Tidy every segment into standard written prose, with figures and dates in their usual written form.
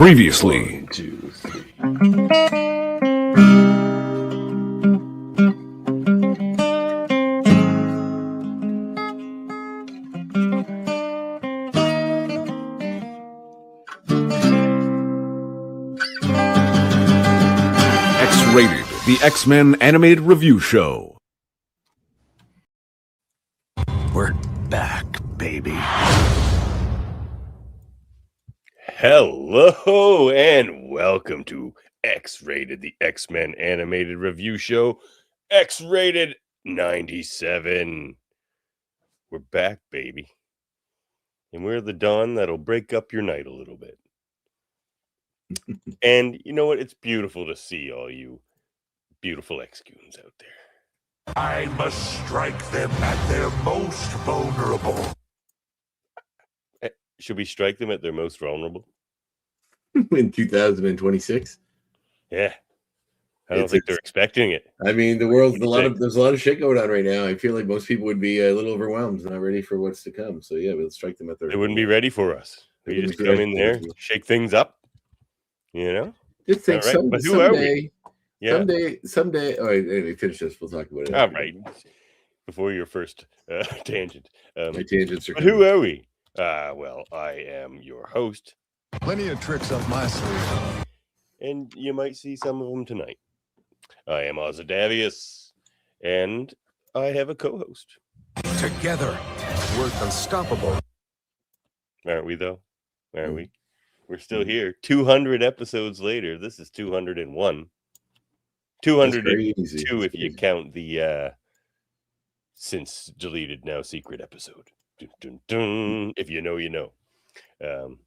Previously. 1, 2, 3. X-Rated, the X-Men animated review show. We're back, baby. Hello and welcome to X-Rated, the X-Men animated review show, X-Rated 97. We're back, baby. And we're the dawn that'll break up your night a little bit. And you know what? It's beautiful to see all you beautiful X-Goons out there. I must strike them at their most vulnerable. Should we strike them at their most vulnerable? In 2026? Yeah. I don't think they're expecting it. I mean, the world's there's a lot of shit going on right now. I feel like most people would be a little overwhelmed, not ready for what's to come. So yeah, we'll strike them at their. They wouldn't be ready for us. We just come in there, shake things up, you know. Just think, right. But who are we? Yeah. Someday. All right, anyway, finish this. We'll talk about it. All right. Before your first tangent. My tangents are. But who are we? Well, I am your host. Plenty of tricks up my sleeve. And you might see some of them tonight. I am Ozadavius, and I have a co-host. Together, we're unstoppable. Aren't we, though? Aren't we? We're still here. 200 episodes later. This is 201. 202 if you count the since deleted, now secret episode. Dun, dun, dun. If you know, you know.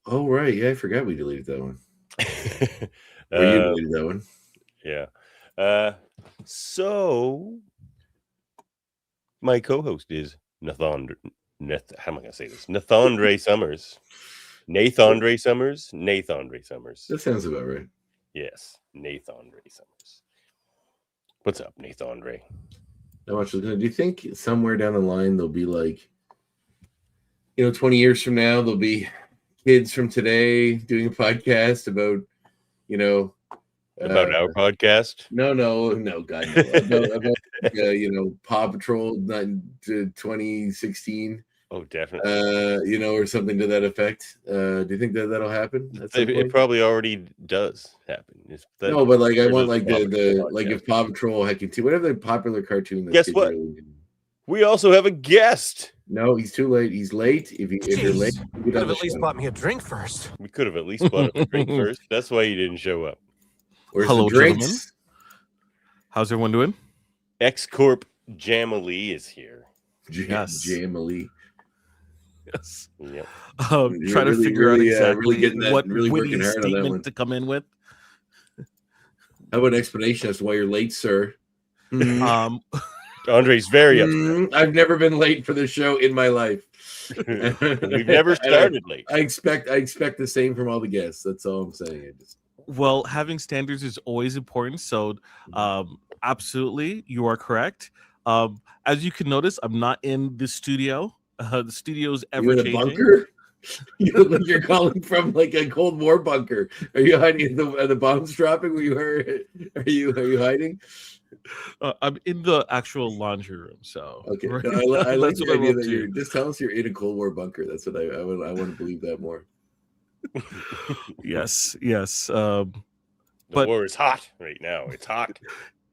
Oh, right. Yeah, I forgot we deleted that one. Or you deleted that one. Yeah. So my co-host is how am I going to say this? Nathandre Summers. Nathandre Summers. That sounds about right. Yes, Nathandre Summers. What's up, Nathandre? Not much. Do you think somewhere down the line there'll be like, 20 years from now there'll be kids from today doing a podcast about, about our podcast? No, God, no. about Paw Patrol 2016. Oh, definitely. Or something to that effect. Do you think that'll happen? It probably already does happen. No, but like I want like the like if Paw Patrol had continued, whatever the popular cartoon. Guess what? We also have a guest. No, he's too late. He's late. If you're late, you could have at least bought me a drink first. We could have at least bought a drink first. That's why you didn't show up. Where's Hello, the drinks? gentlemen. How's everyone doing? X-Corp Jamelee is here. Yes. Jamelee. Yes. Yep. Try to figure out exactly what really witty working hard on that one statement to come in with. How about an explanation as to why you're late, sir? Andre's very upset. I've never been late for the show in my life. We've never started late. I expect the same from all the guests. That's all I'm saying. Well, having standards is always important. So, absolutely, you are correct. As you can notice, I'm not in the studio. The studio's ever changing. Bunker? You look like you're calling from like a Cold War bunker. Are you hiding? Are the bombs dropping? Are you hiding? I'm in the actual laundry room. So okay, I like the idea that you're just tell us you're in a Cold War bunker. That's what I want to believe that more. yes. The war is hot right now. It's hot.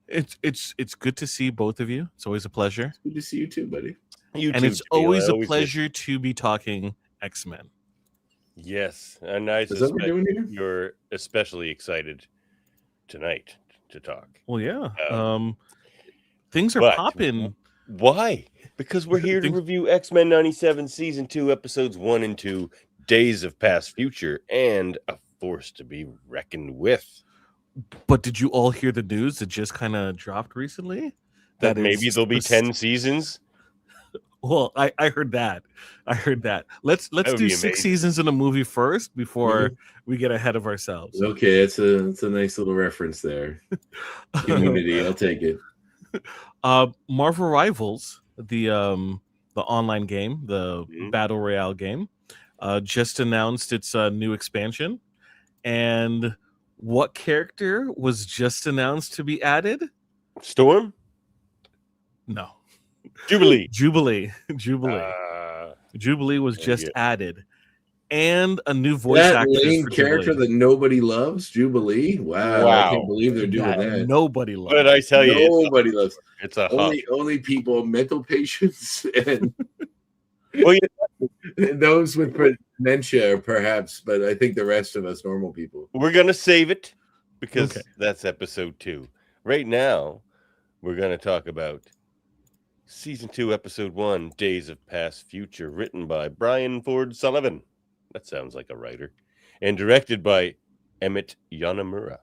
It's good to see both of you. It's always a pleasure. It's good to see you too, buddy. It's always a pleasure to be talking X-Men. Yes, and I suspect you're especially excited tonight to talk. Well, yeah. Things are popping. Why? Because we're here to review X-Men 97 Season 2, Episodes 1 and 2, Days of Past Future, and A Force to be Reckoned With. But did you all hear the news that just kind of dropped recently? That maybe there'll be 10 seasons? Well, I heard that. Let's do 6 seasons in a movie first before we get ahead of ourselves. Okay, it's a nice little reference there. Community, I'll take it. Marvel Rivals, the online game, the battle royale game, just announced its new expansion, And what character was just announced to be added? Storm? No. Jubilee. Jubilee. Jubilee was just added. And a new voice That actress lame for character Jubilee. that nobody loves, Jubilee. Wow, I can't believe they're doing that. Nobody loves. But I tell you, Nobody loves. It's a Only people, mental patients, and well, yeah. and those with dementia, perhaps. But I think the rest of us, normal people, We're gonna save it because that's episode 2. Right now, we're gonna talk about season 2, episode 1, Days of Past Future, written by Brian Ford Sullivan. That sounds like a writer, and directed by Emmett Yanamura.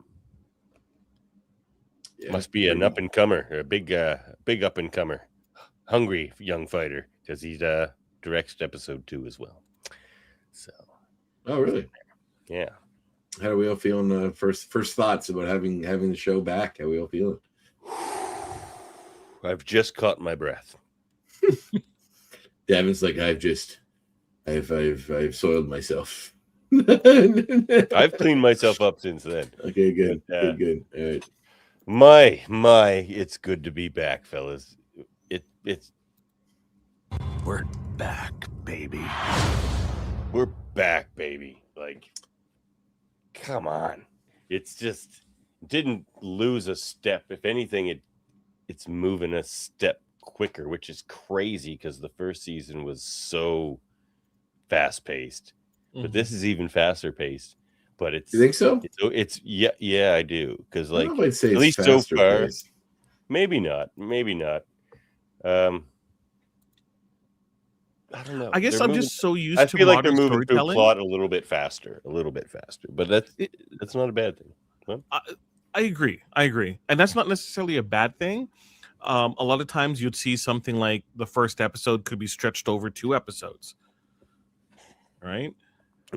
Yeah, must be an up and comer, a big up and comer, hungry young fighter, because he directs episode 2 as well. So, oh really? Yeah. How do we all feel in the first thoughts about having the show back? How we all feeling? I've just caught my breath. Davin's like, I've soiled myself. I've cleaned myself up since then. Okay, good. But, good. All My, right. it's good to be back, fellas. It's We're back, baby. We're back, baby. Like, come on. It's just didn't lose a step. If anything, it's moving a step quicker, which is crazy because the first season was so fast paced. But this is even faster paced. But it's, you think so? It's yeah, I do. Because like I'd say at least so far, paced. maybe not. I don't know. I guess I'm just so used I to feel like they're modern moving through storytelling. plot a little bit faster. But that's not a bad thing. Huh? I agree, and that's not necessarily a bad thing. A lot of times you'd see something like the first episode could be stretched over 2 episodes, right?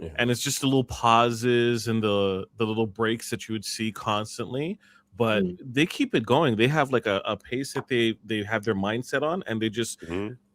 Yeah. And it's just the little pauses and the little breaks that you would see constantly. But they keep it going. They have like a pace that they have their mindset on, and they just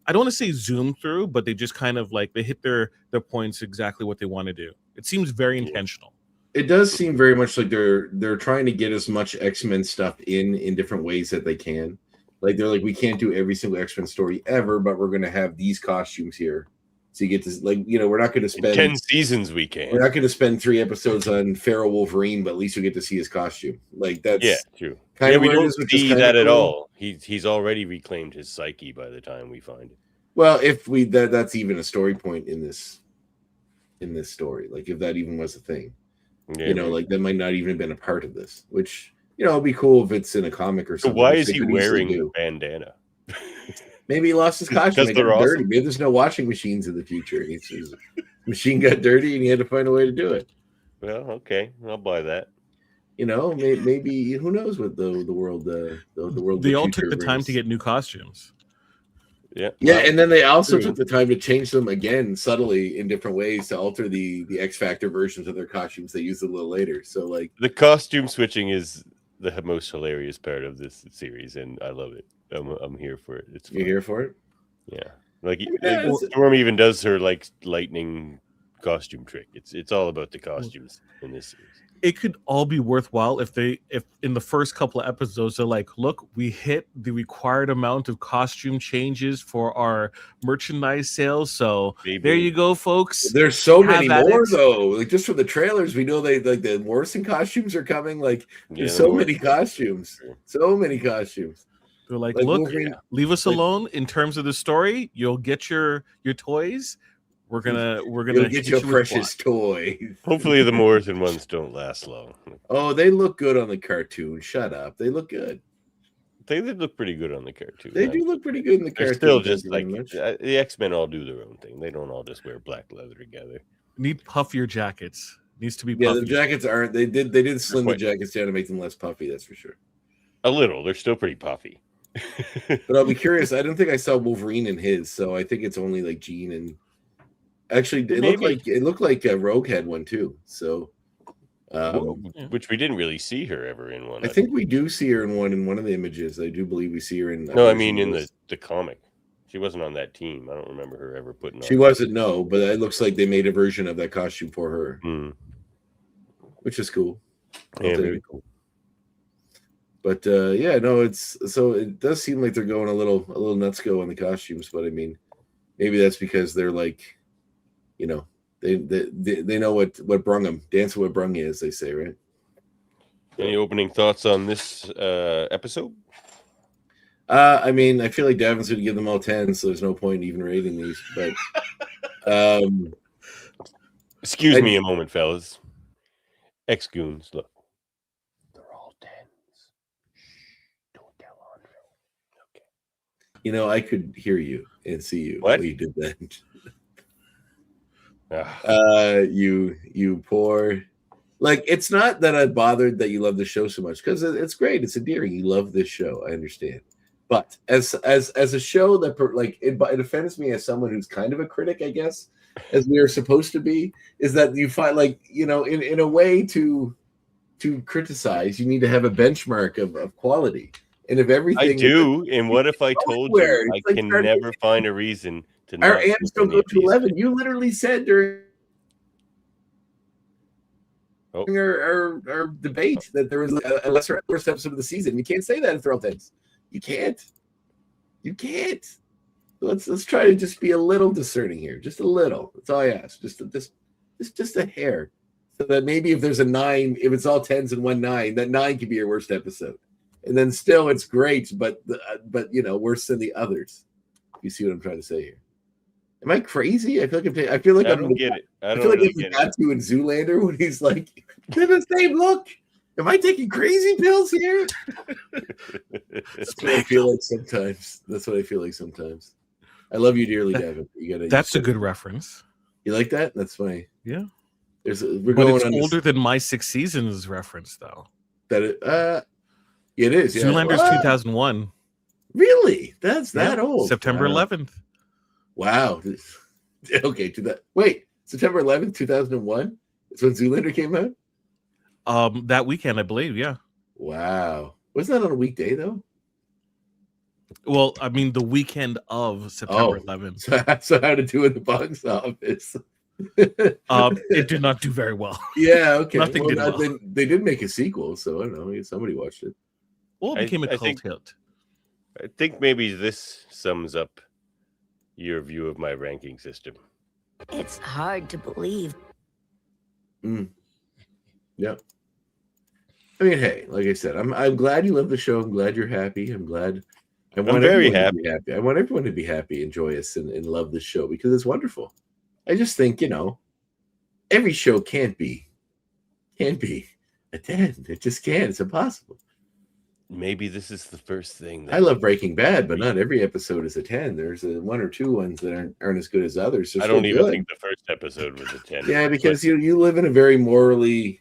I don't want to say zoom through, but they just kind of like they hit their points exactly what they want to do. It seems very intentional. It does seem very much like they're trying to get as much X-Men stuff in different ways that they can. Like they're like, we can't do every single X-Men story ever, but we're going to have these costumes here. So you get to, like, you know, we're not going to spend 10 seasons. We're not going to spend 3 episodes on Feral Wolverine, but at least we get to see his costume. Like that's true. Kind of we don't see that at cool. all. He's already reclaimed his psyche by the time we find it. Well, if we that's even a story point in this story, like if that even was a thing, Yeah, you know, like that might not even have been a part of this. Which, you know, it'd be cool if it's in a comic or so something. why is he wearing a bandana? Maybe he lost his costume. It got Awesome. dirty. Maybe there's no washing machines in the future. And his machine got dirty, and he had to find a way to do it. Well, okay, I'll buy that. You know, maybe who knows what the world the world. They all took the time to get new costumes. Yeah, and then they also took the time to change them again subtly in different ways to alter the X Factor versions of their costumes. They used a little later. So like the costume switching is the most hilarious part of this series, and I love it. I'm here for it. It's fun. You're here for it? Yeah. Like Storm even does her like lightning costume trick. It's all about the costumes in this series. It could all be worthwhile if in the first couple of episodes they're like, look, we hit the required amount of costume changes for our merchandise sales. So there you go, folks. There's so many more though. Like just from the trailers, we know they like the Morrison costumes are coming. Like there's so many costumes. So many costumes. They're like look, leave us alone in terms of the story. You'll get your toys. We're gonna get your precious toys. Hopefully the Morrison ones don't last long. Oh, they look good on the cartoon. Shut up. They look good. They look pretty good on the cartoon. They do look pretty good in the cartoon. They're still just like the X-Men all do their own thing. They don't all just wear black leather together. Need puffier jackets. Needs to be puffy. Yeah, the jackets aren't. They did slim the jackets down to make them less puffy. That's for sure. A little. They're still pretty puffy. But I'll be curious. I don't think I saw Wolverine in his, so I think it's only like Jean and. Actually, it looked like Rogue had one too. So, which we didn't really see her ever in one. I think we do see her in one of the images. I do believe we see her in. No, I mean in the comic. She wasn't on that team. I don't remember her ever putting on. She wasn't. No, but it looks like they made a version of that costume for her. which is cool. Yeah, very cool. But yeah, no, it does seem like they're going a little nuts go on the costumes, but I mean, maybe that's because they're like, you know, they know what brung them. Dance what brung you, as they say, right? Any opening thoughts on this episode? I mean, I feel like Davin's going to give them all 10, so there's no point even rating these. But excuse me a moment, fellas. Ex-goons, look. They're all 10s. Shh, don't tell Andre. Okay. You know, I could hear you and see you What? while you did that. You poor. Like, it's not that I'm bothered that you love the show so much, because it's great. It's endearing. You love this show. I understand. But as a show that it offends me as someone who's kind of a critic, I guess, as we are supposed to be, is that you find, like, you know, in a way to criticize, you need to have a benchmark of quality. And if everything I do, and what if I told you I can never find a reason to not our amps don't go to 11? You literally said during our debate that there was a lesser worst episode of the season. You can't say that in Thrill Things. You can't. Let's try to just be a little discerning here, just a little. That's all I ask. Just a hair, so that maybe if there's a 9, if it's all 10s and 1 9, that 9 could be your worst episode, and then still it's great, but you know, worse than the others. You see what I'm trying to say here? Am I crazy? I feel like I don't get it. I feel like really I'm got to in Zoolander when he's like, they're the same look. Am I taking crazy pills here? That's what I feel like sometimes. I love you dearly, Devin. That's a good reference. You like that? That's funny. Yeah. We're but going it's on older than my 6 seasons reference, though. It is. Yeah. Zoolander's 2001. Really? That's that old. September 11th. Wow. Okay. Wait, September 11th, 2001? That's when Zoolander came out? That weekend, I believe. Yeah. Wow. Wasn't that on a weekday though? Well, I mean, the weekend of September 11th. So how to do in the box office? It did not do very well. Yeah. Okay. Nothing did well. They did make a sequel, so I don't know. Somebody watched it. Well, it became a cult hit. I think maybe this sums up your view of my ranking system. It's hard to believe. Yeah. I mean, hey, like I said, I'm glad you love the show. I'm glad you're happy. I'm very happy. I want everyone to be happy and joyous and love this show because it's wonderful. I just think, you know, every show can't be a 10. It just can't. It's impossible. Maybe this is the first thing. I love Breaking Bad, but not every episode is a 10. There's 1 or 2 ones that aren't as good as others. I don't even think the first episode was a 10. Yeah, because you live in a very morally,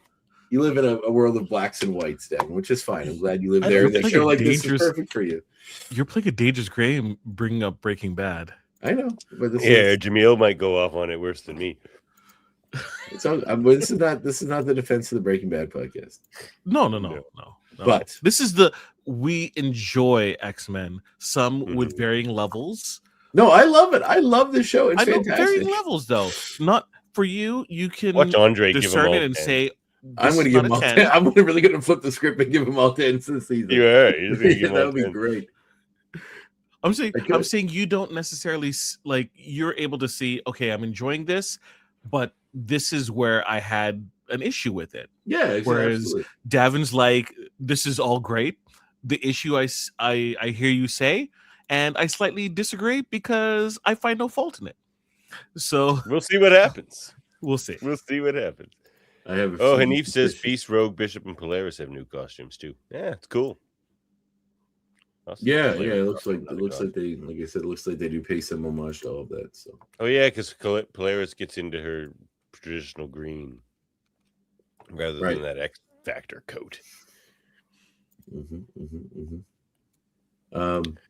you live in a world of blacks and whites, Devin, which is fine. I'm glad you live there. A show like this is perfect for you. You're playing a dangerous game bringing up Breaking Bad. I know, but Jaemeel might go off on it worse than me. This is not the defense of the Breaking Bad podcast. No. But this is we enjoy X-Men, some with varying levels. No, I love it. I love the show. It's fantastic. Varying levels, though. Not for you. You can watch Andre discern it and say, I'm going to give him all 10. I'm really going to flip the script and give him all 10s this season. Yeah, that would be great. I'm saying you don't necessarily like. You're able to see. Okay, I'm enjoying this, but this is where I had an issue with it. Yeah, exactly. Whereas Davin's like, this is all great. The issue I hear you say, and I slightly disagree because I find no fault in it. So we'll see what happens. We'll see what happens. Hanif says Beast, Rogue, Bishop, and Polaris have new costumes too. Yeah, it's cool. Yeah. It looks like they, like I said, it looks like they do pay some homage to all of that. So. Oh yeah, because Polaris gets into her traditional green rather than that X Factor coat.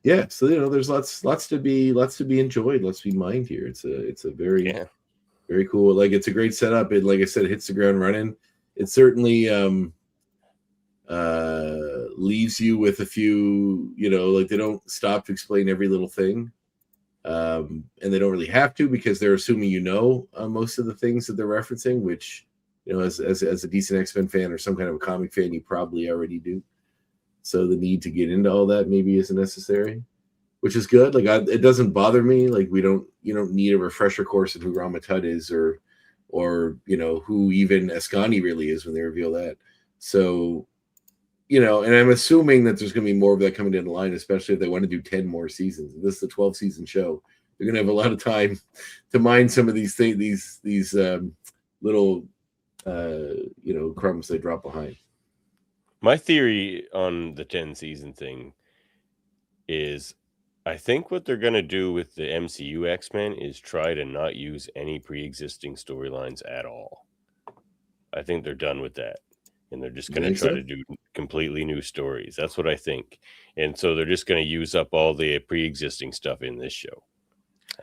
Yeah, so you know, there's lots to be enjoyed, lots to be mined here. It's a very very cool. Like, it's a great setup. It, like I said, it hits the ground running. It certainly leaves you with a few, you know, like they don't stop to explain every little thing. And they don't really have to because they're assuming you know most of the things that they're referencing, which as a decent X-Men fan or some kind of a comic fan, you probably already do. So the need to get into all that maybe isn't necessary, which is good. Like it doesn't bother me. Like you don't need a refresher course in who Rama Tut is or who even Ascani really is when they reveal that. So, and I'm assuming that there's going to be more of that coming down the line, especially if they want to do 10 more seasons. This is a 12-season show. They're going to have a lot of time to mine some of these things, these little, crumbs they drop behind. My theory on the 10-season thing is I think what they're going to do with the MCU X-Men is try to not use any pre-existing storylines at all. I think they're done with that. And they're just going to try to do completely new stories. That's what I think. And so they're just going to use up all the pre-existing stuff in this show.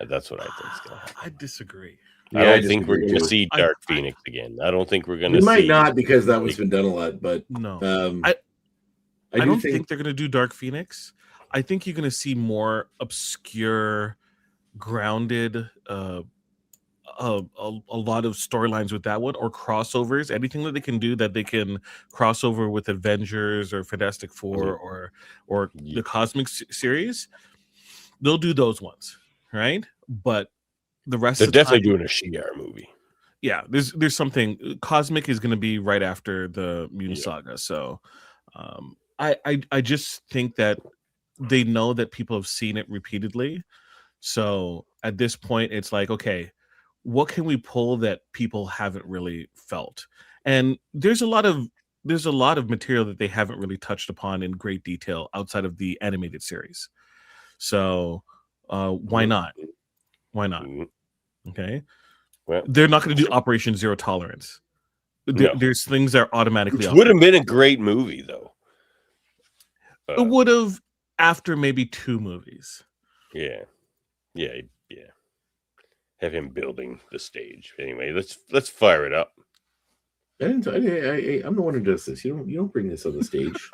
That's what I think is going to happen. I disagree. I don't think we're going to see Dark Phoenix again. I don't think we're going to see... We might not because that one's been done a lot, but... No. I don't think they're going to do Dark Phoenix. I think you're going to see more obscure, grounded, a lot of storylines with that one, or crossovers. Anything that they can do that they can cross over with Avengers or Fantastic Four or the Cosmic series, they'll do those ones, right? But the rest they're of the definitely time, doing a Shi'ar movie. Yeah, there's something. Cosmic is going to be right after the Mutant Saga, so I just think that they know that people have seen it repeatedly. So at this point, it's like, okay, what can we pull that people haven't really felt? And there's a lot of material that they haven't really touched upon in great detail outside of the animated series. So why not? Why not? Okay. Well, they're not going to do Operation Zero Tolerance. There's things that are automatically. Which would have been a great movie, though. It would have after maybe 2 movies. Yeah. Have him building the stage. Anyway, let's fire it up. I'm the one who does this. You don't bring this on the stage.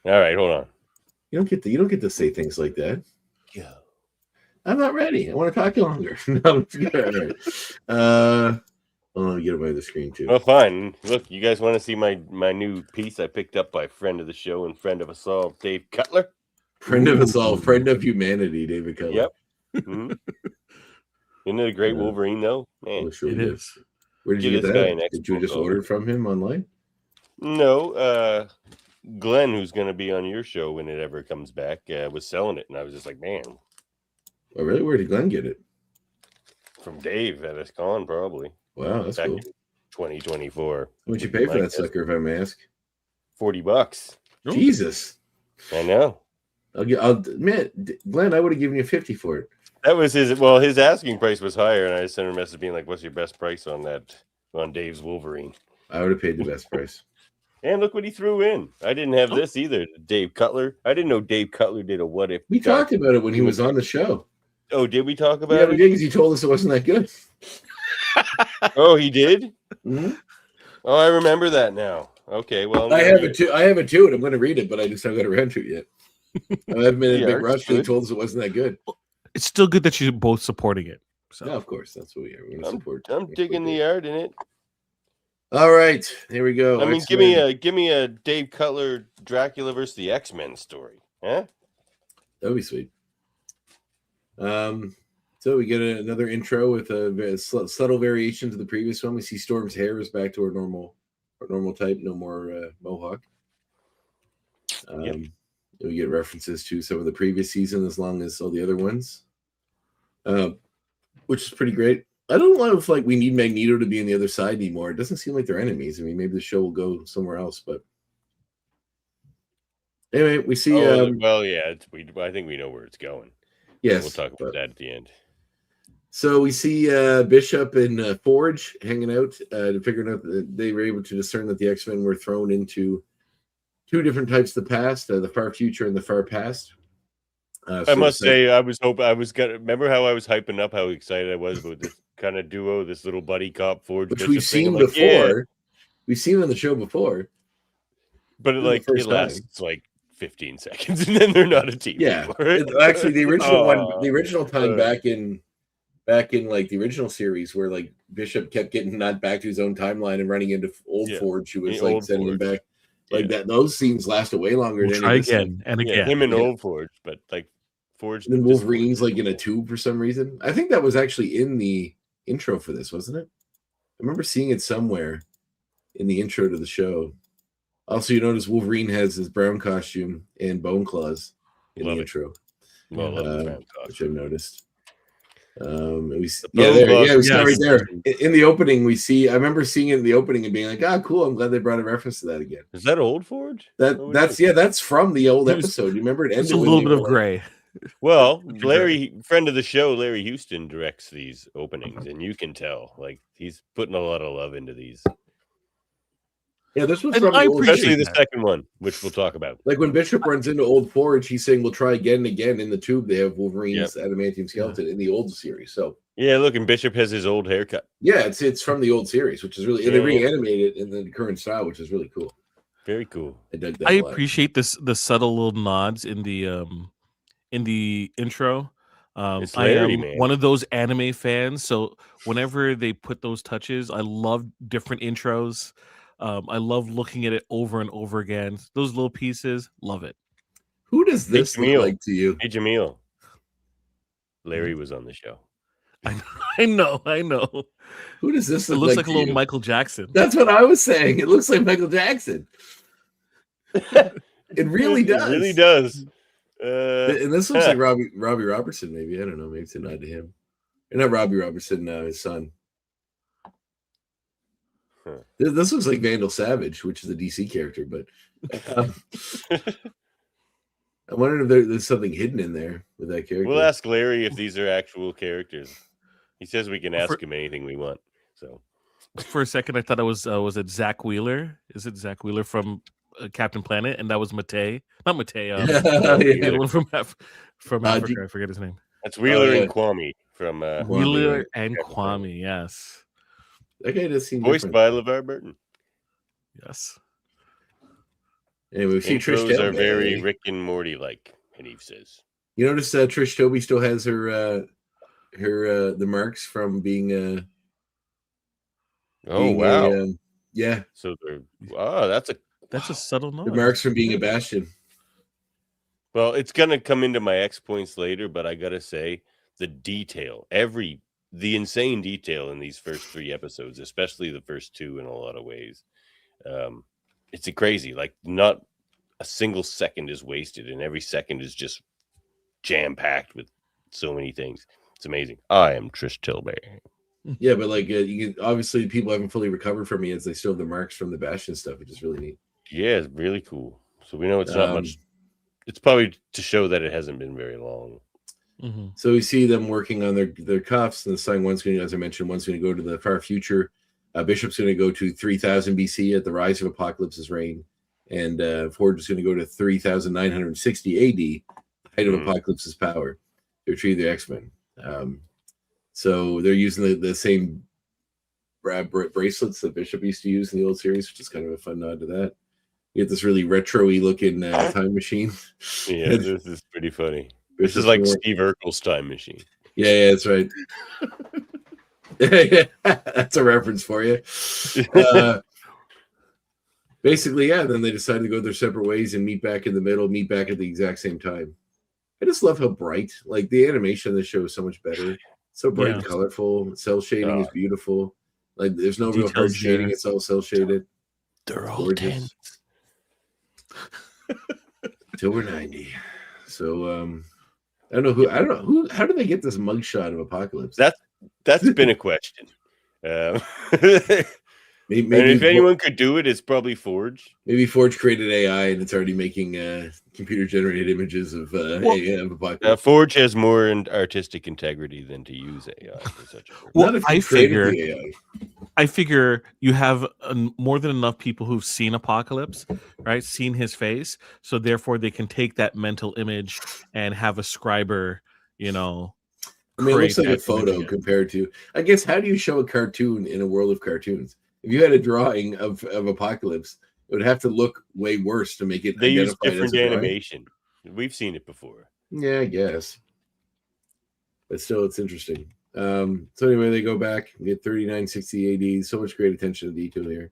All right, hold on. You don't get to say things like that. Yeah. I'm not ready. I want to talk longer. No, it's good. All right. Let me get it by the screen too. Well, fine. Look, you guys want to see my new piece I picked up by friend of the show and friend of us all, Dave Cutler? Friend of us all, friend of humanity, David Cutler. Yep. Mm-hmm. Isn't it a great Wolverine, though? Man, it is. Where did you get that? Did you just order from him online? No. Glenn, who's going to be on your show when it ever comes back, was selling it, and I was just like, man. Oh, really? Where did Glenn get it? From Dave at his con, probably. Wow, that's cool. 2024. How much you pay for that sucker, if I may ask? $40. Jesus. I know. I'll admit, Glenn, I would have given you 50 for it. That was his asking price was higher, and I just sent him a message being like, what's your best price on Dave's Wolverine? I would have paid the best price. And look what he threw in. I didn't have this either. Dave Cutler. I didn't know Dave Cutler did a what if. We talked about it when he was on the show. Oh, did we talk about it? Yeah, because he told us it wasn't that good. Oh, he did? Mm-hmm. Oh, I remember that now. Okay, well, I have it too, and I'm going to read it, but I just haven't got around to it yet. I haven't been in a big rush because he told us it wasn't that good. It's still good that you're both supporting it. So. Yeah, of course, that's what we are. We're going to support. I'm digging the art in it. All right, here we go. I mean, give me a Dave Cutler Dracula versus the X-Men story, huh? That'd be sweet. So we get another intro with a subtle variation to the previous one. We see Storm's hair is back to her normal type, no more mohawk. We get references to some of the previous season as long as all the other ones, which is pretty great. I don't know if we need Magneto to be on the other side anymore. It doesn't seem like they're enemies. I mean, maybe the show will go somewhere else, but anyway, we see. I think we know where it's going. Yes, we'll talk about that at the end. So we see Bishop and Forge hanging out to figure out that they were able to discern that the X-Men were thrown into 2 different types of the past, the far future and the far past. I must say, remember how I was hyping up how excited I was about this kind of duo, this little buddy cop Forge, which we've seen before. Yeah. We've seen it on the show before, but it lasts 15 seconds, and then they're not a team. Yeah, anymore. Actually, the original time back in back in like the original series where like Bishop kept getting knocked back to his own timeline and running into Old Forge, who was like sending him back. Like that, those scenes lasted way longer than try again and again. Him and Old Forge, but like Forge. And then Wolverine's like in a tube for some reason. I think that was actually in the intro for this, wasn't it? I remember seeing it somewhere in the intro to the show. Also, you notice Wolverine has his brown costume and bone claws in the intro. Which I've noticed. We see right there in the opening. We see. I remember seeing it in the opening and being like, "Ah, cool! I'm glad they brought a reference to that again." Is that Old Forge? That's from the old episode. You remember it ended It's a little bit of gray. Well, Larry, friend of the show, Larry Houston directs these openings, and you can tell like he's putting a lot of love into these. Yeah, this was from especially the second one, which we'll talk about. Like when Bishop runs into Old Forge, he's saying, "We'll try again and again." In the tube, they have Wolverine's adamantium skeleton in the old series. So look, and Bishop has his old haircut. Yeah, it's from the old series, which is really and they reanimated it in the current style, which is really cool. Very cool. I dug that. I appreciate the subtle little nods in the intro. I am one of those anime fans, so whenever they put those touches, I love different intros. I love looking at it over and over again. Those little pieces, love it. Who does this look like to you? Hey, Jaemeel. Larry was on the show. I know. Who does this look like? It looks like a little Michael Jackson. That's what I was saying. It looks like Michael Jackson. It really does. It really does. And this looks like Robbie Robertson, maybe. I don't know. Maybe it's a nod to him. Or not Robbie Robertson, his son. This looks like Vandal Savage, which is a DC character, but I wondered if there's something hidden in there with that character. We'll ask Larry if these are actual characters. He says we can ask him anything we want. So, for a second, I thought it was it Zach Wheeler? Is it Zach Wheeler from Captain Planet? And that was Matei, not Matei. The one from Africa. I forget his name. That's Wheeler and Kwame from Wheeler and Kwame. Yes. That guy does seem voiced by LeVar Burton. Yes. Anyway, we see Trish Toby are very Rick and Morty like, Heneve says. You notice Trish Toby still has her the marks from being wow. Yeah. So that's a subtle note. The marks from being a Bastion. Well, it's gonna come into my X points later, but I gotta say the detail, the insane detail in these first 3 episodes, especially the first 2 in a lot of ways. It's crazy. Like not a single second is wasted, and every second is just jam-packed with so many things. It's amazing. I am Trish Tilbury. Yeah, but like you can, obviously people haven't fully recovered from me as they still have the marks from the Bastion stuff, which is really neat. Yeah, it's really cool. So we know it's not much. It's probably to show that it hasn't been very long. Mm-hmm. So we see them working on their cuffs, and the sign one's going to, as I mentioned, one's going to go to the far future. Bishop's going to go to 3000 BC at the rise of Apocalypse's reign, and Forge is going to go to 3960 AD, height of Apocalypse's power, to retrieve the X-Men. So they're using the same bracelets that Bishop used to use in the old series, which is kind of a fun nod to that. You get this really retro-y looking time machine. Yeah, this is pretty funny. This is like Steve Urkel's time machine. Yeah, that's right. Yeah, that's a reference for you. Basically, yeah, then they decided to go their separate ways and meet back in the middle, meet back at the exact same time. I just love how bright, like the animation of the show is so much better. So bright and colorful. Cell shading is beautiful. Like there's no real hard shading, it's all cell shaded. They're all tense. Till we're 90. So I don't know who. How do they get this mugshot of Apocalypse? That's been a question. Maybe if anyone could do it, it's probably Forge. Maybe Forge created AI and it's already making computer-generated images of Apocalypse. Forge has more artistic integrity than to use AI for such a purpose. Well, I figure you have more than enough people who've seen Apocalypse, right? Seen his face, so therefore they can take that mental image and have a scriber, I mean, it looks like a photo compared to. I guess how do you show a cartoon in a world of cartoons? If you had a drawing of Apocalypse, it would have to look way worse to make it. They use different animation. We've seen it before. Yeah, I guess. But still, it's interesting. So anyway, they go back and get 3960 AD. So much great attention to detail here.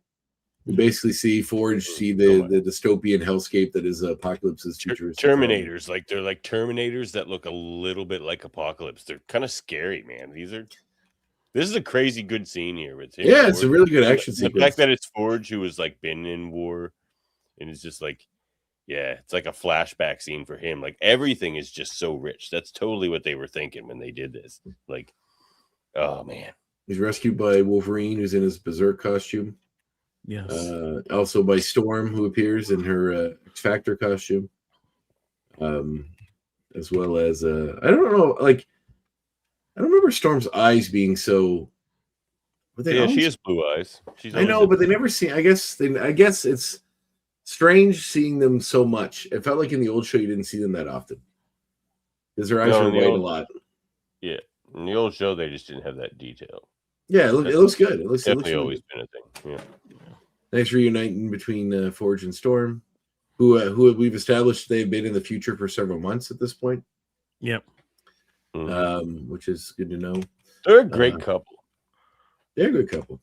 We basically see Forge see the dystopian hellscape that is Apocalypse's future. Terminators, like they're like Terminators that look a little bit like Apocalypse. They're kind of scary, man. This is a crazy good scene here with him. Yeah, it's a really good action sequence. The fact that it's Forge who has like been in war, and it's just like, yeah, it's like a flashback scene for him. Like everything is just so rich. That's totally what they were thinking when they did this. Like, oh man, he's rescued by Wolverine, who's in his Berserk costume. Yes. Also by Storm, who appears in her X-Factor costume. As well as I don't know, like I don't remember Storm's eyes being so. She has blue eyes. I know, but they never see. I guess it's strange seeing them so much. It felt like in the old show you didn't see them that often because their eyes were white a lot. Yeah, in the old show they just didn't have that detail. Yeah, it looks good. It looks definitely always been a thing. Yeah. Nice reuniting between Forge and Storm, who we've established they've been in the future for several months at this point. Yep. Which is good to know. They're a great couple. They're a good couple.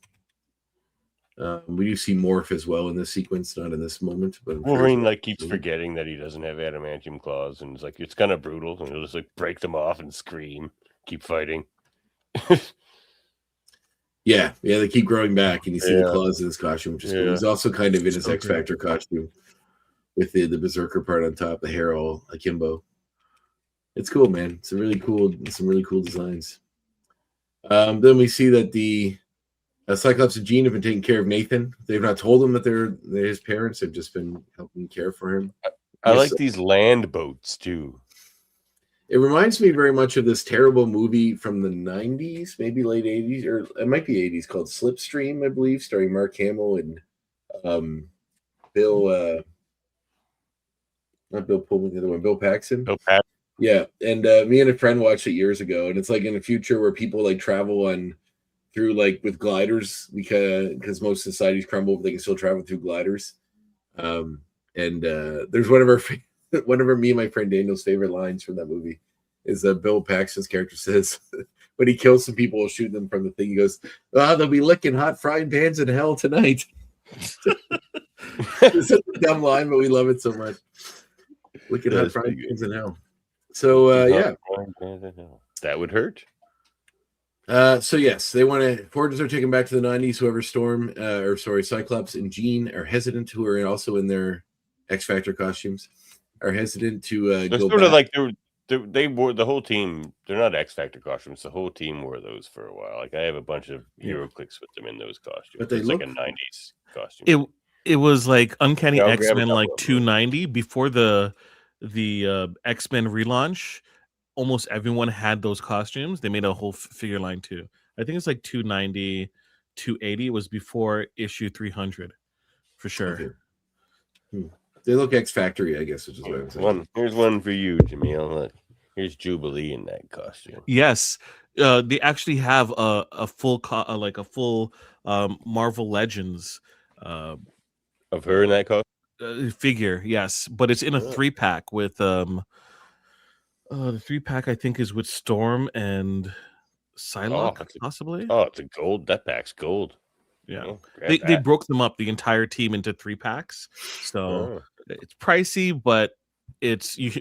We do see Morph as well in this sequence, not in this moment, but Wolverine keeps forgetting that he doesn't have adamantium claws, and it's kind of brutal, and he'll just break them off and scream, keep fighting. Yeah, they keep growing back, and you see the claws in his costume, which is cool. He's also kind of in his X-Factor costume with the Berserker part on top, the hair all akimbo. It's cool, man. Some really cool designs. Then we see that the Cyclops and Jean have been taking care of Nathan. They've not told him that they're his parents. They've just been helping care for him. I like these land boats too. It reminds me very much of this terrible movie from the 90s, maybe late 80s, or it might be 80s, called Slipstream, I believe, starring Mark Hamill and Bill, not Bill Pullman, the other one, Bill Paxton. Yeah, and me and a friend watched it years ago, and it's like in a future where people travel through with gliders because most societies crumble, but they can still travel through gliders. And there's one of me and my friend Daniel's favorite lines from that movie is that Bill Paxton's character says when he kills some people, shooting them from the thing, he goes, they'll be licking hot frying pans in hell tonight. It's such a dumb line, but we love it so much. Licking hot frying pans in hell. So yeah, that would hurt. So yes, they want to. Forges are taken back to the 90s. Whoever Cyclops and Jean are hesitant, who are also in their X-Factor costumes, are hesitant to they're go sort back. of like they wore the whole team. They're not X-Factor costumes. The whole team wore those for a while. I have a bunch of hero clicks with them in those costumes. But they look like a 90s costume. It was like Uncanny X-Men 290 before the X-Men relaunch. Almost everyone had those costumes. They made a whole figure line too. I think it's 290, 280. It was before issue 300 for sure. Okay. They look X-Factory, I guess, which is what I'm saying. Here's one for you, Jaemeel. Look, here's Jubilee in that costume. Yes, they actually have a full Marvel Legends of her in that costume figure. Yes, but it's in a 3-pack with the 3-pack I think is with Storm and Psylocke, possibly. Oh, it's a gold. That pack's gold. Yeah, they broke them up, the entire team, into 3-packs. So it's pricey, but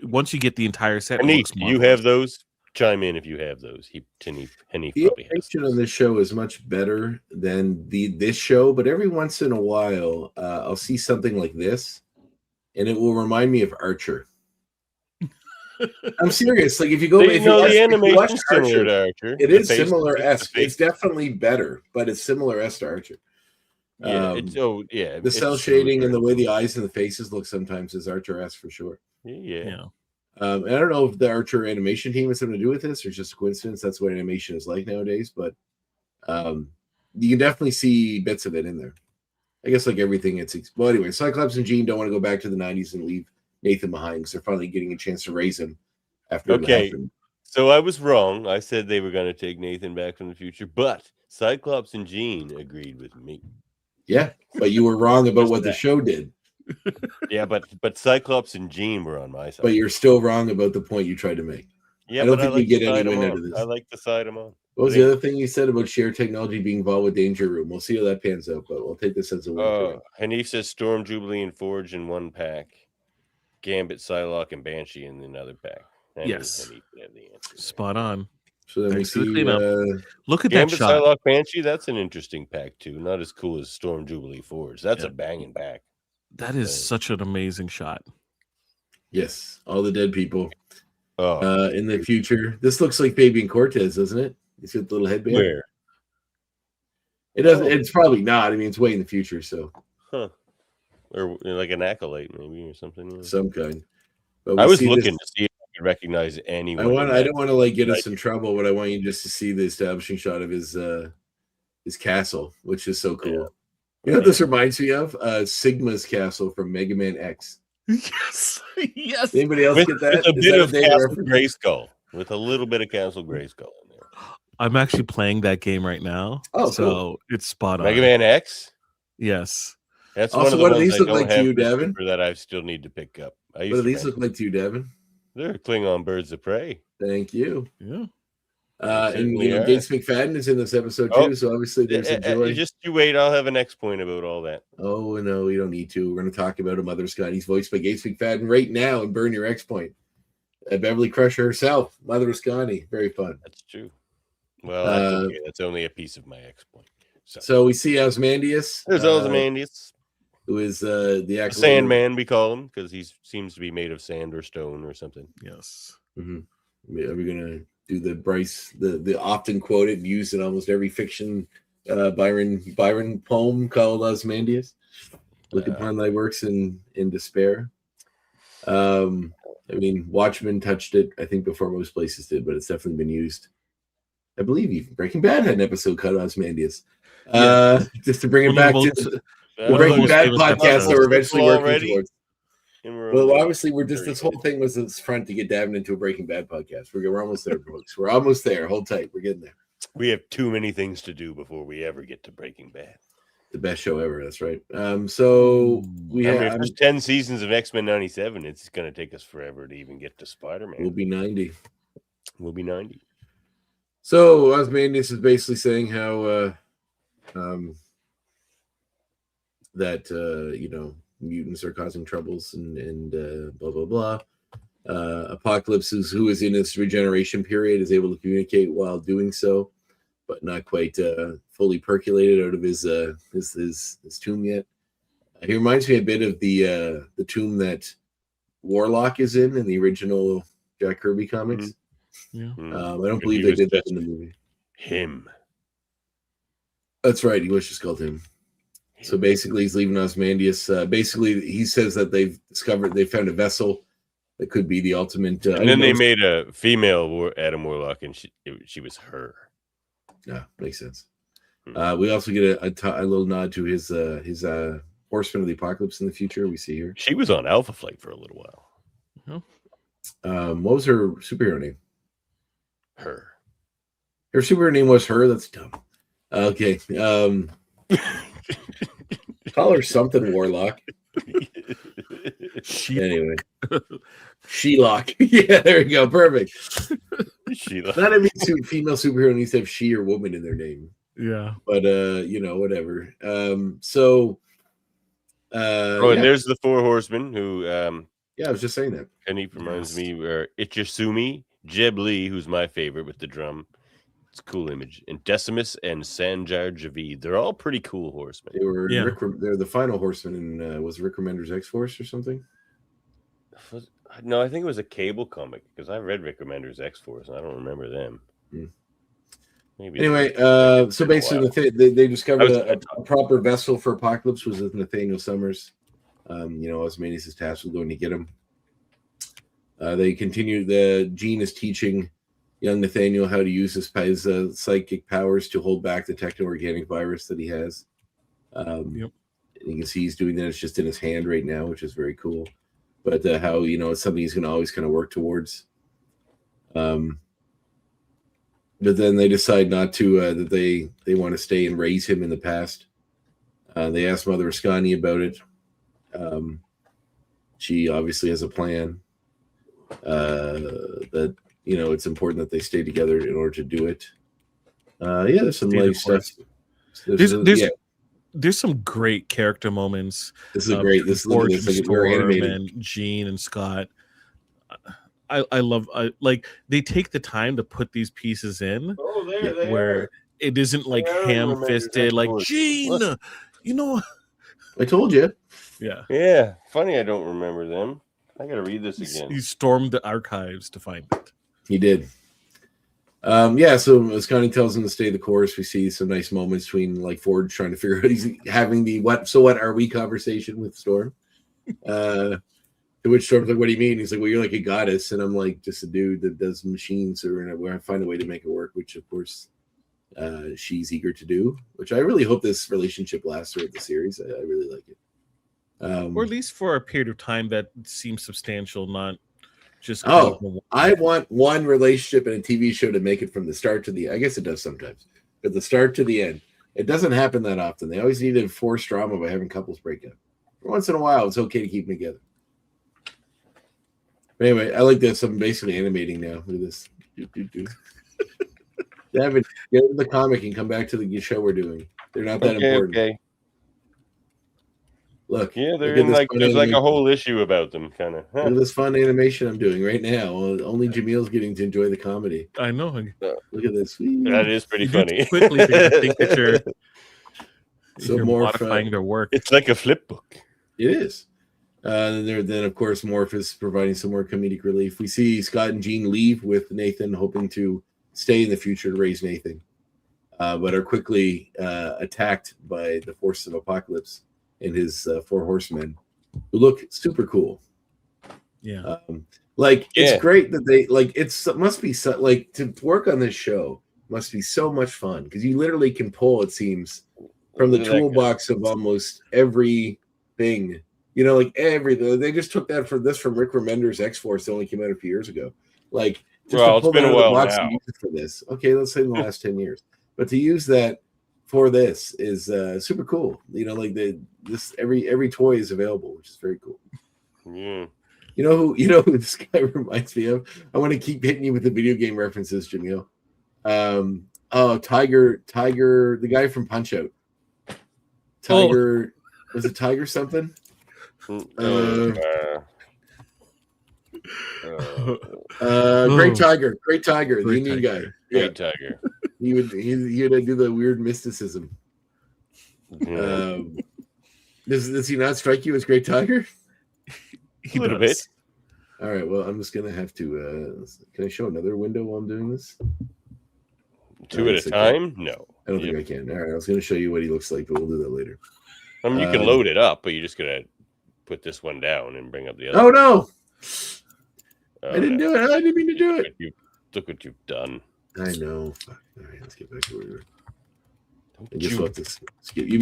once you get the entire set. Do you have those? Chime in if you have those. Henny probably has. The on this show is much better than this show, but every once in a while, I'll see something like this, and it will remind me of Archer. I'm serious. If you go, if you watch Archer, it is similar. It's definitely better, but it's similar to Archer. Yeah, the cell shading and the way the eyes and the faces look sometimes is Archer-esque for sure. Yeah. I don't know if the Archer animation team has something to do with this, or just a coincidence. That's what animation is like nowadays, but you can definitely see bits of it in there. I guess everything. Well, anyway, Cyclops and Jean don't want to go back to the 90s and leave Nathan behind because they're finally getting a chance to raise him after. Okay, so I was wrong. I said they were going to take Nathan back from the future, but Cyclops and Jean agreed with me. Yeah, but you were wrong about what the show did. Yeah, but Cyclops and Jean were on my side. But you're still wrong about the point you tried to make. Yeah, I don't think you get any win out of this. I like to side them on. What was the other thing you said about shared technology being involved with Danger Room? We'll see how that pans out, but we'll take this as a win. Hanif says Storm, Jubilee, and Forge in one pack. Gambit, Psylocke, and Banshee in another pack. Yes. Hanif have the answer. Spot on. So then Thanks we for the see. cleanup. Look at Gambit, that shot. Psylocke, Banshee. That's an interesting pack too. Not as cool as Storm, Jubilee, Forge. That's a banging pack. That is such an amazing shot. Yes, all the dead people. Oh, in the future, this looks like Fabian Cortez, doesn't it? You see the little headband. where? It doesn't. It's probably not. I mean, it's way in the future, so. Huh. Or like an acolyte, maybe, or something. Yeah. Some kind. But I was looking to see if I could recognize anyone. I don't want to like get us in trouble, but I want you just to see the establishing shot of his castle, which is so cool. Yeah. You know what this reminds me of? Sigma's castle from Mega Man X. Yes. Yes. Anybody else get that? With a bit of Castle Grayskull. With a little bit of Castle Grayskull in there. I'm actually playing that game right now. Oh, so cool. It's spot on. Mega Man X? Yes. That's also, one of the what do ones these look like to you, Devin? That I still need to pick up. What do these look like to you, Devin? They're Klingon birds of prey. Thank you. Yeah. And Gates McFadden is in this episode too, so obviously there's a joy. Just you wait, I'll have an X point about all that. Oh no, we don't need to. We're going to talk about a Mother Scott. He's voiced by Gates McFadden right now, and burn your X point. Beverly Crusher herself, Mother Scotty. Very fun. That's true. Well, that's okay. That's only a piece of my X point. So we see Ozymandias. There's Ozymandias, who is the actual Sandman, we call him, because he seems to be made of sand or stone or something. Yes. Mm-hmm. Are we gonna do the Bryce, the often quoted, used in almost every fiction Byron poem called Ozymandias? Look upon thy works in despair. I mean, Watchmen touched it, I think, before most places did, but it's definitely been used. I believe even Breaking Bad had an episode called Ozymandias. Just to bring it back to the Breaking Bad podcast that we're eventually working towards. Well, obviously, we're just, this whole thing was this front to get Davin into a Breaking Bad podcast. We're almost there, folks. We're almost there. Hold tight. We're getting there. We have too many things to do before we ever get to Breaking Bad. The best show ever. That's right. So we have. If there's 10 seasons of X-Men 97, it's going to take us forever to even get to Spider-Man. We'll be 90. We'll be 90. So Ozymandias is basically saying how that mutants are causing troubles and blah blah blah. Apocalypse, who is in his regeneration period, is able to communicate while doing so, but not quite fully percolated out of his tomb yet. He reminds me a bit of the tomb that Warlock is in the original Jack Kirby comics. Mm-hmm. Yeah. I don't believe they did that in the movie. Him. That's right. He was just called him. So basically, he's leaving Ozymandias. Basically, he says that they found a vessel that could be the ultimate. And then they made a female Adam Warlock, and she was her. Yeah, makes sense. We also get a little nod to his Horseman of the Apocalypse in the future. We see here. She was on Alpha Flight for a little while. What was her superhero name? Her superhero name was her. That's dumb. Okay. Call her something Warlock. Anyway. She-Lock. Yeah, there you go. Perfect. She-Lock. Not every female superhero needs to have she or woman in their name. Yeah. But whatever. And there's the Four Horsemen who yeah, I was just saying that. And he reminds me where Ichasumi, Jubilee, who's my favorite with the drum. It's a cool image. And Decimus and Sanjar Javid. They're all pretty cool horsemen. They were they're the final horsemen in was Rick Remender's X-Force or something? No, I think it was a Cable comic because I read Rick Remender's X-Force and I don't remember them. Maybe. Anyway, so basically they discovered a proper vessel for Apocalypse was with Nathaniel Summers. Ozymandias is tasked with going to get him. They continue. The Gene is teaching young Nathaniel how to use his psychic powers to hold back the techno-organic virus that he has. You can see he's doing that. It's just in his hand right now, which is very cool. But how it's something he's going to always kind of work towards. But then they decide not to. That they want to stay and raise him in the past. They asked Mother Ascani about it. She obviously has a plan. That it's important that they stay together in order to do it. Yeah, there's some Stay the light stuff. course. There's some great character moments. This is great. This look at Forge this, and like, we're Storm animated. and Jean and Scott. I love like they take the time to put these pieces in where it isn't like ham-fisted, like Jean, you know. I told you. Yeah. Yeah. Funny, I don't remember them. I gotta read this again. He stormed the archives to find it. He did. Yeah, so as Connie tells him to stay the course, we see some nice moments between like Forge trying to figure out he's having the what are we conversation with Storm. To which Storm's like, what do you mean? He's like, well, you're like a goddess, and I'm like just a dude that does machines, or we're gonna find a way to make it work, which of course she's eager to do, which I really hope this relationship lasts throughout the series. I really like it. Or at least for a period of time that seems substantial, not just I want one relationship in a TV show to make it from the start to the I guess it does sometimes, but the start to the end. It doesn't happen that often. They always need to force drama by having couples break up. Once in a while, it's okay to keep them together. But anyway, I like this. I'm basically animating now. Look at this. Devin, get into the comic and come back to the show we're doing. They're not that important. Okay. Look. Yeah, there's like a whole issue about them, kind of. Look at this fun animation I'm doing right now. Only Jameel's getting to enjoy the comedy. I know. Look at this. That is pretty funny. Quickly, because I think that you're Morph, modifying their work. It's like a flip book. It is. Then of course Morph is providing some more comedic relief. We see Scott and Jean leave with Nathan, hoping to stay in the future to raise Nathan, but are quickly attacked by the forces of Apocalypse and his 4 horsemen, who look super cool. Yeah, it's great that they must be so, like, to work on this show must be so much fun, because you literally can pull, it seems, from the toolbox of almost everything. You know, like everything. They just took that from Rick Remender's X-Force that only came out a few years ago. Like, just to pull it's been a while now. For this. Okay, let's say in the last 10 years. But to use that for this is super cool. You know, like every toy is available, which is very cool. Yeah. You know who this guy reminds me of? I want to keep hitting you with the video game references, Jaemeel. Tiger, the guy from Punch Out. Tiger, was it Tiger something? Great Tiger, the Indian guy. Great Tiger. He would do the weird mysticism. Does he not strike you as Great Tiger? A little bit. All right. Well, I'm just gonna have to. Can I show another window while I'm doing this? 2 at a time? No. I don't think I can. All right. I was gonna show you what he looks like, but we'll do that later. I mean, you can load it up, but you're just gonna put this one down and bring up the other. Oh no! I didn't do it. I didn't mean to do it. Look what you've done. I know. All right, let's get back to where we were.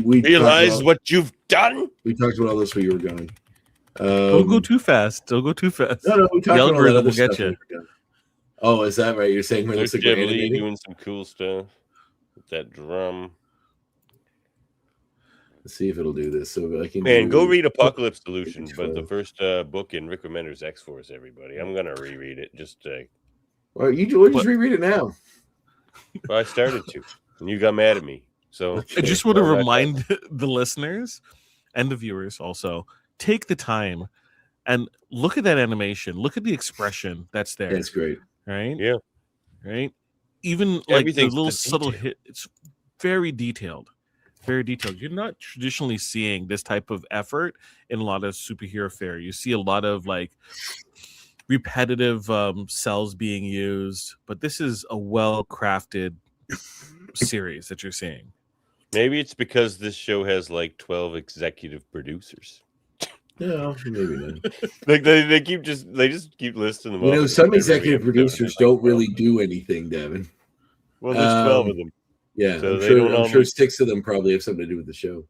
We realize what you've done. We talked about all this where you were going. Don't go too fast. No, we talked about all that other stuff. Get you. Oh, is that right? You're saying we're like Jubilee doing some cool stuff with that drum. Let's see if it'll do this. So I can. Go read Apocalypse Solutions, but the first book in Rick Remender's X-Force. Everybody, I'm gonna reread it. Just well, just reread it now. Well, I started to, and you got mad at me. So I just want to remind the listeners and the viewers also, take the time and look at that animation. Look at the expression that's there. That's great. Right? Yeah. Right? Even like the little subtle hit, it's very detailed. Very detailed. You're not traditionally seeing this type of effort in a lot of superhero fare. You see a lot of like repetitive cells being used, but this is a well-crafted series that you're seeing. Maybe it's because this show has like 12 executive producers. No, maybe not. Like they just keep listing them. You know, some executive producers don't really do anything, Devin. Well, there's 12 of them. Yeah, so I'm sure 6 of them probably have something to do with the show.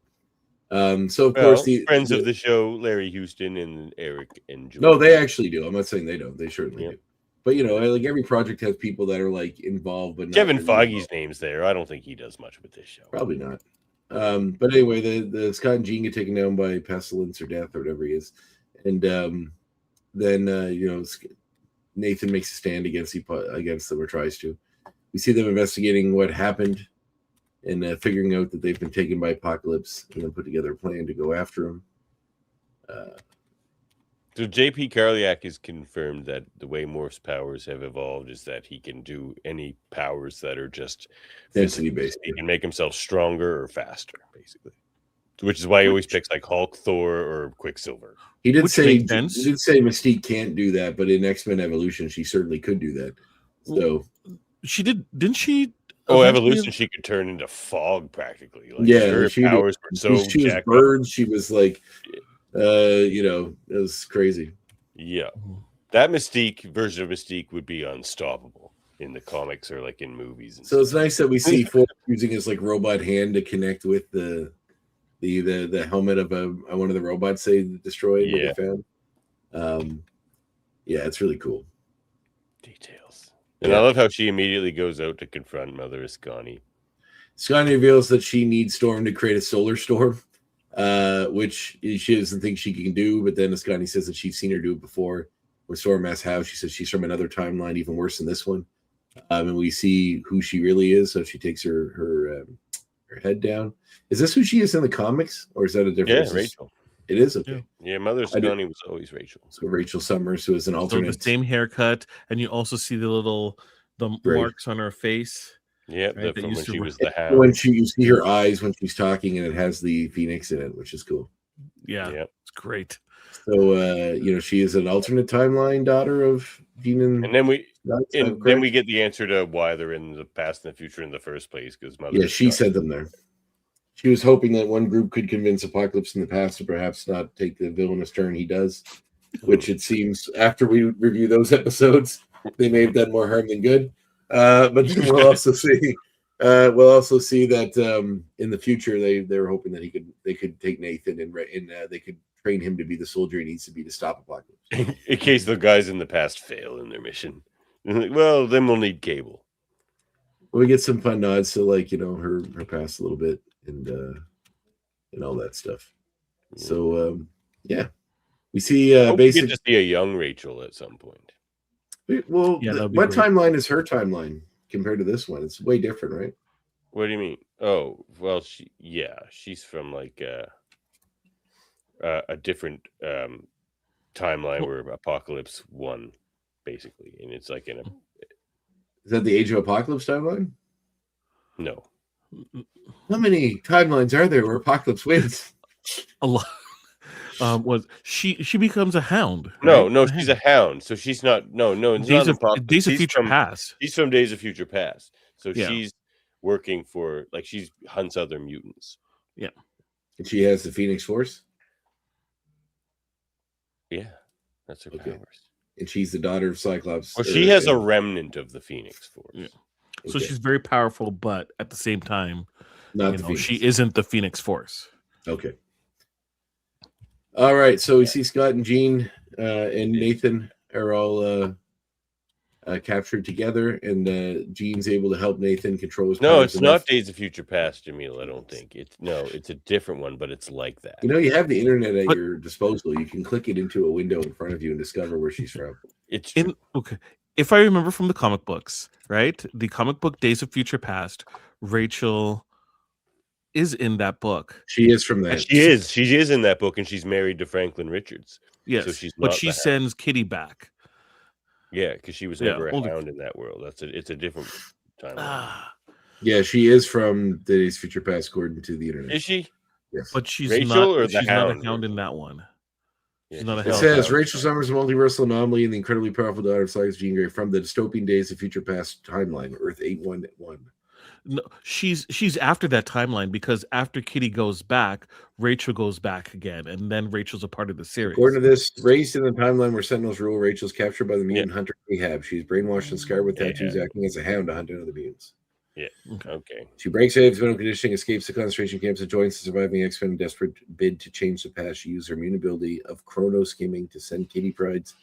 So of course, the friends of the show, Larry Houston and Eric and Julie. No, they actually do. I'm not saying they don't. They certainly do. But you know, like every project has people that are like involved, but Kevin Feige's name's there. I don't think he does much with this show. Probably not. But anyway, the Scott and Jean get taken down by pestilence or death or whatever he is, and then you know, Nathan makes a stand against them or tries to. we see them investigating what happened and figuring out that they've been taken by Apocalypse, and then put together a plan to go after him. So J.P. Karliak has confirmed that the way Morph's powers have evolved is that he can do any powers that are just Density-based. He can make himself stronger or faster, basically. Which is why he always picks like Hulk, Thor, or Quicksilver. He did Which say makes sense. he did say Mystique can't do that, but in X-Men Evolution, she certainly could do that. So She didn't she? Oh, eventually- Evolution, she could turn into fog practically. Like, yeah, her she powers were so she was jacked up. birds. She was like, it was crazy. Yeah. That Mystique version of Mystique would be unstoppable in the comics or like in movies. And So it's nice that we see Ford using his like robot hand to connect with the helmet of one of the robots they destroyed. Yeah. They found. It's really cool. Details. And I love how she immediately goes out to confront Mother Ascani. Scotty reveals that she needs Storm to create a solar storm, which she doesn't think she can do. But then Ascani says that she's seen her do it before. When Storm asks how, she says she's from another timeline, even worse than this one. And we see who she really is. So she takes her head down. Is this who she is in the comics, or is that a different? Yeah, Rachel. It is okay. Yeah, Mother Ascani was always Rachel. So Rachel Summers, who is an So alternate. the same haircut, and you also see the Right. marks on her face. Yeah, Right, that from when used to she work. was the Hound. When you see her eyes when she's talking, and it has the Phoenix in it, which is cool. Yeah, Yeah. it's great. So she is an alternate timeline daughter of Jean And then we correct? then we get the answer to why they're in the past and the future in the first place, because Mother. Yeah, she Ascani- said them there. She was hoping that one group could convince Apocalypse in the past to perhaps not take the villainous turn he does, which it seems after we review those episodes, they may have done more harm than good. But then we'll also see that in the future they were hoping that they could take Nathan and they could train him to be the soldier he needs to be to stop Apocalypse. in case the guys in the past fail in their mission. Well, then we'll need Cable. We get some fun nods to her past a little bit and all that stuff. So we see Hope we basically. get to see a young Rachel at some point. Well, Yeah, that'd be what great. timeline is her timeline compared to this one? It's way different, right? What do you mean? Oh, well, she's from like a different timeline where Apocalypse won, basically, and it's like in a Is that the Age of Apocalypse timeline? no. How many timelines are there where Apocalypse wins? A lot. Was she becomes a hound? No, right? no, she's a hound, so she's not. No, it's Days not of Apocalypse. Days of She's Future from- Past. She's from Days of Future Past, so Yeah. she's working for she hunts other mutants. And she has the Phoenix Force, Yeah, that's her Okay. powers. and she's the daughter of Cyclops. Well, she has a remnant of the Phoenix Force. Yeah. So Okay. she's very powerful, but at the same time, not the Phoenix. she isn't the Phoenix Force. Okay. All right. So we see Scott and Jean and Nathan are all captured together, and Jean's able to help Nathan control his No, powers it's enough. not Days of Future Past, Jaemeel. I don't think it's a different one, but it's like that. You have the internet at But- your disposal. You can click it into a window in front of you and discover where she's from. It's Okay, if I remember from the comic books, right? The comic book Days of Future Past, Rachel is in that book. She is from that. she is in that book, and she's married to Franklin Richards. Yes, So she's but not she the Hound. sends Kitty back. Yeah, because she was Yeah, never a only- hound in that world. It's a different timeline. Ah, Yeah, she is from the Days of Future Past, according to the internet. Is she? Yes. but she's Rachel not. or the she's not Hound? a hound in that one. Yeah, She's not a It hound. says Rachel Summers, a multiversal anomaly, and the incredibly powerful daughter of Cyclops Jean Grey from the dystopian Days of Future Past timeline, Earth 811. No, she's after that timeline because after Kitty goes back, Rachel goes back again, and then Rachel's a part of the series. According to this, raised in the timeline where Sentinels rule, Rachel's captured by the mutant hunter Ahab. She's brainwashed and scarred with tattoos, acting as a hound to hunt other mutants. Okay. She breaks out of mental conditioning, escapes the concentration camps, and joins the surviving X-Men in a desperate bid to change the past. She used her immune ability of chrono skimming to send Kitty Pryde's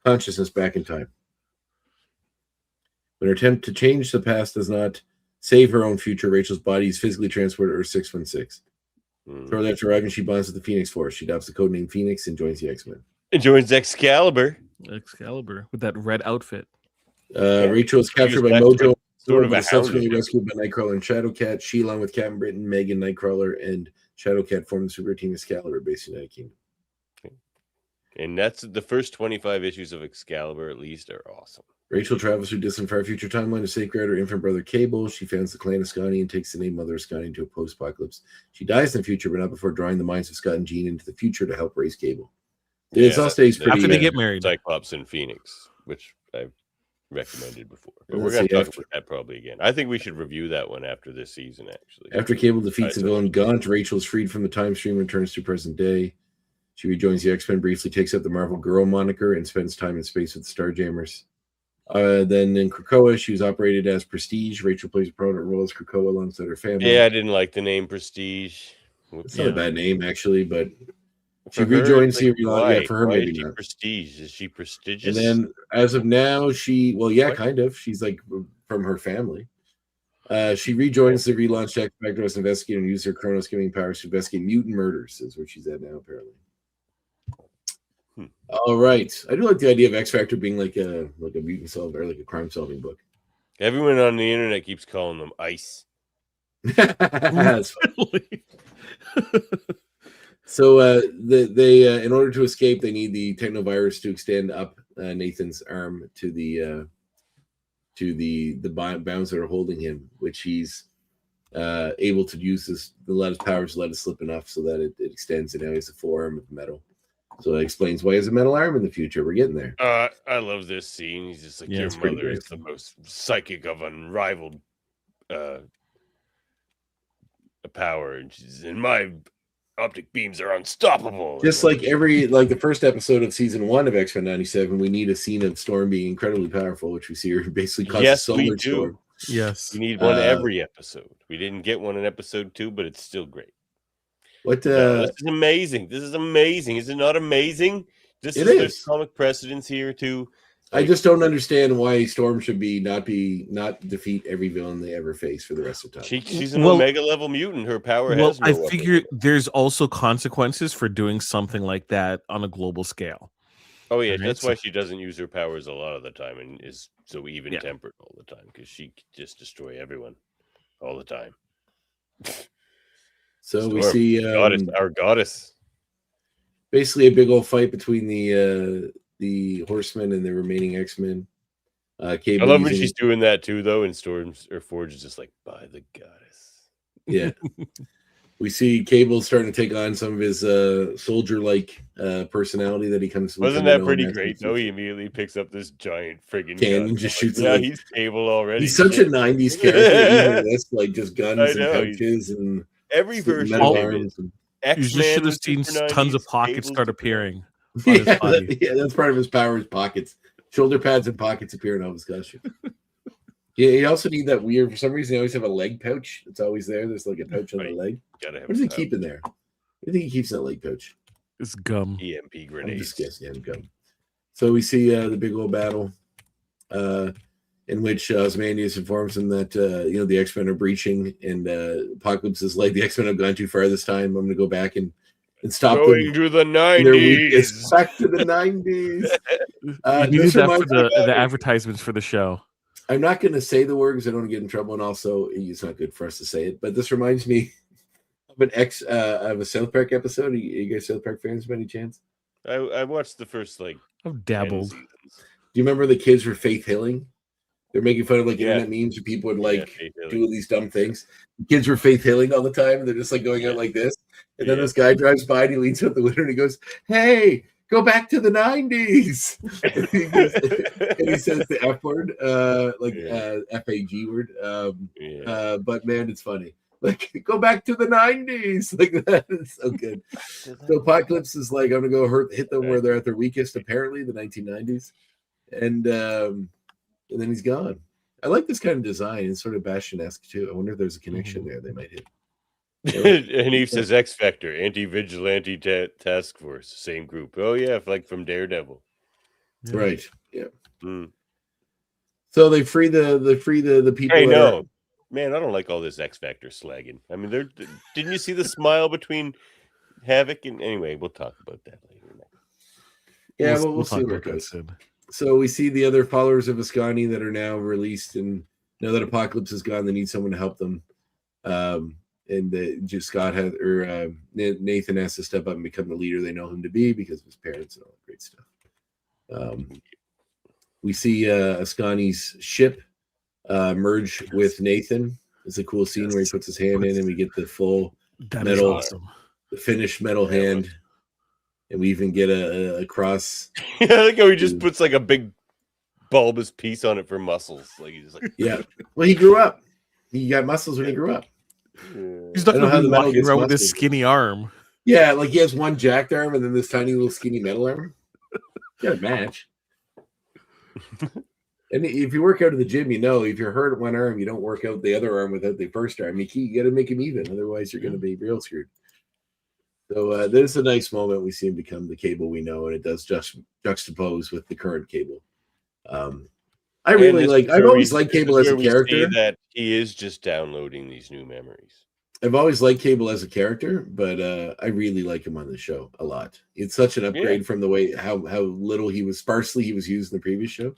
consciousness back in time. When her attempt to change the past does not save her own future, Rachel's body is physically transported to Earth 616. Mm. Shortly after arriving, she bonds with the Phoenix Force. She adopts the codename Phoenix and joins the X-Men. It joins Excalibur. Excalibur with that red outfit. Rachel is captured by She was Mojo Sort of a is subsequently hound. rescued by Nightcrawler and Shadowcat. She, along with Captain Britain, Megan, Nightcrawler, and Shadowcat, form the super team Excalibur based in United Kingdom. And that's the first 25 issues of Excalibur, at least, are awesome. Rachel travels through distant far future timeline to safeguard her infant brother Cable. She founds the clan of Scotty and takes the name Mother of Scotty into a post-apocalypse. She dies in the future, but not before drawing the minds of Scott and Jean into the future to help raise Cable. It's also pretty, after they get married. Cyclops and Phoenix, which I've recommended before. But we're going to talk about that probably again. I think we should review that one after this season, actually. After Cable defeats the villain Gaunt, Rachel is freed from the time stream and returns to present day. She rejoins the X-Men, briefly takes up the Marvel Girl moniker, and spends time in space with the Starjammers. Then in Krakoa, she was operated as Prestige. Rachel plays a prominent role as Krakoa alongside her family. Yeah, I didn't like the name Prestige. It's not a bad name, actually, but she rejoins the relaunch. Yeah, for her, why maybe is she not. Prestige? Is she prestigious? And then, as of now, kind of. She's like from her family. She rejoins the relaunched X-Factor as investigator and uses her Chronos-giving powers to investigate mutant murders. Is where she's at now, apparently. All right, I do like the idea of X-Factor being like a mutant solver, or like a crime-solving book. Everyone on the internet keeps calling them Ice. That's funny. So they in order to escape, they need the technovirus to extend up Nathan's arm to the bounds that are holding him, which he's able to use let his powers let it slip enough so that it extends, and now he has a forearm of metal. So it explains why he has a metal arm in the future. We're getting there. I love this scene. He's just like, your mother is the most psychic of unrivaled power, and she's in my optic beams are unstoppable. Just like the first episode of season 1 of X-Men 97, we need a scene of Storm being incredibly powerful, which we see her basically cause a solar storm. Yes, we need one every episode. We didn't get one in episode 2, but it's still great. What this is amazing. This is amazing. Is it not amazing? There's comic precedence here too. I just don't understand why Storm should not defeat every villain they ever face for the rest of the time. She's an Omega level mutant. Her power has no I figure there's also consequences for doing something like that on a global scale. Oh yeah, that's why she doesn't use her powers a lot of the time and is so even-tempered all the time, because she can just destroy everyone all the time. So Storm, we see our goddess. Basically a big old fight between the Horsemen and the remaining X-Men. I love when she's doing that too, though, and Forge is just like, by the goddess. Yeah. We see Cable starting to take on some of his soldier-like personality that he comes to. Wasn't that pretty great, though? He immediately picks up this giant friggin' cannon and just shoots it. Yeah, he's Cable already. He's such a 90s character. Even this, like, just guns and pouches and every version of arms. You just should have seen tons of pockets start appearing. Yeah, that's part of his powers. Pockets, shoulder pads, and pockets appear in all his costume. Yeah, you also need that weird. For some reason, they always have a leg pouch. It's always there. There's like a pouch on the leg. What does he keep in there? What do you think he keeps in that leg pouch? It's gum. EMP grenades. I'm just guessing. Yeah, gum. So we see the big old battle, in which Ozymandias informs him that the X-Men are breaching, and Apocalypse is like, the X-Men have gone too far this time. I'm going to go back and stop going them. to the 90s. Back to the 90s. You need that for the advertisements for the show. I'm not going to say the word because I don't want to get in trouble, and also it's not good for us to say it. But this reminds me of of a South Park episode. Are you guys South Park fans by any chance? I watched the first I've dabbled. Do you remember the kids were Faith Hilling? They're making fun of internet memes where people would do these dumb things. The kids were Faith Hilling all the time. They're just going out like this. And then this guy drives by and he leans out the window and he goes, "Hey, go back to the 90s." and he says the F word, FAG word. But man, it's funny. Go back to the 90s. Like that is so good. So Apocalypse is like, I'm going to hit them where they're at their weakest, apparently, the 1990s. And then he's gone. I like this kind of design. It's sort of Bastion-esque too. I wonder if there's a connection there they might hit. And he says X-Factor, anti-vigilante task force, same group. Oh yeah, like from Daredevil. Right. Yeah. So they free the people. I know. Man, I don't like all this X-Factor slagging. I mean, didn't you see the smile between Havoc and anyway? We'll talk about that later. Yeah, we'll see where it goes. So we see the other followers of Ascani that are now released, and Now that Apocalypse is gone, they need someone to help them. Just Scott has, or Nathan has to step up and become the leader they know him to be because of his parents and all that great stuff. We see Ascani's ship merge with Nathan. It's a cool scene where he puts his hand in and we get the full metal, awesome. the finished metal hand. And we even get a cross. I like how he just puts like a big bulbous piece on it for muscles. Like he's just like, yeah. Well, he grew up. He got muscles when he grew up. He's not going to be walking around with this skinny arm. Yeah, like he has one jacked arm and then this tiny little skinny metal arm. Got a match. And if you work out at the gym, you know if you're hurt at one arm, you don't work out the other arm without the first arm. You got to make him even, otherwise you're going to be real screwed. So there's a nice moment. We see him become the Cable we know, and it does just juxtapose with the current Cable. I really like. I've always liked Cable as a character. That he is just downloading these new memories. I've always liked Cable as a character, but I really like him on the show a lot. It's such an upgrade from the way how little he was sparsely he was used in the previous show.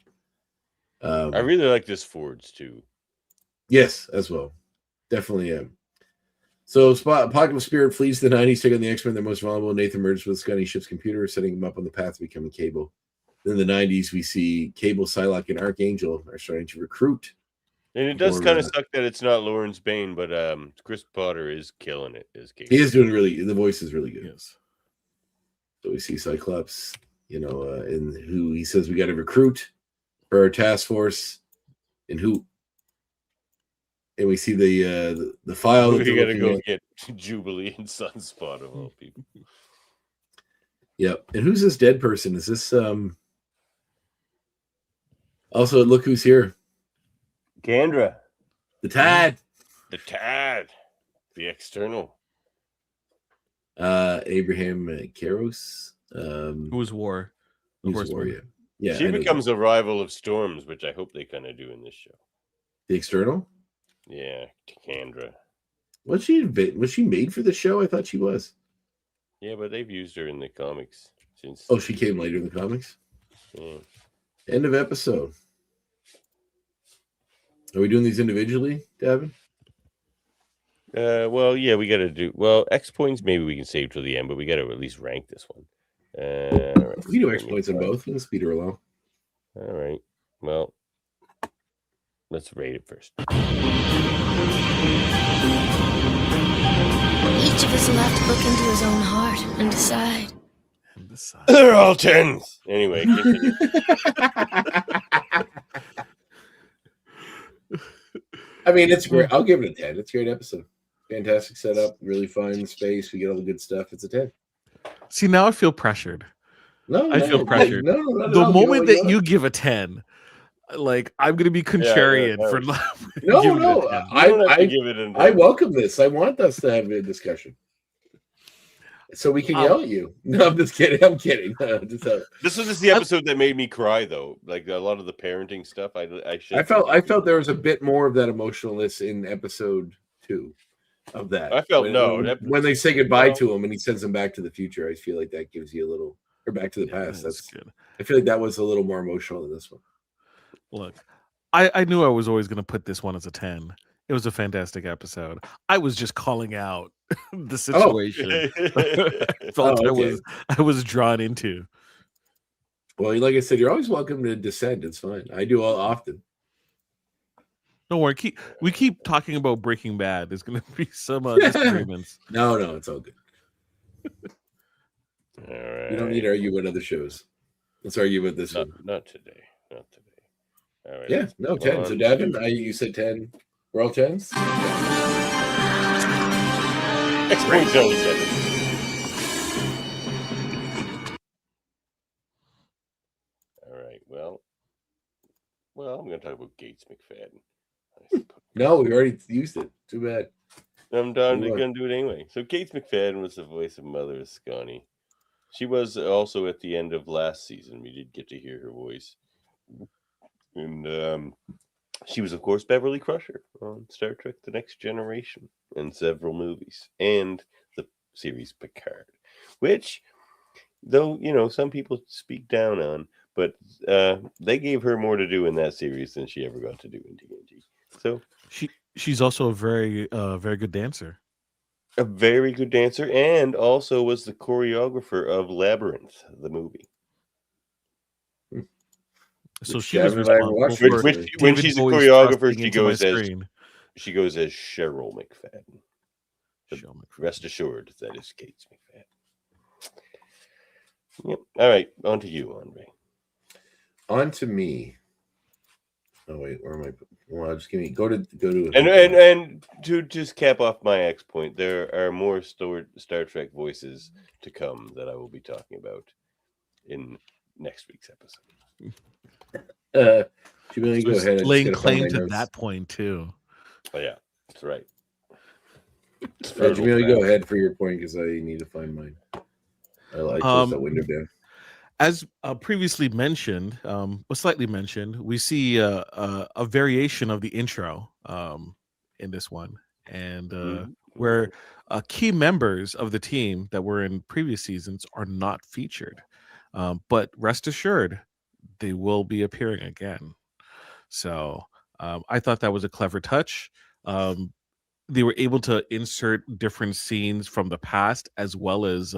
I really like this Fords too. Yes, as well, definitely am. So Apocalypse Spirit flees the 90s, take on the X-Men. They're most vulnerable. Nathan merges with Scotty ship's computer, setting him up on the path to becoming Cable. Then in the 90s, we see Cable, Psylocke, and Archangel are starting to recruit. And it does kind of suck that it's not Lawrence Bain, but Chris Potter is killing it as Cable. He is doing the voice is really good. Yes. So we see Cyclops, and who he says we got to recruit for our task force, and who. And we see the file. We got to go get Jubilee and Sunspot of all people. Yep. And who's this dead person? Is this also look who's here? Kandra. The Tad. The Tad. The external. Abraham Karos. Who's War? Who's War, yeah. She becomes a rival of Storms, which I hope they kind of do in this show. The external? Yeah, Kandra. Was she made for the show? I thought she was. Yeah, but they've used her in the comics since. Oh, she came later in the comics? Yeah. End of episode. Are we doing these individually, Davin? Well, yeah, we got to do. Well, X points maybe we can save till the end, but we got to at least rank this one. We can do X points on both. Let's speed her along. All right. Well, let's rate it first. Each of us will have to look into his own heart and decide. They're all 10s. Anyway, continue. I mean, it's great. I'll give it a 10. It's a great episode. Fantastic setup. Really fun space. We get all the good stuff. It's a 10. See, now I feel pressured. I feel pressured. The moment that you give a 10, like I'm gonna be contrarian for no. I welcome this. I want us to have a discussion. So we can yell at you. No, I'm just kidding. I'm kidding. This was just the episode that made me cry, though. Like a lot of the parenting stuff. I felt there was a bit more of that emotionalness in episode 2 of that. I felt when they say goodbye to him and he sends him back to the future. I feel like that gives you a little, or back to the past. That's good. I feel like that was a little more emotional than this one. Look, I knew I was always going to put this one as a 10. It was a fantastic episode. I was just calling out the situation. I was drawn into. Well, like I said, you're always welcome to dissent. It's fine. I do all often. Don't worry. We keep talking about Breaking Bad. There's going to be some disagreements. No, it's all good. All right. You don't need to argue about other shows. Let's argue about this one. Not today. All right. Yeah, no 10. So Davin, you said 10. We're all 10s? X points only 7. All right. Well, I'm going to talk about Gates McFadden. No, we already used it. Too bad. I'm going to do it anyway. So Gates McFadden was the voice of Mother Ascani. She was also at the end of last season. We did get to hear her voice. And she was, of course, Beverly Crusher on Star Trek The Next Generation and several movies. And the series Picard. Which, though, some people speak down on, but they gave her more to do in that series than she ever got to do in TNG. So she's also a very good dancer. a very good dancer, and also was the choreographer of Labyrinth, the movie. So Which she was Gavin and I responsible watched for recently. When David she's a Bowie's choreographer, thrusting into my screen. she goes as Cheryl McFadden. Cheryl McFadden. Rest assured, that is Kate McFadden. Yep. All right, on to you, Andre. On to me. Oh wait, where am I? Well, just give me go to. And to just cap off my X point, there are more Star Trek voices to come that I will be talking about in next week's episode. Jubilee, go ahead. I just Laying gotta find claim my to notes. that point too. Oh yeah, that's right. Jubilee, go ahead for your point because I need to find mine. I closed that window down. As previously mentioned, or slightly mentioned, we see a variation of the intro in this one, and where key members of the team that were in previous seasons are not featured. But rest assured, they will be appearing again. So I thought that was a clever touch. They were able to insert different scenes from the past as well as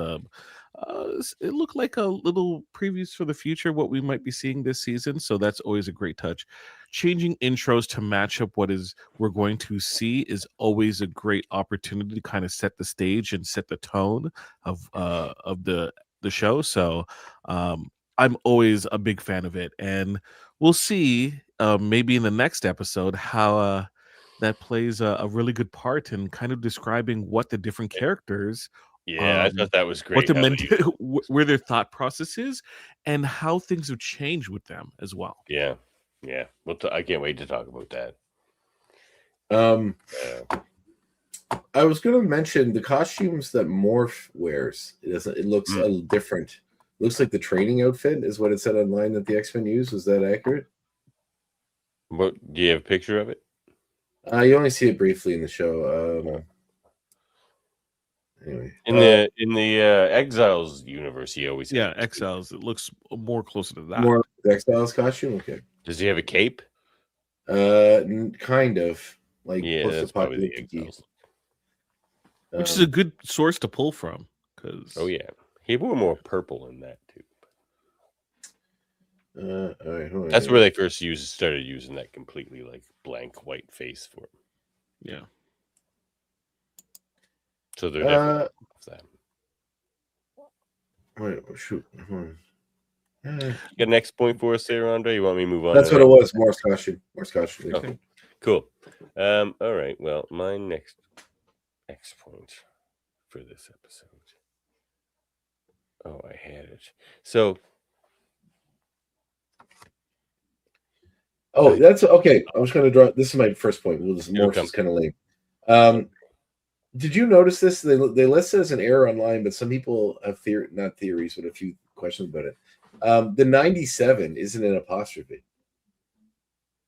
it looked like a little previews for the future, what we might be seeing this season. So that's always a great touch. Changing intros to match up what is we're going to see is always a great opportunity to kind of set the stage and set the tone of the show. So I'm always a big fan of it, and we'll see maybe in the next episode how that plays a really good part in kind of describing what the different characters. Yeah, I thought that was great. Where their thought process is, and how things have changed with them as well. Yeah. Well, I can't wait to talk about that. I was going to mention the costumes that Morph wears. It looks a little different. Looks like the training outfit is what it said online that the X-Men use. Was that accurate? What, do you have a picture of it? You only see it briefly in the show. Anyway, in the Exiles universe, he always has Exiles. It looks more closer to that. More Exiles costume. Okay. Does he have a cape? Kind of like that's probably the Exiles. Which is a good source to pull from. Oh yeah, he wore more purple in that too. All right, that's where they first started using that completely like blank white face for him. Yeah. So they're definitely that. Wait, shoot. You got an next point for us there, Andre? You want me to move on? That's what it was. More costume. Okay. Cool. All right. Well, my next X point for this episode. Oh, I had it. So. Oh, that's okay. I was going to draw. This is my first point. Morph is kind of lame. Did you notice this? They list it as an error online, but some people have not theories, but a few questions about it. The 97 isn't an apostrophe.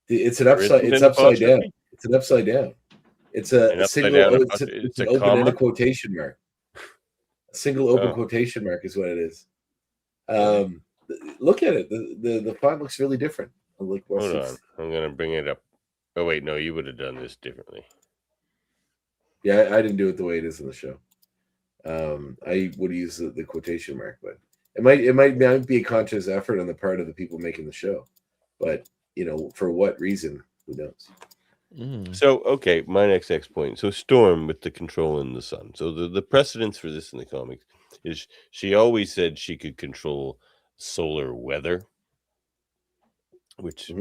It's an upside. It's upside down. It's an upside down. It's a single. It's an open-ended quotation mark. A single open quotation mark is what it is. Look at it. The font looks really different. Hold on. I'm gonna bring it up. Oh wait, no, you would have done this differently. Yeah, I didn't do it the way it is in the show. I would use the quotation mark, but it might be a conscious effort on the part of the people making the show. But for what reason? Who knows? So okay, my next X point. So Storm with the control in the sun. So the precedence for this in the comics is she always said she could control solar weather, which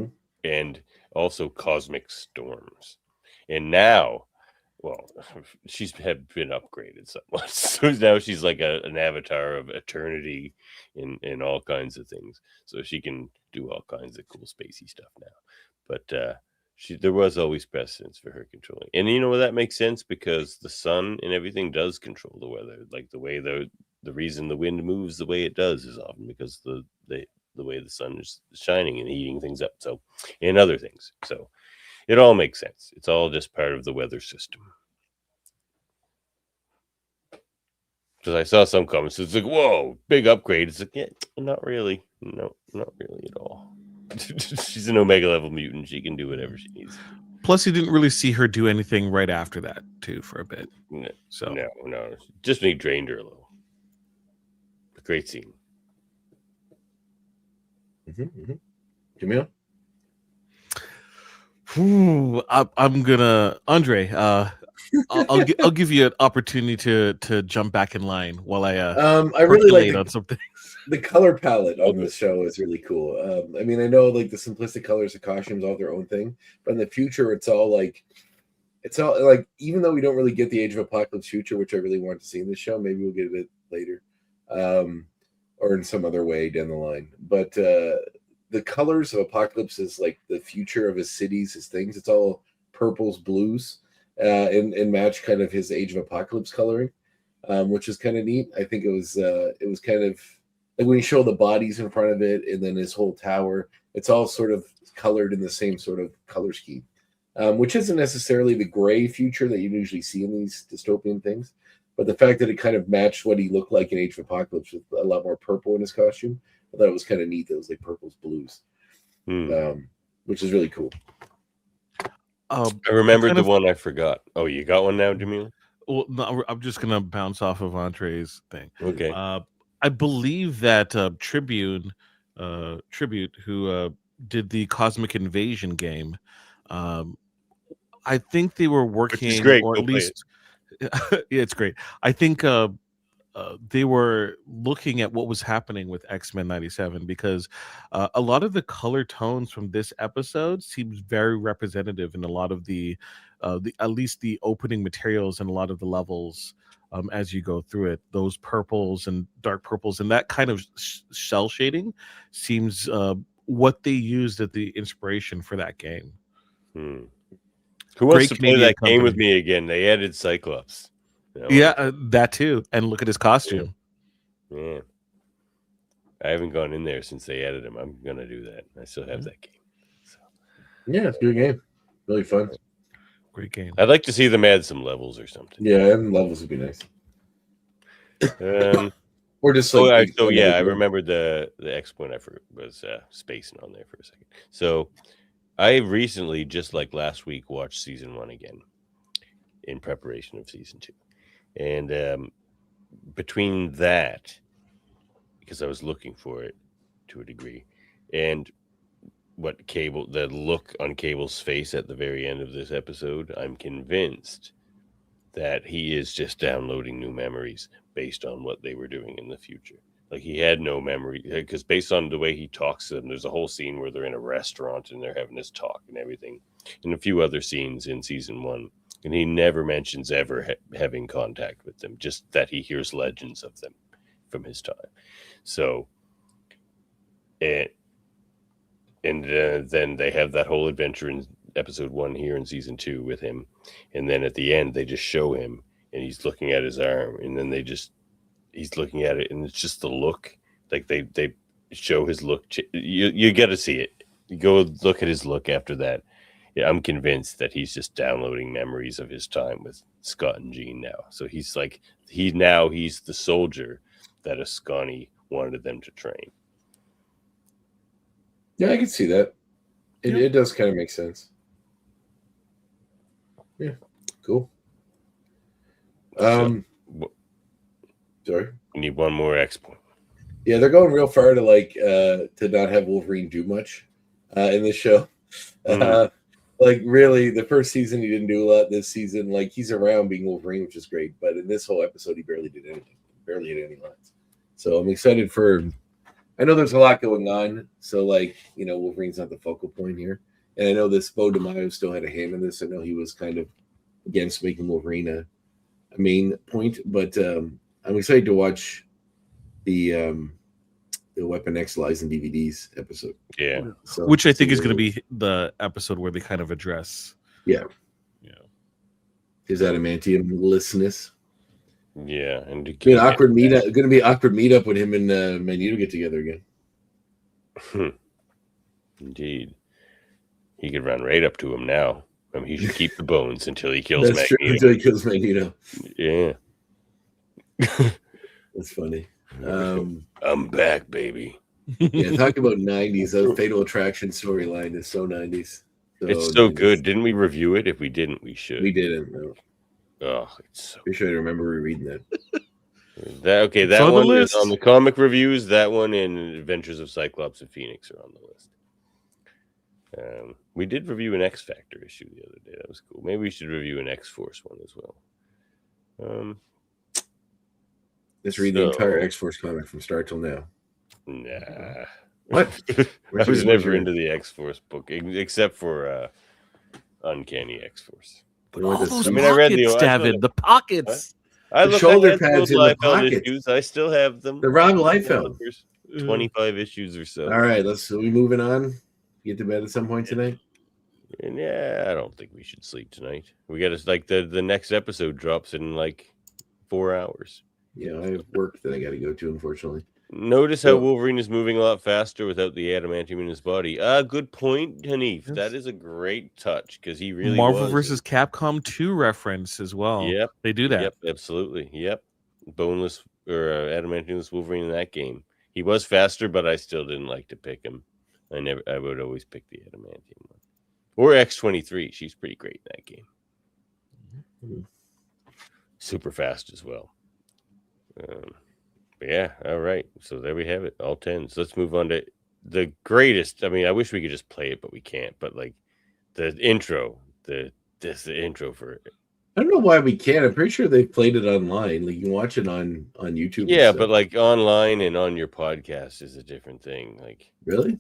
and also cosmic storms. And now, well, she's been upgraded somewhat. So now she's like an avatar of eternity in all kinds of things. So she can do all kinds of cool spacey stuff now. But there was always precedence for her controlling. And that makes sense because the sun and everything does control the weather. Like the way the reason the wind moves the way it does is often because the way the sun is shining and heating things up. So, and other things. So it all makes sense. It's all just part of the weather system. Because I saw some comments, it's like, whoa, big upgrade. It's like, yeah, not really. No, not really at all. She's an Omega level mutant. She can do whatever she needs. Plus, you didn't really see her do anything right after that, too, for a bit. No, So no. Just me drained her a little. Great scene. Jaemeel? I'm gonna Andre. I'll give you an opportunity to jump back in line while I I really like percolate on something. the color palette on this show is really cool. I mean, I know like the simplistic colors of costumes all their own thing, but in the future, it's all like even though we don't really get the Age of Apocalypse future, which I really want to see in this show, maybe we'll get it later, or in some other way down the line. But the colors of Apocalypse is like the future of his cities, his things. It's all purples, blues, and match kind of his Age of Apocalypse coloring, which is kind of neat. I think it was kind of like when you show the bodies in front of it, and then his whole tower. It's all sort of colored in the same sort of color scheme, which isn't necessarily the gray future that you usually see in these dystopian things. But the fact that it kind of matched what he looked like in Age of Apocalypse with a lot more purple in his costume, I thought it was kind of neat. That it was like purples, blues, which is really cool. I remembered the one I forgot. Oh, you got one now, Jaemeel? Well, no, I'm just gonna bounce off of Andre's thing. Okay. I believe that Tribute, who did the Cosmic Invasion game, I think they were working, great. or Go at play least, yeah, it's great. I think they were looking at what was happening with X-Men 97, because a lot of the color tones from this episode seems very representative in a lot of the at least the opening materials and a lot of the levels. As you go through it, those purples and dark purples and that kind of shell shading seems what they used as the inspiration for that game. Who wants to play that game with me again? They added Cyclops. Yeah, that too. And look at his costume. Yeah. I haven't gone in there since they added him. I'm going to do that. I still have that game. So. Yeah, it's a good game. Really fun. Great game. I'd like to see them add some levels or something. Yeah, and levels would be nice. Or just like I remembered the X point I was spacing on there for a second. So I recently, just like last week, watched season 1 again in preparation of season 2. And between that, because I was looking for it to a degree, and the look on Cable's face at the very end of this episode, I'm convinced that he is just downloading new memories based on what they were doing in the future. Like, he had no memory, because based on the way he talks to them, there's a whole scene where they're in a restaurant and they're having this talk and everything, and a few other scenes in season 1. And he never mentions ever having contact with them, just that he hears legends of them from his time. So, then they have that whole adventure in episode 1 here in season 2 with him. And then at the end, they just show him and he's looking at his arm. And then he's looking at it, and it's just the look. Like they show his look. You got to see it. You go look at his look after that. Yeah, I'm convinced that he's just downloading memories of his time with Scott and Jean now. So he's like, he's the soldier that Ascani wanted them to train. Yeah, I can see that. It does kind of make sense. Yeah, cool. Sorry. We need one more X point. Yeah, they're going real far to not have Wolverine do much in this show. Like, really, the first season he didn't do a lot. This season, like, he's around being Wolverine, which is great. But in this whole episode, he barely did anything. Barely hit any lines. So I'm excited for. I know there's a lot going on. So, like, Wolverine's not the focal point here. And I know this Bo DeMaio still had a hand in this. I know he was kind of against making Wolverine a main point. But I'm excited to watch the Weapon X Lies and DVDs episode. Yeah. So, which I think is going to be the episode where they kind of address. Yeah. His adamantium-lessness. Yeah. And going to be awkward meetup when him and Magneto get together again. Indeed. He could run right up to him now. I mean, he should keep the bones until he kills Magneto. True, until he kills Magneto. Yeah. That's funny. I'm back, baby. Yeah, talk about 90s. That Fatal Attraction storyline is so 90s. It's so good. Didn't we review it? If we didn't, we should. We didn't. No. Oh, it's so. Pretty sure I remember reading that. That It's on the one is list. on the comic reviews. That one and Adventures of Cyclops and Phoenix are on the list. We did review an X Factor issue the other day. That was cool. Maybe we should review an X Force one as well. Let's read the entire X Force comic from start till now. Nah. What? I was never into the X Force book except for Uncanny X Force. All those I mean, I read the pockets, David. The pockets. I The look, shoulder I had pads those in the Liefeld pockets. issues. I still have them. The Rob Liefeld. There's 25 issues or so. All right, are we moving on? Get to bed at some point tonight? And yeah, I don't think we should sleep tonight. We got to like the next episode drops in like 4 hours. Yeah, I have work that I got to go to, unfortunately. Notice how Wolverine is moving a lot faster without the adamantium in his body. Good point, Hanif. Yes. That is a great touch because he really Marvel was. versus Capcom 2 reference as well. Yep, They do that. Yep, absolutely. Yep, boneless or adamantiumless Wolverine in that game. He was faster, but I still didn't like to pick him. I would always pick the adamantium one or X-23. She's pretty great in that game. Mm-hmm. Super fast as well. Yeah, all right. So there we have it, all 10s. Let's move on to the greatest. I mean, I wish we could just play it, but we can't. But like the intro, the intro for it. I don't know why we can't. I'm pretty sure they've played it online. Like you can watch it on YouTube. Yeah, but like online and on your podcast is a different thing. Like really?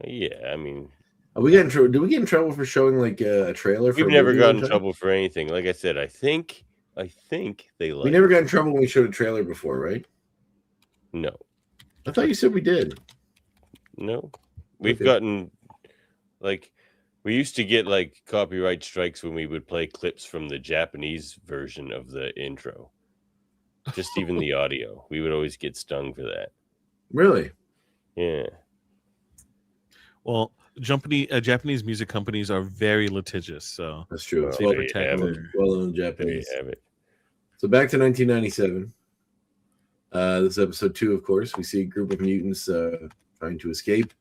Yeah, I mean, we got in trouble. Did we get in trouble for showing like a trailer? We've never gotten in trouble for anything. Like I said, I think they like. We never got in trouble when we showed a trailer before, right? No. I thought you said we did. No. We've gotten like we used to get like copyright strikes when we would play clips from the Japanese version of the intro. Just even the audio. We would always get stung for that. Really? Yeah. Well, Japanese music companies are very litigious, so that's true. They protect well-known Japanese. There you have it. So back to 1997. This is episode 2, of course. We see a group of mutants trying to escape.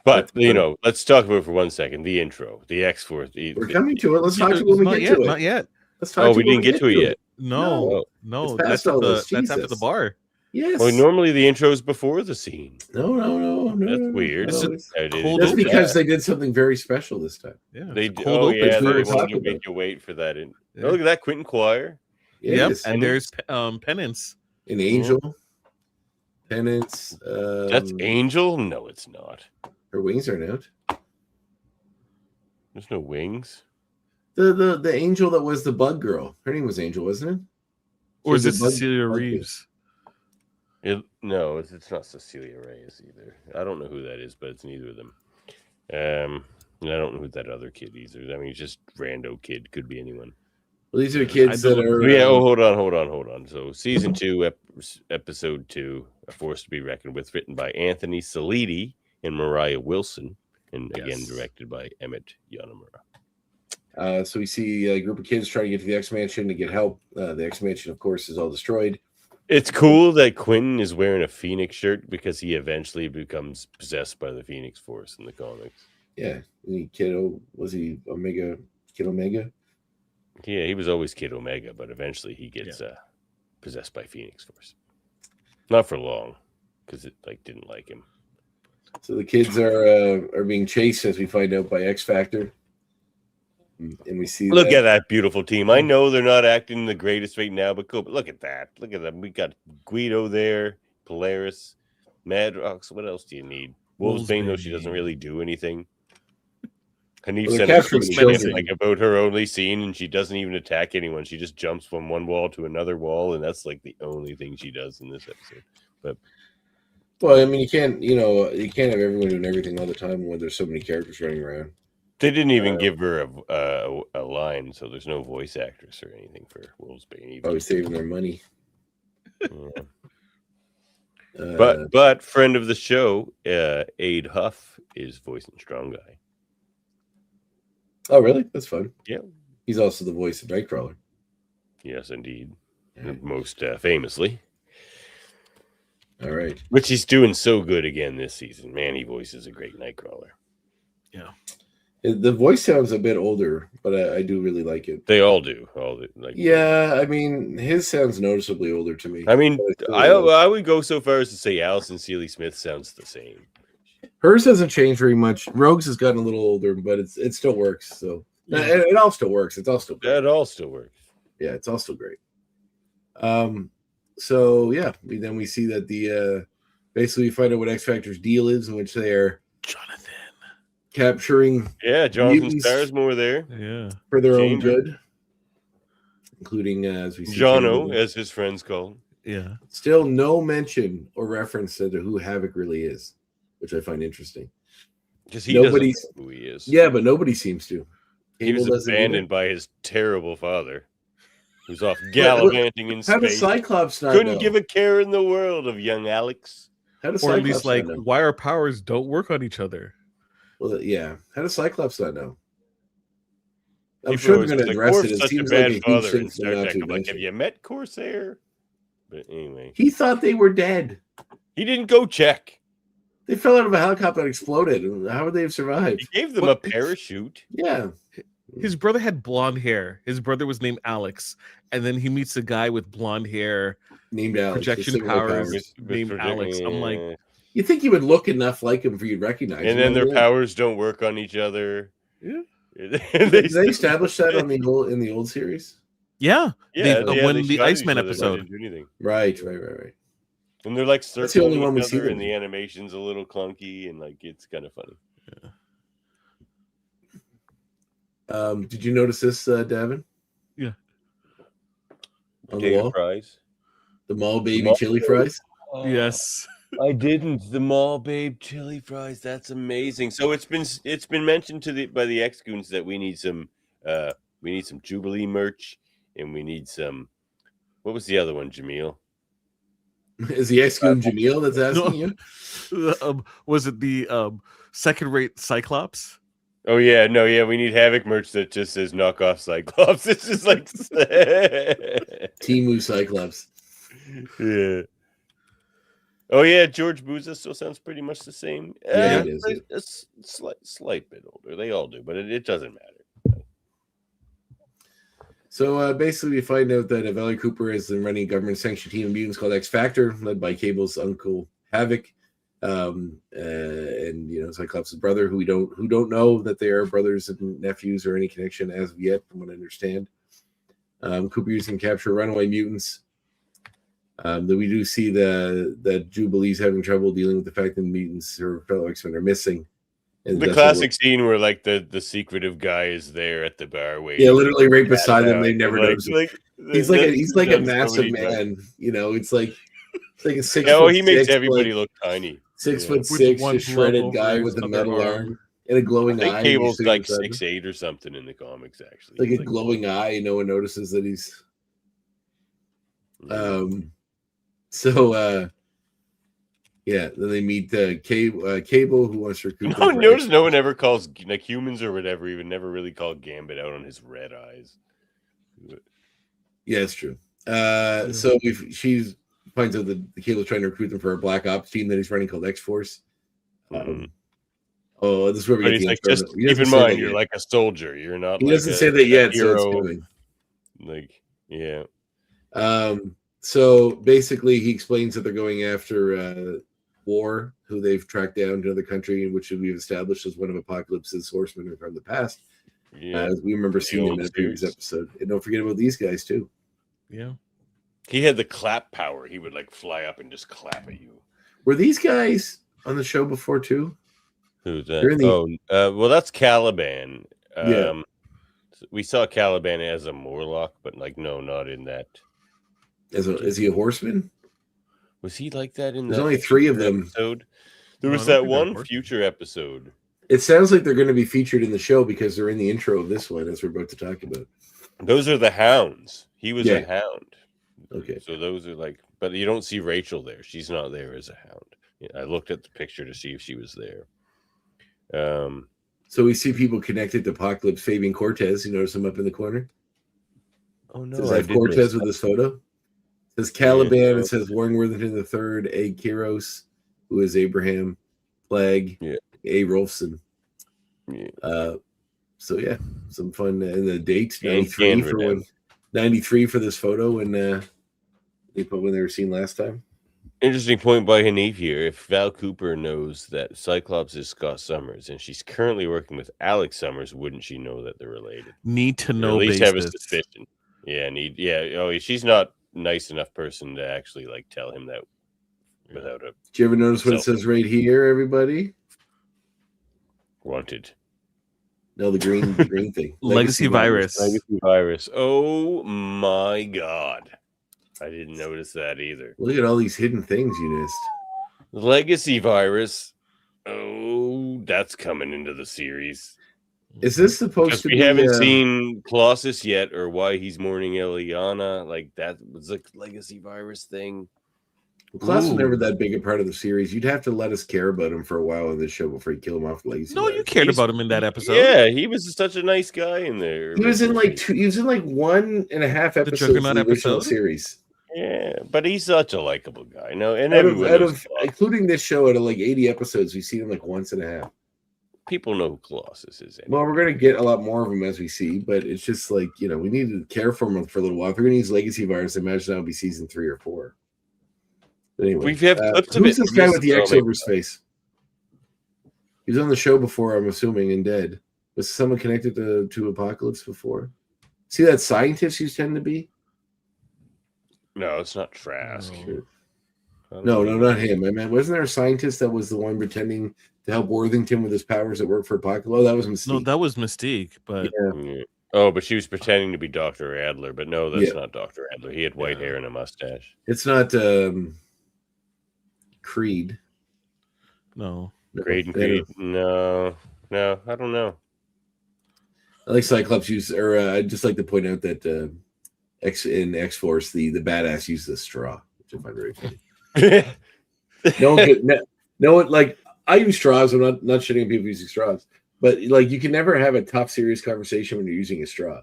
But let's talk about it for 1 second. The intro, the X-Force. We're coming to it. Let's talk to it when we get to it. Not yet. Let's talk. We didn't get to it yet. No. That's after the bar. Yes. Well, normally the intro is before the scene. No. That's weird. That's because they did something very special this time. Yeah. They cold open. open They wanted to make you wait for that. Oh, look at that, Quentin Quire. Yes. Yep. And there's Penance. An Angel. Penance. That's Angel? No, it's not. Her wings aren't out. There's no wings. The Angel that was the Bug Girl. Her name was Angel, wasn't it? Or is it Cecilia Reeves? No, it's not Cecilia Reyes either. I don't know who that is, but it's neither of them. And I don't know who that other kid either. I mean, it's just rando kid. Could be anyone. Well, these are kids that are. Yeah. Hold on. So, season 2, episode 2, A Force to Be Reckoned With, written by Anthony Salidi and Mariah Wilson, and again directed by Emmett Yanamura. So we see a group of kids trying to get to the X-Mansion to get help. The X-Mansion, of course, is all destroyed. It's cool that Quentin is wearing a Phoenix shirt because he eventually becomes possessed by the Phoenix Force in the comics. Yeah. Was he Omega? Kid Omega? Yeah, he was always Kid Omega, but eventually he gets possessed by Phoenix Force. Not for long, because it didn't like him. So the kids are being chased, as we find out, by X Factor. And we see look at that beautiful team. I know they're not acting the greatest right now, but cool. But look at that. Look at them. We got Guido there, Polaris, Madrox. What else do you need? Wolfsbane, though she doesn't really do anything. Hanif said about her only scene, and she doesn't even attack anyone. She just jumps from one wall to another wall, and that's like the only thing she does in this episode. But well, I mean, you can't have everyone doing everything all the time when there's so many characters running around. They didn't even give her a line, so there's no voice actress or anything for Wolfsbane. Probably saving their money. Yeah. But friend of the show, Aid Huff is voicing Strong Guy. Oh, really? That's fun. Yeah. He's also the voice of Nightcrawler. Yes, indeed. Yeah. Most famously. All right. Which he's doing so good again this season. Man, he voices a great Nightcrawler. Yeah. The voice sounds a bit older, but I do really like it. They all do. Yeah, I mean, his sounds noticeably older to me. I mean, But I would go so far as to say Alison Seeley Smith sounds the same. hers hasn't changed very much. Rogue's has gotten a little older, but it still works. So it all still works. It's all still great. That all still works. Yeah, it's all still great. So yeah, we see that the basically we find out what X Factor's deal is, in which they are Jonathan. capturing Jonathan mutants Starsmore there. Yeah. for their own Chamber. good, including as we see Jono, Chamber. as his friends call him. Yeah. Still no mention or reference to who Havoc really is, which I find interesting. Because he doesn't Nobody's- know who he is. Yeah, but nobody seems to. He was Cable doesn't either. abandoned by his terrible father, who's off gallivanting in How does space. Cyclops not Couldn't know? give a care in the world of young Alex. How does Or at Cyclops least like not know? why our powers don't work on each other. Well, yeah. How does Cyclops not know? I'm People sure always they're going to like, address "Worf's it. It such seems a like bad a huge father thing in for Star them not Trek." to I'm like, mention. have you met Corsair? But anyway, He thought they were dead. he didn't go check. They fell out of a helicopter and exploded. How would they have survived? He gave them What? a parachute. Yeah. His brother had blonde hair. His brother was named Alex, and then he meets a guy with blonde hair, Named Alex. with projection similar powers, named Alex. I'm like, You think you would look enough like him for you to recognize him. and then their Yeah. powers don't work on each other. Yeah. Did they establish that on the old series? yeah, Yeah, when they the shot at Iceman each other, episode. didn't do anything. Right. And they're like That's the only circling one we each see other, them and do. the animation's a little clunky, and like it's kind of funny. Did you notice this, Davin? Yeah. On the Potato wall? fries. The mall baby Mall chili fries? Yes. I didn't. The Mall Babe chili fries. That's amazing. So it's been mentioned by the X Goons that we need some Jubilee merch, and we need some. What was the other one, Jaemeel? Is the ex-goon Jaemeel that's asking you? Was it the second-rate Cyclops? Oh yeah, no, yeah, we need Havoc merch that just says knockoff Cyclops. It's just like Timu Cyclops. yeah. Oh yeah, George Booza still sounds pretty much the same. Yeah, it is. A slight bit older. They all do, but it doesn't matter. So basically, we find out that Valerie Cooper is running a government-sanctioned team of mutants called X Factor, led by Cable's uncle Havoc, and Cyclops' brother, who don't know that they are brothers and nephews or any connection as of yet, from what I understand. Cooper using capture runaway mutants. That we do see that Jubilee's having trouble dealing with the fact that the mutants, her fellow X-Men, are missing. And The that's classic scene where like the secretive guy is there at the bar waiting. Yeah, literally right beside them. They never notice. He's like a done so massive many times. man. You know, it's like a 6 No, foot he makes six, everybody like, look tiny. 6 Yeah. foot With six, one a shredded glove guy over with his a other metal arm. arm and a glowing I think eye. Cable's He's like sitting beside him. 6'8" or something in the comics, actually. Like He's a glowing eye. No one notices that he's. Yeah. Then they meet Cable, who wants to recruit. them for Notice X- no one ever calls like humans or whatever. Even never really called Gambit out on his red eyes. Yeah, it's true. So she finds out that Cable's trying to recruit them for a black ops team that he's running called X Force. Oh, this is where we But get he's the like, intro. just He keep doesn't in say mind, that you're yet. like a soldier. You're not. He like doesn't a- say that yet, a so it's hero. coming. Like, yeah. So basically, he explains that they're going after War, who they've tracked down to another country, in which we've established as one of Apocalypse's horsemen from the past. Yeah. As we remember seeing him old in a previous series. episode. And don't forget about these guys, too. Yeah. He had the clap power. He would like fly up and just clap at you. Were these guys on the show before, too? Who's They're in that? the- Well, that's Caliban. Yeah. We saw Caliban as a Morlock, but like, no, not in that. Is he a horseman? Was he like that in There's that only 3 of future them. episode? There No, was I that don't think they're one horsemen. future episode. It sounds like they're going to be featured in the show because they're in the intro of this one, as we're about to talk about. Those are the hounds. He was Yeah. a hound. Okay. So those are like, but you don't see Rachel there. She's not there as a hound. I looked at the picture to see if she was there. So we see people connected to Apocalypse. Fabian Cortez, you notice him up in the corner? Oh no, Does it have Cortez with his photo? It says Caliban. Yeah. It says Warren Worthington III, A. Kiros, who is Abraham, Plague, Yeah. A. Rolfson. Yeah. So yeah, some fun. And the date And 93 for Canada. when 93 for this photo when they were seen last time. Interesting point by Hanif here. If Val Cooper knows that Cyclops is Scott Summers and she's currently working with Alex Summers, wouldn't she know that they're related? Need to Or know at least basis. have a suspicion. Yeah. Oh, she's not nice enough person to actually like tell him that without a Did you ever notice what it says right here, everybody? wanted. No, the green thing. Legacy virus. Legacy virus. Oh my god. I didn't notice that either. Look at all these hidden things you missed. Legacy virus. Oh, that's coming into the series. Is this supposed to We be? haven't seen Colossus yet, or why he's mourning Eliana. Like that was a legacy virus thing. Class was never that big a part of the series. You'd have to let us care about him for a while in this show before you kill him off. Legacy. No, virus. you cared about him in that episode. Yeah, he was such a nice guy in there. He was in like 1.5 episodes Juggernaut of the original episode? series. Yeah, but he's such a likable guy. No, and Out everyone of knows including this show, out of like 80 episodes, we've seen him like 1.5. people know who Colossus is. Well, we're gonna get a lot more of him as we see, but it's just like we need to care for him for a little while. If we're gonna use Legacy Virus, I imagine that'll be season 3 or 4. But anyway, We have clips of who's it. this guy with the X Oh my over his face? He was on the show before, I'm assuming, and dead. Was someone connected to Apocalypse before? See that scientist you tend to be? No, it's not Trask. No, not him. I meant, wasn't there a scientist that was the one pretending to help Worthington with his powers that worked for Apocalypse? Oh, that was Mystique. No, that was Mystique, but Yeah. Oh, but she was pretending to be Dr. Adler, but no, that's not Dr. Adler. He had white hair and a mustache. It's not Creed. no. Creed and Creed. No, I don't know. I like Cyclops use, or I'd just like to point out that in X-Force, the badass uses a straw, which I find very funny. No one like I use straws. I'm not shitting on people using straws, but like you can never have a tough, serious conversation when you're using a straw.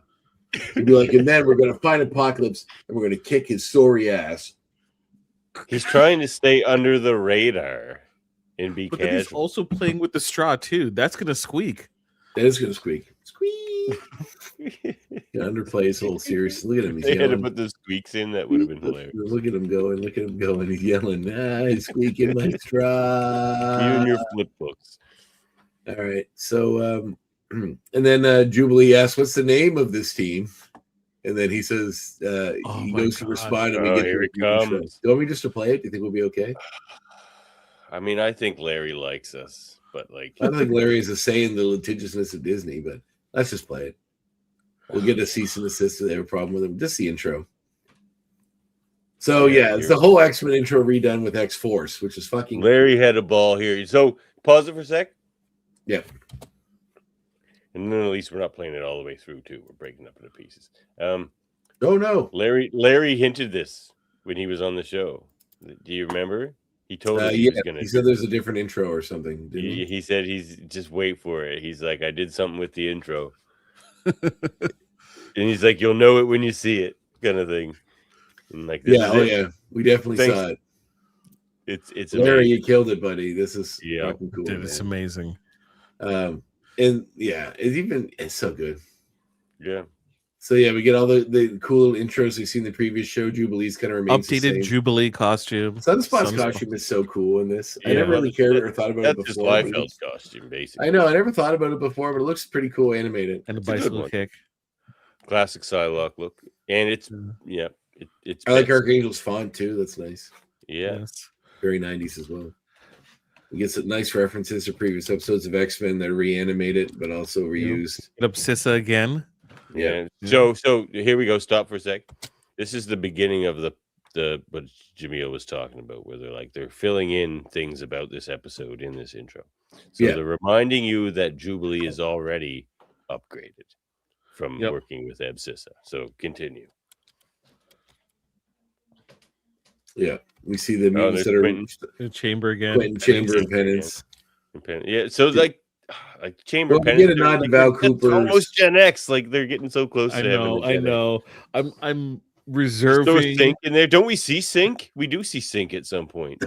You'd be like, and then we're gonna find Apocalypse and we're gonna kick his sorry ass. He's trying to stay under the radar and be But then he's casual. also playing with the straw too. That's gonna squeak. It is gonna squeak. Squeak. Underplay his whole series. Look at him. He's They had to yelling. put the squeaks in. That would have been hilarious. Look at him going. Look at him going. He's yelling. He's squeaking my straw. You and your flip books. All right. So, and then Jubilee asks, "What's the name of this team?" And then he says, he my goes to God. respond, and we Oh, get here the it review show. comes. Do you want me just to play it? Do you think we'll be okay? I mean, I think Larry likes us, but like, I don't think Larry has a say in the litigiousness of Disney, but let's just play it. We'll get a cease and desist if they have a problem with him. Just the intro. So yeah, it's the whole X-Men intro redone with X-Force, which is fucking. Larry had a ball here. So pause it for a sec. Yeah. And then at least we're not playing it all the way through too. We're breaking up into pieces. Oh no. Larry hinted this when he was on the show. Do you remember? He told us he was gonna. He said there's a different intro or something. Didn't he? He said he's just wait for it. He's like, I did something with the intro. And he's like, you'll know it when you see it, kind of thing. And like, this is it. Yeah, we definitely saw it. It's Larry, amazing. you killed it, buddy. This is fucking cool. Dude, it's amazing. And yeah, it's so good. Yeah. So yeah, we get all the cool little intros we've seen in the previous show. Jubilee's kind of remains the Updated same. Jubilee costume. Sunspot's costume is so cool in this. I Yeah. never really cared or thought about it That's just before. but it Liefeld's looks- costume, basically. I know, I never thought about it before, but it looks pretty cool animated. And a It's a good bicycle one. kick. Classic Psylocke look. And it's it's I like best. Archangel's font too. That's nice. Yeah. Yes. Very 90s as well. We get some nice references to previous episodes of X-Men that are reanimated, but also reused. Hit up Sissa again. Yeah. So here we go. Stop for a sec. This is the beginning of the what Jaemeel was talking about, where they're filling in things about this episode in this intro. So Yeah. they're reminding you that Jubilee is already upgraded from Yep. working with Eb Sissa. So continue. Yeah, we see the mutants there's that are Quentin. The chamber again. Quentin Chamber of Penance. Penance. Yeah. So like Chamber Well, we Penance, get a they're nod to like, Val that's Cooper's- almost Gen X. Like they're getting so close I to having know, a I Gen X. know. I'm Is there reserving. Sync in there? Don't we see Sync? We do see Sync at some point.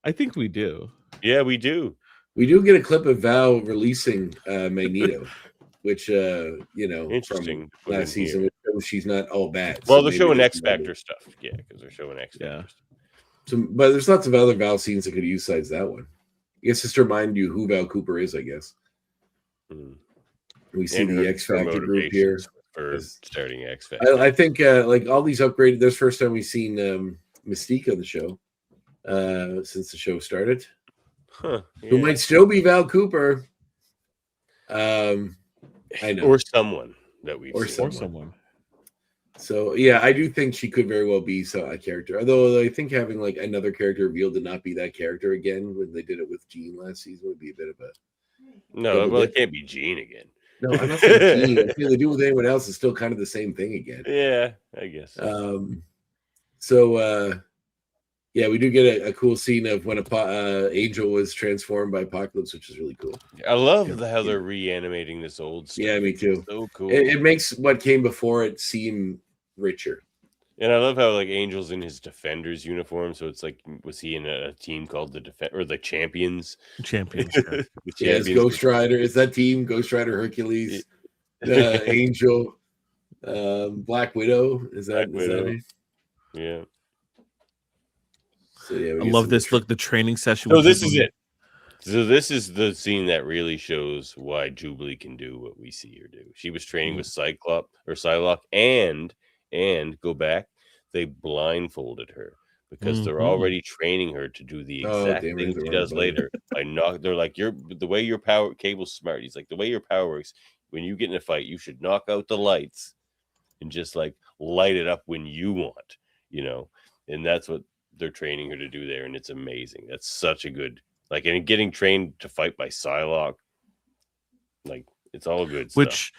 I think we do. Yeah, we do. We do get a clip of Val releasing Magneto. which from Interesting to put in last season, here. which shows she's not all bad. Well, so they're maybe showing they X can do it. Factor stuff. Yeah, because they're showing X Factor stuff. So, but there's lots of other Val scenes that could use besides that one. I guess just to remind you who Val Cooper is, I guess. We see And the her X Factor group here. For starting X Factor. I think like all these upgraded. This first time we've seen Mystique on the show since the show started. Huh, yeah. Who might still be Val Cooper. I know. Or someone that we've Or seen. someone. So yeah, I do think she could very well be a character. Although I think having like another character revealed to not be that character again when they did it with Jean last season would be a bit of a No, well, it can't be Jean again. No, I'm not saying Jean. I feel they do with anyone else is still kind of the same thing again. Yeah, I guess. Yeah, we do get a cool scene of when Angel was transformed by Apocalypse, which is really cool. I love how they're reanimating this old stuff. Yeah, me too. It's so cool. It makes what came before it seem richer. And I love how like Angel's in his Defenders uniform, so it's like, was he in a team called the Champions? Champions. The Yeah, it's Ghost Rider. Is that team Ghost Rider, Hercules, Angel, Black Widow? Is that it? Yeah. So, yeah, I love this. Look, the training session. So this is it. So this is the scene that really shows why Jubilee can do what we see her do. She was training with Psylocke, and go back, they blindfolded her because they're already training her to do the exact thing she does later. They're like, the way your power cable's smart. He's like, the way your power works, when you get in a fight, you should knock out the lights and just like light it up when you want, and that's what they're training her to do there, and it's amazing. That's such a good and getting trained to fight by Psylocke, it's all good stuff. Which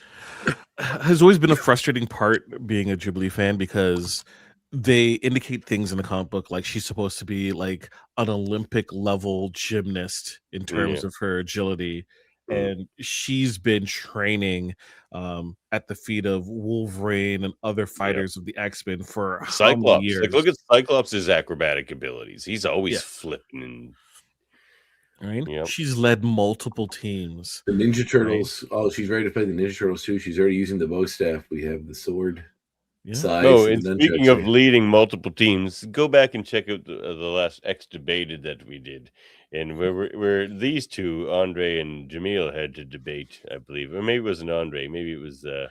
has always been a frustrating part being a Jubilee fan, because they indicate things in the comic book like she's supposed to be like an Olympic level gymnast in terms of her agility, and she's been training at the feet of Wolverine and other fighters of the X-Men for how many years? Look at Cyclops' acrobatic abilities. He's always flipping and right. Yep. She's led multiple teams. The Ninja Turtles. Right? Oh, she's ready to play the Ninja Turtles too. She's already using the bow staff. We have the sword. Size. No, and speaking of leading multiple teams, go back and check out the last X Debated that we did, and where these two, Andre and Jaemeel, had to debate, I believe, or maybe it wasn't Andre, maybe it was. Were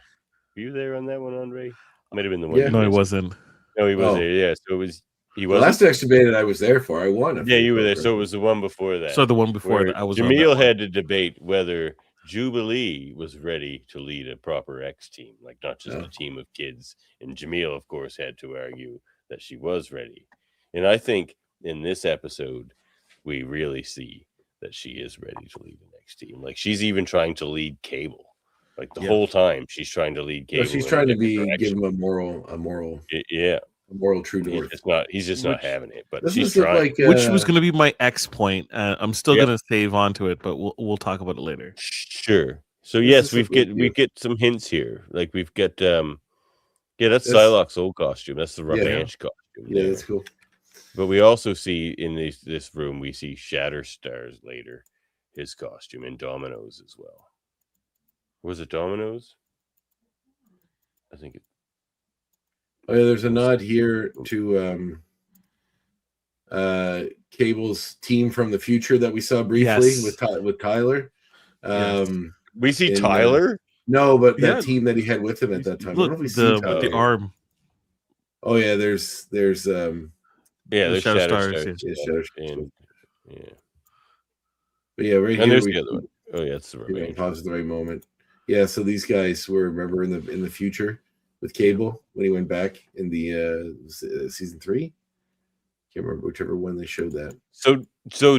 you there on that one, Andre? Might have been the one. Yeah. No, he wasn't. No, he was there. Yeah, so it was. He was the last X Debated I was there for. I won. Yeah, you were there. So it was the one before that. So the one before that, I was. Jaemeel had to debate whether Jubilee was ready to lead a proper X team, like not just a team of kids. And Jaemeel, of course, had to argue that she was ready. And I think in this episode, we really see that she is ready to lead the next team. Like she's even trying to lead Cable. Like the whole time, she's trying to lead Cable. No, she's trying to give him a moral. Yeah. Moral true north. He's just not having it. But she's trying. Which was going to be my X point. I'm still going to save onto it, but we'll talk about it later. Sure. So yes, we get some hints here. Like we've got that's Psylocke's old costume. That's the Revenge costume. Yeah, that's cool. But we also see in this room, we see Shatterstar's later, his costume, and Domino's as well. Was it Domino's? I think it. Oh yeah, there's a nod here to Cable's team from the future that we saw briefly with Tyler. We see Tyler. No, but that team that he had with him at that time. Look, the arm. Oh yeah, there's there's Shatterstars. Yeah. But yeah, right and here. There's the other one. Oh yeah, it's the Revenge. Pause at the right moment. Yeah, so these guys were, remember, in the future with Cable when he went back in the season 3. Can't remember whichever one they showed that. So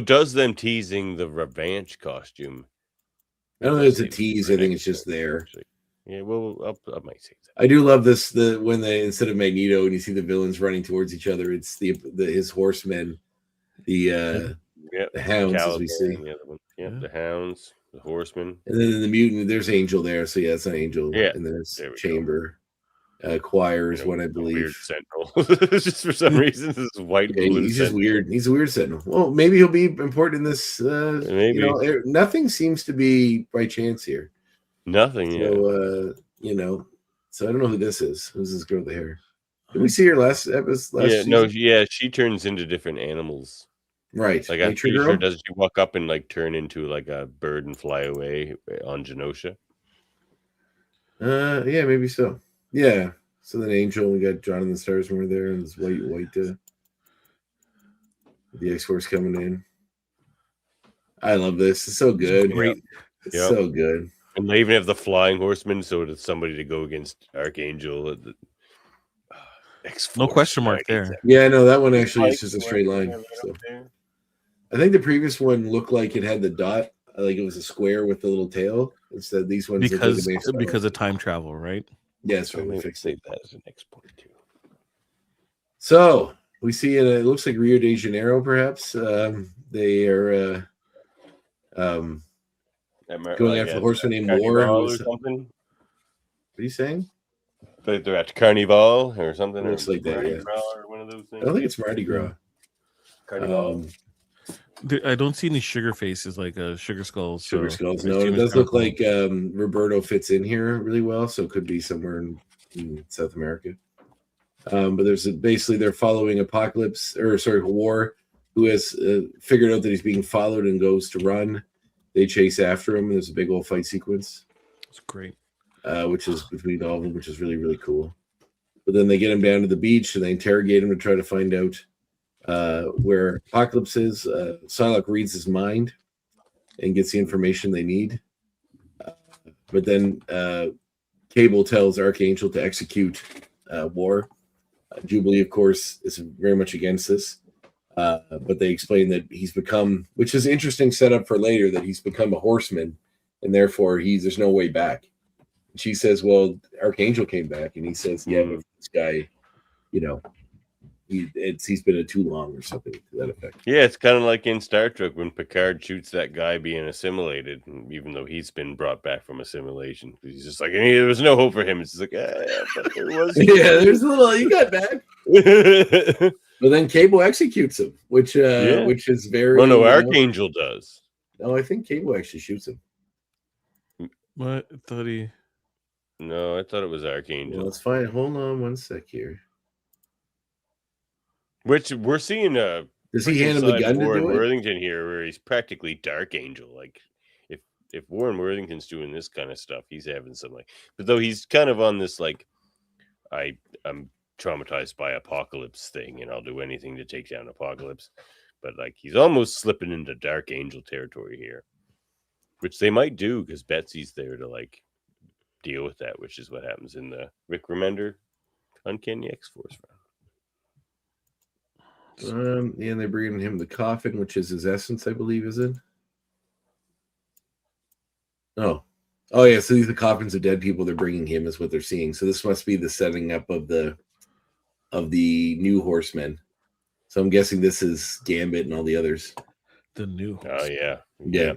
does them teasing the Revenge costume? I don't know if it's a tease. I think it's just there. Yeah, well, I might say that. I do love this. When they, instead of Magneto and you see the villains running towards each other, it's his horsemen, the hounds, as we see. The hounds, the horsemen, and then in the mutant, there's Angel there. So yeah, it's an Angel. Yeah, and then it's Chamber. Choir is one, I believe. Weird Sentinel. Just for some reason, this is white. Yeah, he's just weird. He's a weird Sentinel. Well, maybe he'll be important in this. Maybe nothing seems to be by chance here. Nothing. So so I don't know who this is. Who's this girl with the hair? Did we see her last episode? She turns into different animals. Right. Like I'm pretty sure, does she walk up and like turn into like a bird and fly away on Genosha? Yeah, maybe so. Yeah. So then Angel, we got Jonathan Stars when we're there, and this white the X-Force coming in. I love this. It's so good. Great. It's so good. And they even have the flying horseman, so it's somebody to go against Archangel. X-Force, no question mark there. Yeah, no, that one actually is just a straight line. So. I think the previous one looked like it had the dot, like it was a square with the little tail. Instead, these ones because of time travel, right? Yeah, that's right. We fix that as an X-Point too. So we see it looks like Rio de Janeiro, perhaps. They are going after the horseman named War. Or something. What are you saying? They're at Carnival or something. Looks like that, yeah. Or one of those things. I don't think it's Mardi Gras. Carnival. I don't see any sugar faces like sugar skulls. Sugar skulls. No, it does look like Roberto fits in here really well, so it could be somewhere in South America. But there's basically they're following War, who has figured out that he's being followed and goes to run. They chase after him. There's a big old fight sequence. It's great. Which is between all of them, which is really, really cool. But then they get him down to the beach and they interrogate him to try to find out where Apocalypse is. Psylocke reads his mind and gets the information they need. But then Cable tells Archangel to execute War. Jubilee, of course, is very much against this. But they explain that he's become, which is an interesting setup for later, that he's become a horseman and therefore there's no way back. And she says, well, Archangel came back, and he says, yeah, but this guy, he's been too long or something to that effect. Yeah, it's kind of like in Star Trek when Picard shoots that guy being assimilated, even though he's been brought back from assimilation. He's just like, there was no hope for him. It's just like, but there was. Yeah, there's a little, you got back. But then Cable executes him, which is very. Oh no, Archangel does. No, I think Cable actually shoots him. What? I thought he. No, I thought it was Archangel. Well, it's fine. Hold on one sec here. Which we're seeing does he hand him the gun to Warren do it? Worthington here, where he's practically Dark Angel. Like if Warren Worthington's doing this kind of stuff, he's having some but though he's kind of on this I'm traumatized by Apocalypse thing, and I'll do anything to take down Apocalypse. But he's almost slipping into Dark Angel territory here, which they might do because Betsy's there to deal with that, which is what happens in the Rick Remender Uncanny X-Force round. And they're bringing him the coffin, which is his essence, I believe, is it? Oh yeah. So these are the coffins of dead people. They're bringing him, is what they're seeing. So this must be the setting up of the new Horsemen. So I'm guessing this is Gambit and all the others. The new. Oh yeah. Yeah.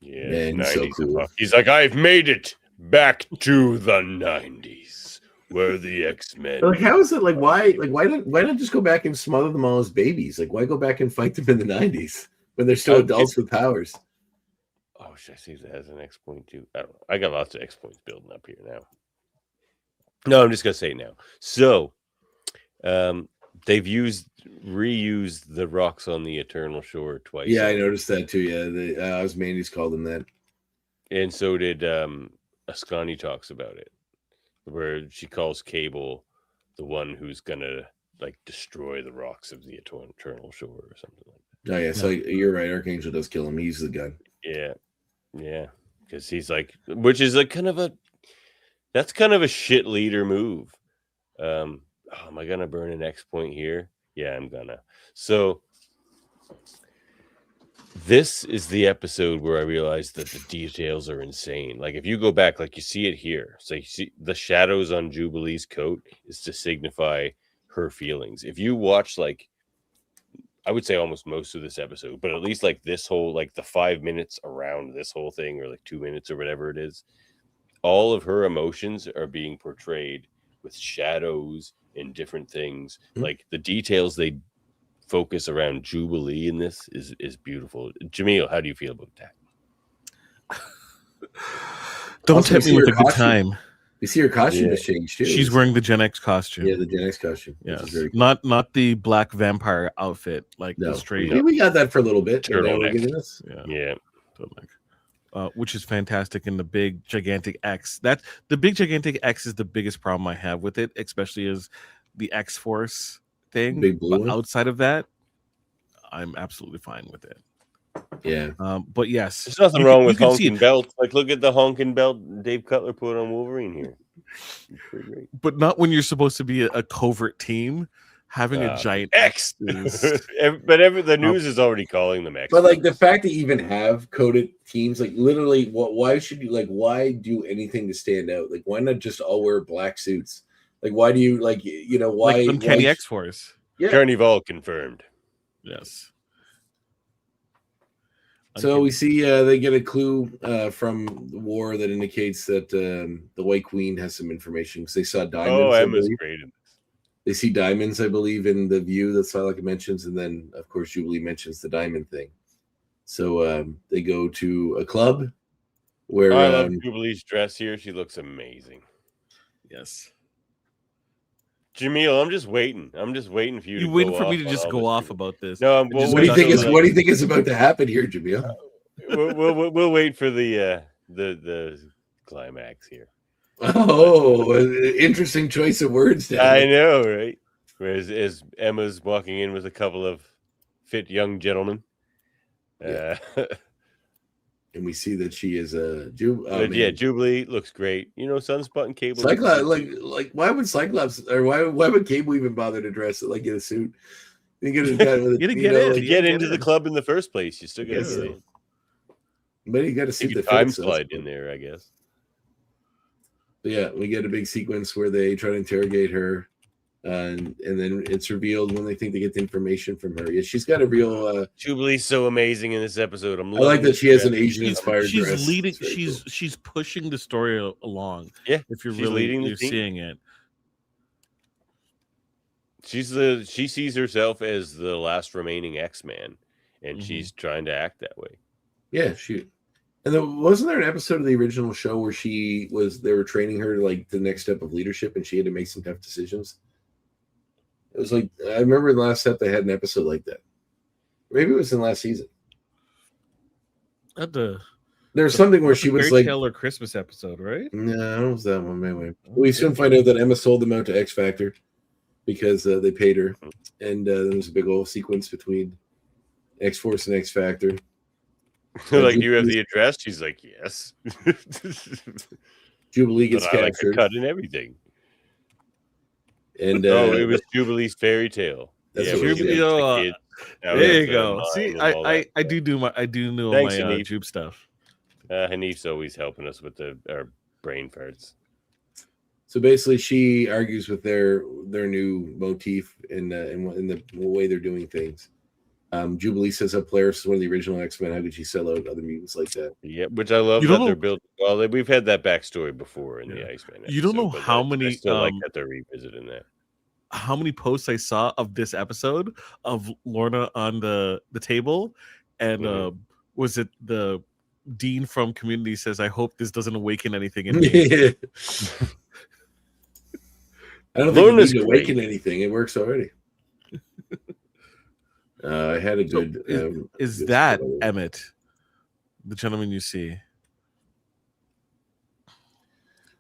Yeah, man, so cool. He's like, I've made it back to the 90s, where the X-Men. How is it why not just go back and smother them all as babies? Why go back and fight them in the 90s when they're still adults with powers? Oh, should I see that as an X-Point too? I don't know. I got lots of X-Points building up here now. No, I'm just gonna say now. So, they've reused the rocks on the Eternal Shore twice. Yeah, I noticed that too. Yeah, Mandy's called them that, and so did Ascani talks about it, where she calls Cable the one who's gonna destroy the rocks of the Eternal Shore or something like that. Oh yeah, so you're right. Archangel does kill him. He uses the gun. Yeah, because he's which is that's kind of a shit leader move. Am I gonna burn an X-Point here? Yeah, I'm gonna. So this is the episode where I realized that the details are insane. If you go back, you see it here. So you see the shadows on Jubilee's coat is to signify her feelings. If you watch I would say almost most of this episode, but at least this whole the 5 minutes around this whole thing, or 2 minutes or whatever it is, all of her emotions are being portrayed with shadows and different things. The details they focus around Jubilee in this is beautiful. Jaemeel, how do you feel about that? Don't Also, tempt you me see with her a good costume. time. You see her costume Yeah. has changed too. She's wearing the Gen X costume. the Gen X costume. Which Yes, is very cool. not the black vampire outfit, like the straight. We got that for a little bit. And now we're Turtleneck. getting this. Yeah. Which is fantastic in the big gigantic X. That the big gigantic X is the biggest problem I have with it, especially as the X Force thing. Big blue But one? outside of that, I'm absolutely fine with it. Yeah. But yes, There's nothing you wrong can- with you can see honking it, belts. Like, look at the honking belt Dave Cutler put on Wolverine here. It's pretty great. but not when you're supposed to be a covert team. Having a giant X. is The news is already calling them X. But like the fact that you even have coded teams, like literally, why should you why do anything to stand out? Like, why not just all wear black suits? Like, why do you why like Uncanny X Force. Yeah. Carnival confirmed. Yes. So we see they get a clue from the war that indicates that the White Queen has some information because they saw diamonds. Oh, Emma's great in this. They see diamonds, I believe, in the view that Psylocke mentions, and then of course Jubilee mentions the diamond thing. So they go to a club where I love Jubilee's dress here. She looks amazing. Yes. Jaemeel, I'm just waiting. I'm just waiting for you. You waiting for me to just go off about this? No, what do you think is what do you think is about to happen here, Jaemeel? We'll wait for the climax here. Oh, interesting choice of words. Dan. I know, right? Whereas as Emma's walking in with a couple of fit young gentlemen. And we see that she is a Jubilee looks great. You know, Sunspot and Cable. Cyclops, like why would Cyclops or why would Cable even bother to dress it like in a suit? You get to get into the club in the first place. You still got to get in. But you got to see the time slide in there, I guess. But yeah, we get a big sequence where they try to interrogate her, and then it's revealed when they think they get the information from her. Yeah, she's got a real. Jubilee's so amazing in this episode. I like that she has an Asian-inspired dress. She's leading. She's pushing the story along. Yeah, if you're really seeing it. She sees herself as the last remaining X-Man, and she's trying to act that way. Yeah, and then wasn't there an episode of the original show where they were training her like the next step of leadership, and she had to make some tough decisions? It was like I remember in the last set they had an episode like that. Maybe it was in last season. There's something where she was like Taylor Christmas episode, right? No, it was that one. Anyway, we soon find out that Emma sold them out to X Factor because they paid her, and there's a big old sequence between X Force and X Factor. Like, do you have the address? She's like, yes. Jubilee gets captured. I like a cut and everything. And it was Jubilee's fairy tale. That's there you go. See, I do know my Jube stuff. Hanif's always helping us with our brain farts. So basically, she argues with their new motif in the way they're doing things. Jubilee says that Polaris is one of the original X-Men. How could she sell out other mutants like that? Yeah, which I love that they're building. Well, we've had that backstory before in the X-Men. You don't know how many. I still like that they're revisiting that. How many posts I saw of this episode of Lorna on the table, and was it the Dean from Community says, "I hope this doesn't awaken anything in me." I don't think it needs to awaken anything. It works already. I had a good. Is that Emmett, the gentleman you see?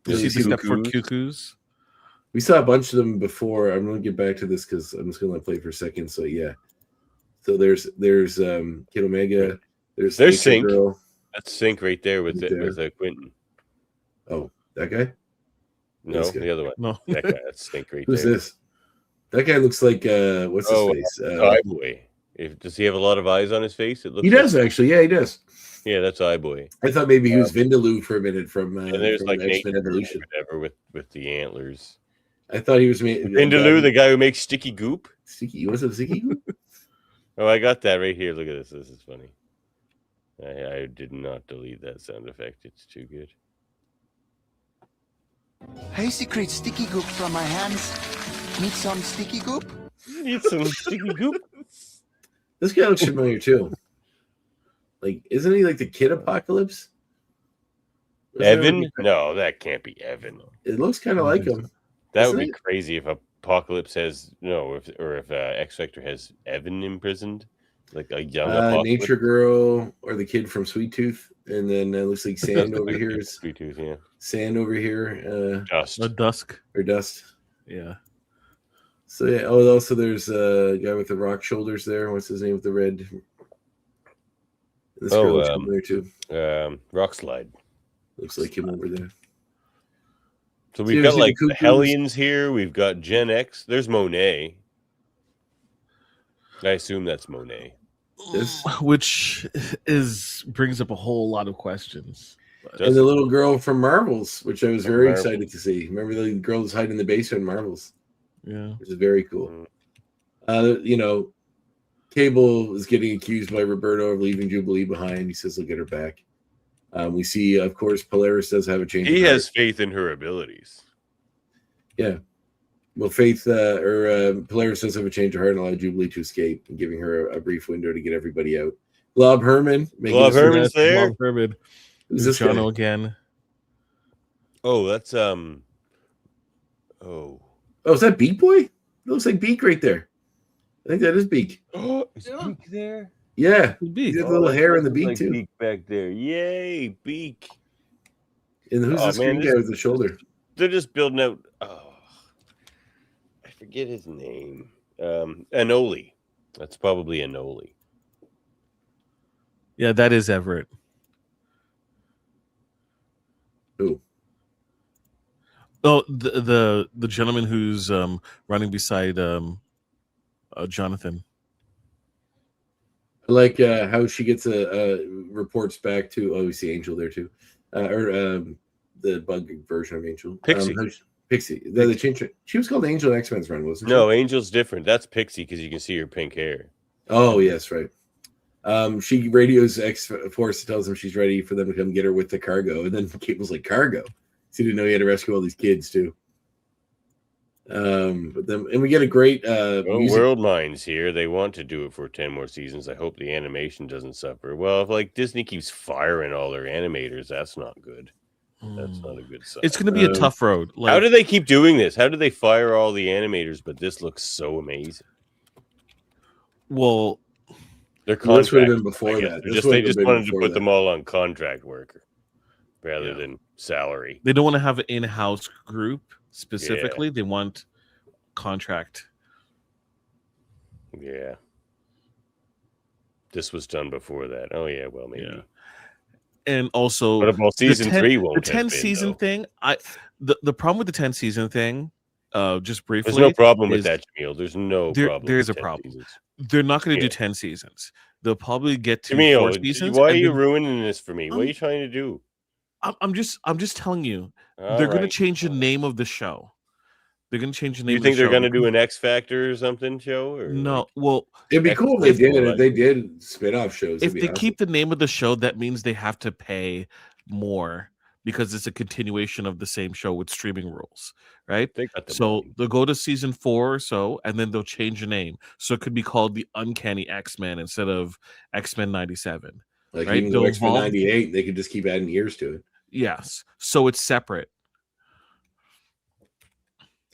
You see the step for cuckoos? We saw a bunch of them before. I'm going to get back to this because I'm just going to play for a second. So yeah. So there's Kid Omega. There's Sync. Girl. That's Sync right there with Quentin. Oh, that guy? No, the other one. No, that guy. That's Sync right Who's there. Who's this? That guy looks like what's his face? Eye-Boy. Does he have a lot of eyes on his face? It looks. He does actually. Yeah, he does. Yeah, that's Eye-Boy. I thought maybe he was Vindaloo for a minute from and there's from like X-Men Evolution. Whatever with the antlers. I thought he was Vindaloo, the guy who makes sticky goop. Sticky, was it sticky goop? Oh, I got that right here. Look at this. This is funny. I did not delete that sound effect. It's too good. I secrete sticky goop from my hands. Need some sticky goop? Need some sticky goop? This guy looks familiar too. Like, isn't he like the Kid Apocalypse? Evan? No, that can't be Evan. It looks kind of like him. That would be crazy if Apocalypse has if X Factor has Evan imprisoned, like a young Apocalypse. Nature Girl or the kid from Sweet Tooth, and then it looks like Sand over here is Sweet Tooth, yeah. Sand over here. Dusk or Dust. Yeah. So yeah. Oh, also there's a guy with the rock shoulders there. What's his name with the red? This girl looks there too. Rock Slide. Looks like him over there. So we've got like the Hellions here. We've got Gen X. There's Monet. I assume that's Monet. Which brings up a whole lot of questions. And the little girl from Marvels, which I was very excited to see. Remember the girl that's hiding in the basement in Marvels? Yeah. Which is very cool. Cable is getting accused by Roberto of leaving Jubilee behind. He says he'll get her back. We see, of course, Polaris does have a change. He has faith in her abilities. Yeah. Well, Polaris does have a change of heart and allow Jubilee to escape, and giving her a brief window to get everybody out. Glob Herman. Glob Herman's there? Glob Herman. Who's this Jono again? Oh, that's Oh, is that Beak Boy? It looks like Beak right there. I think that is Beak. Oh, is Beak there? Yeah, Beak. He's got the little hair in the beak like too. Beak back there. Yay, Beak. And who's this green guy with the shoulder? They're just building out. Oh, I forget his name. Anoli. That's probably Anoli. Yeah, that is Everett. Who? Oh, the gentleman who's running beside Jonathan. I like how she gets reports back to. Oh, we see Angel there too, or the bug version of Angel. Pixie. Pixie. The change. She was called Angel in X-Men's run, wasn't she? No, Angel's different. That's Pixie because you can see her pink hair. Oh yes, right. She radios X-Force, tells them she's ready for them to come get her with the cargo, and then Cable's like, "Cargo." So he didn't know he had to rescue all these kids too. But then, and we get a great World Minds here. They want to do it for 10 more seasons. I hope the animation doesn't suffer. Well, if like Disney keeps firing all their animators, that's not good. That's not a good sign. It's going to be a tough road. How do they keep doing this? How do they fire all the animators, but this looks so amazing? Well, their contract. This would have been before that. They just wanted to put them all on contract worker rather than salary. They don't want to have an in-house group specifically. They want contract. Yeah. This was done before that. Oh yeah, well maybe. Yeah. And also, but about season 3 won't the 10 season thing. The problem with the 10 season thing, just briefly, there's no problem with that, Jaemeel. There's no problem. There is a problem. Seasons. They're not going to do 10 seasons. They'll probably get to Jaemeel, 4 seasons. Why are you ruining this for me? What are you trying to do? I'm just telling you. They're going to change the name of the show. They're going to change the name. You think they're going to do an X Factor or something show? Or no. Well, it'd be cool if they did. If they did spin-off shows, if they keep the name of the show, that means they have to pay more because it's a continuation of the same show with streaming rules, right? So they'll go to season 4 or so, and then they'll change the name. So it could be called the Uncanny X-Men instead of X-Men 97. Like right? even though X-Men 98, they could just keep adding years to it. Yes. So it's separate.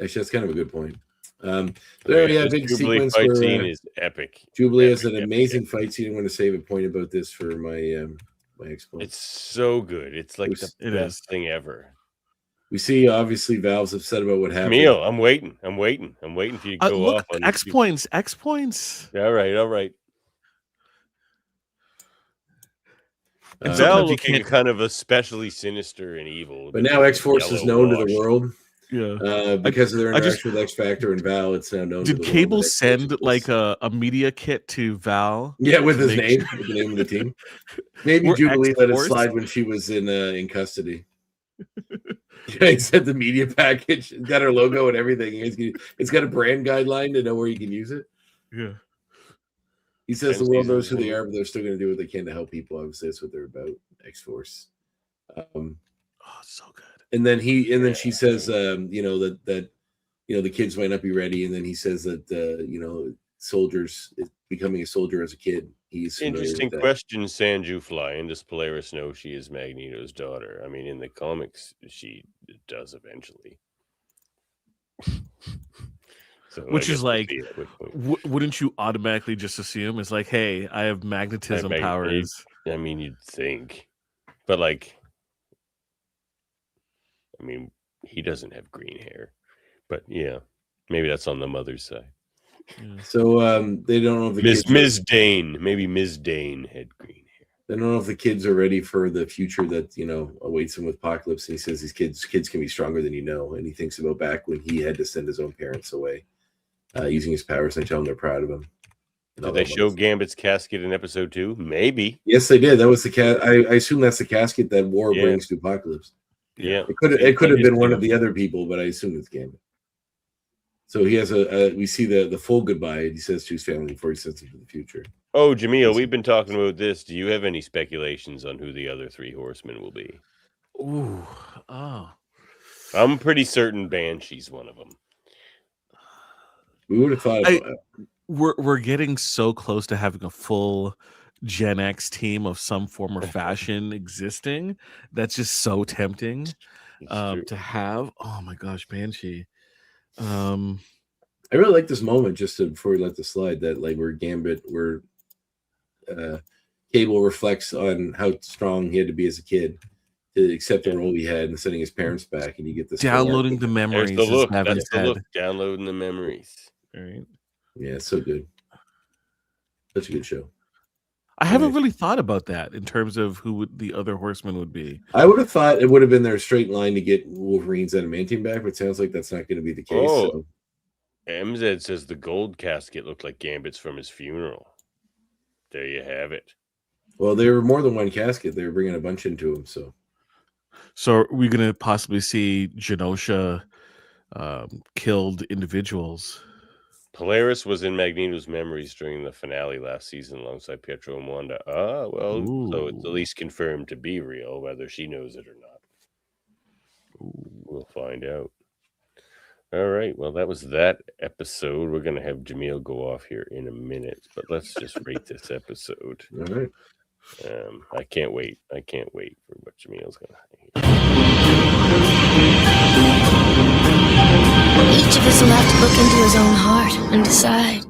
Actually, that's kind of a good point. Big Jubilee sequence fight where scene is epic. Jubilee has an amazing fight scene. I'm going to save a point about this for my my expo. It's so good. It's like the best thing ever. We see obviously Valve's upset about what happened. Jaemeel, I'm waiting for you to go off on X points. All right. Val looking kind of especially sinister and evil. But now X-Force is known to the world. Yeah. Because of their interaction with X Factor and Val, it's now known. Did Cable send like a media kit to Val? Yeah, with his name, with the name of the team. Maybe Jubilee let it slide when she was in custody. Yeah, he sent the media package. It's got her logo and everything. It's got a brand guideline to know where you can use it. Yeah. He says the world knows who they are, but they're still going to do what they can to help people. Obviously, that's what they're about. X-Force. So good. And then she says, that the kids might not be ready. And then he says that soldiers, becoming a soldier as a kid. He's familiar Interesting with that. question, Sanju Fly. And does Polaris know she is Magneto's daughter? I mean, in the comics, she does eventually. So Which is like, we'll see at what point. wouldn't you automatically just assume it's like, hey, I have magnetism powers? I mean, you'd think, but like, I mean, he doesn't have green hair, but yeah, maybe that's on the mother's side. Yeah. So they don't know if the Ms. Dane, maybe Ms. Dane had green hair. They don't know if the kids are ready for the future that awaits them with Apocalypse. And he says these kids can be stronger than you know, and he thinks about back when he had to send his own parents away, using his powers, and they tell him they're proud of him. Did they show Gambit's casket in episode 2? Maybe. Yes, they did. That was the I assume that's the casket that War brings to Apocalypse. Yeah, it could have been one of the other people, but I assume it's Gambit. So he has we see the full goodbye he says to his family before he sends them to the future. Oh, Jaemeel, we've been talking about this. Do you have any speculations on who the other 3 horsemen will be? Ooh, oh. I'm pretty certain Banshee's one of them. We would have thought about it. We're getting so close to having a full Gen X team of some form or fashion existing. That's just so tempting to have. Oh my gosh, Banshee. I really like this moment before we let this slide that like where Cable reflects on how strong he had to be as a kid to accept the role he had and sending his parents back, and you get this downloading the memories. That's the look. Downloading the memories. All right. Yeah, it's so good. Such a good show. I haven't really thought about that in terms of who the other horseman would be. I would have thought it would have been their straight line to get Wolverine's adamantium back, but it sounds like that's not going to be the case. Oh, so. MZ says the gold casket looked like Gambit's from his funeral. There you have it. Well, there were more than one casket. They were bringing a bunch into him. So are we going to possibly see Genosha killed individuals? Polaris was in Magneto's memories during the finale last season alongside Pietro and Wanda. So it's at least confirmed to be real, whether she knows it or not. We'll find out. All right. Well, that was that episode. We're going to have Jaemeel go off here in a minute, but let's just rate this episode. All right. I can't wait. I can't wait for what Jameel's going to Each of us will have to look into his own heart and decide.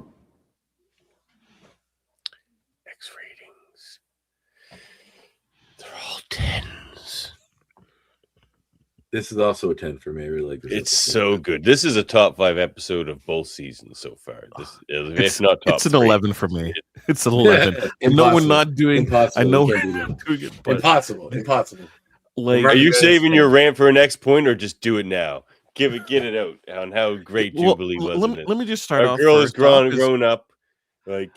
X ratings. They're all 10s. This is also a 10 for me. I really like this. It's so good. This is a top 5 episode of both seasons so far. It's not top. It's an 11 for me. It's an 11. No, we're not doing. Impossible. I know We we're can't do that. not doing it. But Impossible. like, Are you saving your rant for a next point, or just do it now? Get it out on how great Jubilee was. Let me just start Our off. girl has grown up. Like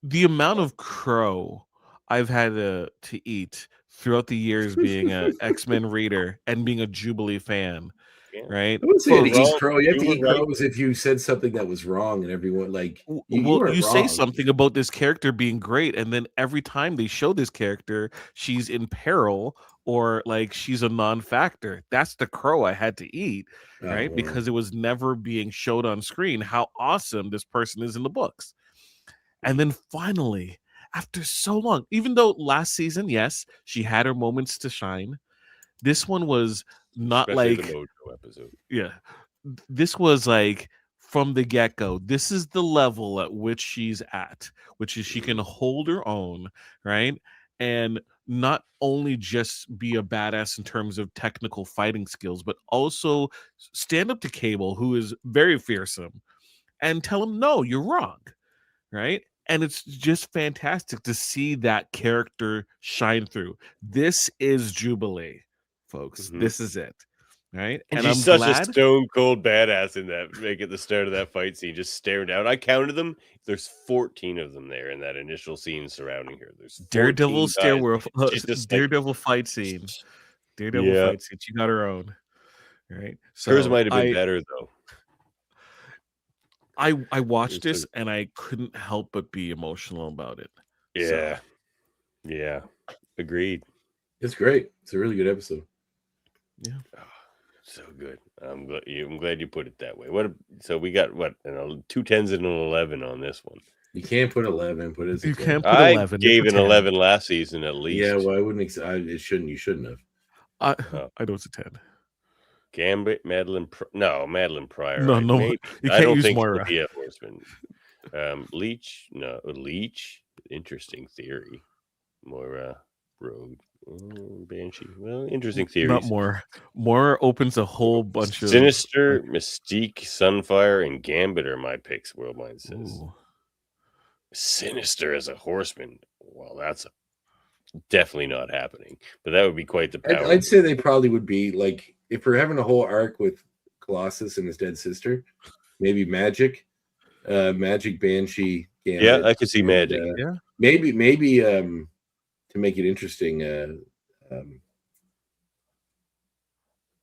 the amount of crow I've had to eat throughout the years being an X-Men reader and being a Jubilee fan, right? I wouldn't say you eat crow. You have to you eat were right. crows if you said something that was wrong, and everyone like you say something about this character being great, and then every time they show this character, she's in peril or like she's a non-factor. That's the crow I had to eat, right? wow. Because it was never being showed on screen how awesome this person is in the books. And then finally, after so long, even though last season, yes, she had her moments to shine, this one was not especially like the Mojo episode. Yeah, this was like from the get-go, this is the level at which she's at, which is she can hold her own, right? And not only just be a badass in terms of technical fighting skills, but also stand up to Cable, who is very fearsome, and tell him, no, you're wrong, right? And it's just fantastic to see that character shine through. This is Jubilee, folks. Mhm. This is it. Right. And I'm she's such glad a stone cold badass in that, like at the start of that fight scene, just staring down. I counted them. There's 14 of them there in that initial scene surrounding her. There's Daredevil 14 guys. She's just like- Daredevil fight scene. Daredevil Yeah. fight scene. She got her own. Right. So Hers might have been better though. I watched It's this and I couldn't help but be emotional about it. Yeah. Yeah. Agreed. It's great. It's a really good episode. Yeah. So good. I'm glad you put it that way. So we got what, 2 10s and an 11 on this one. You can't put 11. Put it as a You 10. can't put I 11. gave It's an a 10. 11 last season at least. Yeah, well, I wouldn't. It shouldn't. You shouldn't have. I know it's a 10. Gambit, Madeline. Madeline Pryor. No, Maybe. you I can't don't use think Moira. she'll be a horseman. Leech. No, Leech. Interesting theory. Moira, Rogue, Banshee. Well, interesting theories. Not more. More opens a whole bunch of Sinister, Mystique, Sunfire, and Gambit are my picks. Worldmind says. Ooh. Sinister as a horseman. Well, that's definitely not happening. But that would be quite the power. I'd say they probably would be like if we're having a whole arc with Colossus and his dead sister, maybe Magic, Banshee. Gambit, yeah, I could see Magic. Yeah, maybe to make it interesting.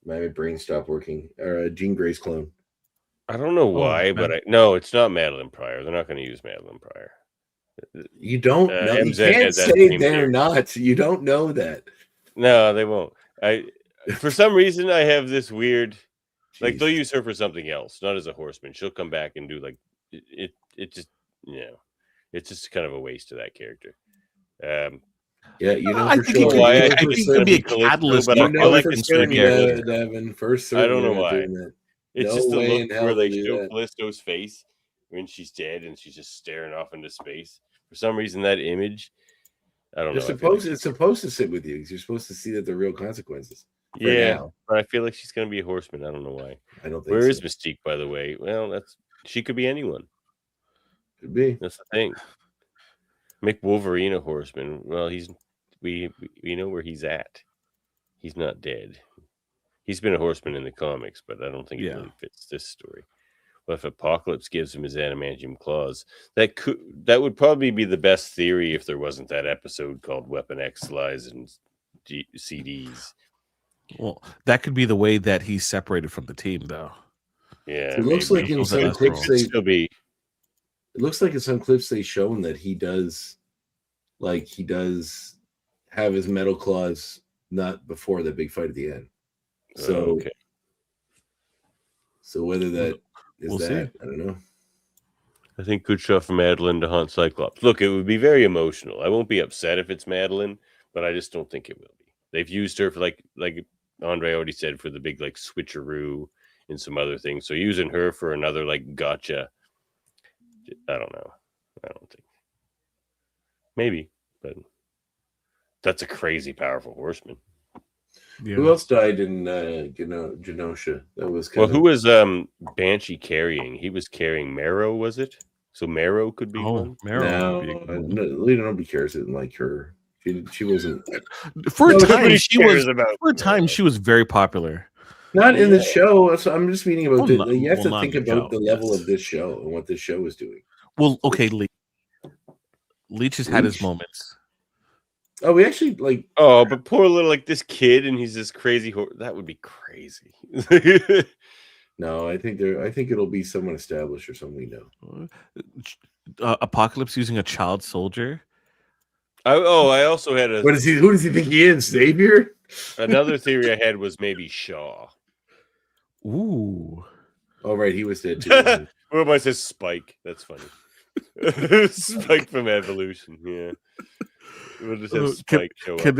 My brain stopped working. Jean Grey's clone. I don't know why, but no, it's not Madeline Pryor. They're not going to use Madeline Pryor. You don't know. You MZ can't has that say same they're theory. not. You don't know that. No, they won't. For some reason, I have this weird. Like Jeez. they'll use her for something else, not as a horseman. She'll come back and do like it. Just it's just kind of a waste of that character. Yeah, you know I for think sure. why. I think it could be a catalyst. But You I know feel like for it's certain, gonna get. Devin. First, I don't know they're not why. doing that. It's No just the way in look hell where they they'll do show that. Callisto's face when she's dead and she's just staring off into space. For some reason, that image, I don't know. It's supposed to sit with you because you're supposed to see that the real consequences. Yeah, now. but I feel like she's going to be a horseman. I don't know why. I don't think. Where is so. Mystique, by the way? Well, she could be anyone. Could be. That's the thing. Make Wolverine a horseman. Well, we know where he's at. He's not dead. He's been a horseman in the comics, but I don't think it really fits this story. But if Apocalypse gives him his adamantium claws, that would probably be the best theory if there wasn't that episode called Weapon X Lies and CDs. Well, that could be the way that he's separated from the team, though. Yeah, It looks like in some clips It looks like in some clips they've shown that he does have his metal claws not before the big fight at the end. So, so whether that is see. I don't know. I think good shot for Madeline to haunt Cyclops. Look, it would be very emotional. I won't be upset if it's Madeline, but I just don't think it will be. They've used her for like Andre already said, for the big like switcheroo and some other things. So using her for another like gotcha, I don't know. I don't think. Maybe, but that's a crazy powerful horseman. Yeah. Who else died in Genosha? That was who was Banshee carrying? He was carrying Marrow, was it? So Marrow could be one. Marrow. Nobody cares. Didn't like her. She wasn't. For a time, she was very popular. Not in the show. So I'm just meaning about you have to not think the about show, the level of this show and what this show is doing. Well, okay, Leech has had his moments. Oh, we actually like. Oh, but poor little like this kid, and he's this crazy. That would be crazy. No, I think it'll be someone established or something. No, Apocalypse using a child soldier. I also had a. What is he? Who does he think he is? Xavier? Another theory I had was maybe Shaw. Ooh. Oh, right, he was dead too. Whoever says Spike. That's funny. Spike from Evolution. Yeah. We'll just have Spike show up. Could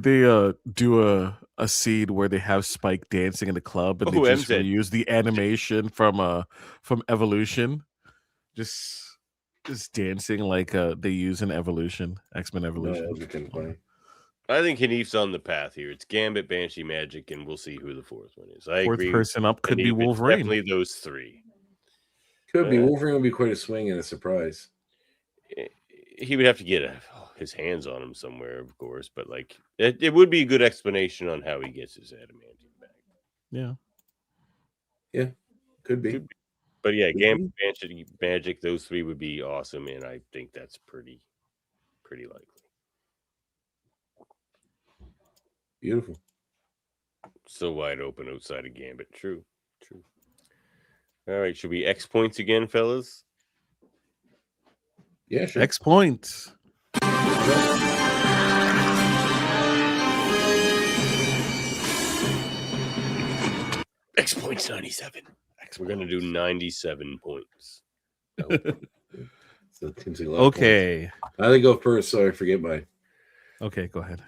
they do a scene where they have Spike dancing in the club and they just use the animation from Evolution, just dancing like they use in Evolution, X-Men Evolution. No, I think Hanif's on the path here. It's Gambit, Banshee, Magic, and we'll see who the fourth one is. I agree. Fourth person up could be Wolverine. Definitely those three. Could be. Wolverine would be quite a swing and a surprise. He would have to get his hands on him somewhere, of course, but like it would be a good explanation on how he gets his adamantium back. Yeah, could be. But yeah, Gambit, Banshee, Magic, those three would be awesome, and I think that's pretty likely. Beautiful. So wide open outside of Gambit. True. All right, should we X points again, fellas? Yeah, sure. X points. X points 97. We're gonna do 97 points. So it seems like a lot of points. Okay. I think go first, so I forget mine. Okay, go ahead.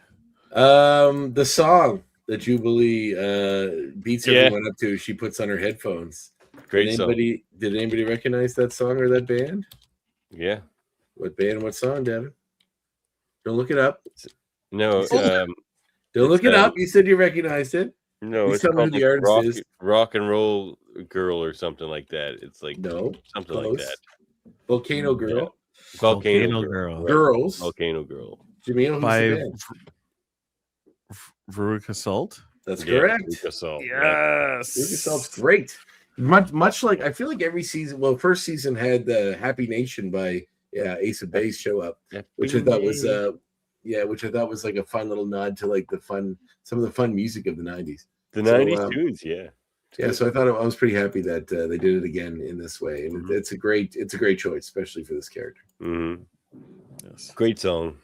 The song that Jubilee beats everyone up to, she puts on her headphones. Great song. Did anybody recognize that song or that band? Yeah. What band? What song, Devin? Don't look it up. No. Don't look it up. You said you recognized it. No, it's called like rock and roll girl or something like that. It's like something close. like that. Volcano Girl. Yeah. Volcano Girl. Right. Girls. Volcano Girl. Jaemeel, by Veruca Salt. That's correct. Veruca Salt. Yes. Veruca Salt's great. Much like I feel like every season. Well, first season had the Happy Nation by Ace of Base show up, which I thought was which I thought was like a fun little nod to like some of the fun music of the 90s. The 90s tunes, yeah. Yeah, so I was pretty happy that they did it again in this way, and it's a great choice, especially for this character. Mm-hmm. Yes. Great song.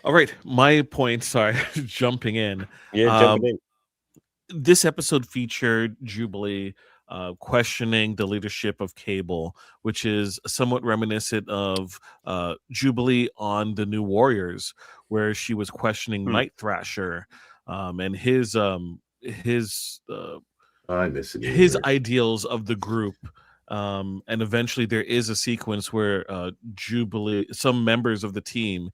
All right, my point. Sorry, jumping in. Yeah, jumping in. This episode featured Jubilee questioning the leadership of Cable, which is somewhat reminiscent of Jubilee on the New Warriors, where she was questioning Night Thrasher and his ideals of the group. And eventually there is a sequence where Jubilee, some members of the team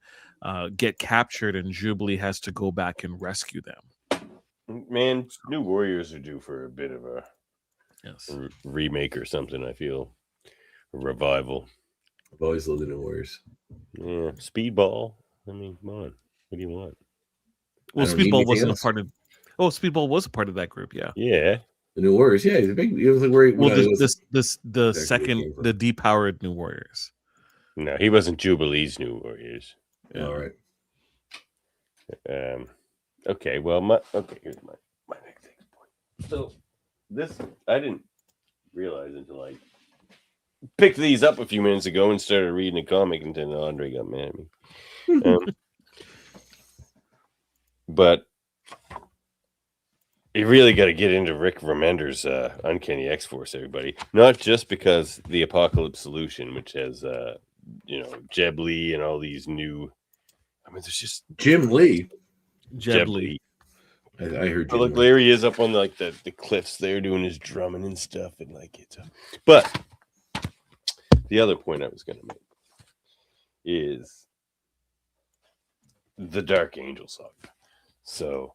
get captured, and Jubilee has to go back and rescue them. Man, New Warriors are due for a bit of a remake or something, I feel. A revival. I've always loved the New Warriors. Yeah. Speedball. I mean, come on. What do you want? Well, Speedball wasn't a part of... Oh, Speedball was a part of that group, yeah. Yeah. The New Warriors, yeah. It was like where the depowered New Warriors. No, he wasn't Jubilee's New Warriors. Yeah. All right. Okay, well, here's my next point. So this I didn't realize until I picked these up a few minutes ago and started reading a comic, and then Andre got mad at me. But you really got to get into Rick Remender's Uncanny X-Force, everybody. Not just because the Apocalypse Solution, which has Jeb Lee and all these new. I mean, there's just Jim Lee. Jeb Lee. I heard. Look, there he is up on the cliffs there doing his drumming and stuff, and it's. But the other point I was going to make is the Dark Angel saga. So,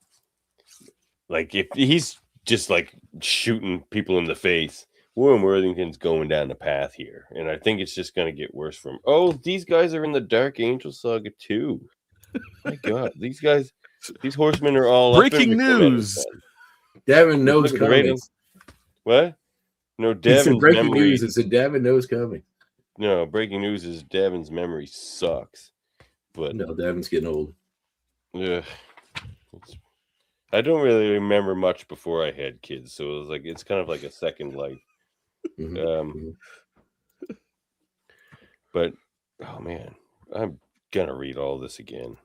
if he's just shooting people in the face, Warren Worthington's going down the path here, and I think it's just going to get worse from. Oh, these guys are in the Dark Angel saga too. My God, these horsemen are all breaking news. Devin knows comics. What? No, Devin's breaking memory. news. It's a Devin knows comics. No, breaking news is Devin's memory sucks. But no, Devin's getting old. Yeah, I don't really remember much before I had kids, so it was it's kind of like a second life. But oh man, I'm gonna read all this again.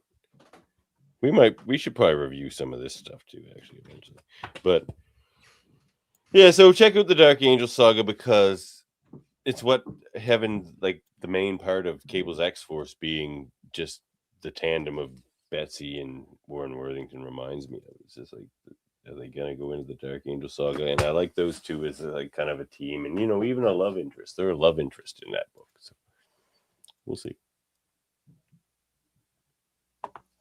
We should probably review some of this stuff too, actually, eventually. But yeah, so check out the Dark Angel saga because it's what having the main part of Cable's X-Force being just the tandem of Betsy and Warren Worthington reminds me of. It's just are they gonna go into the Dark Angel saga? And I like those two as kind of a team, and even a love interest. They're a love interest in that book, so we'll see.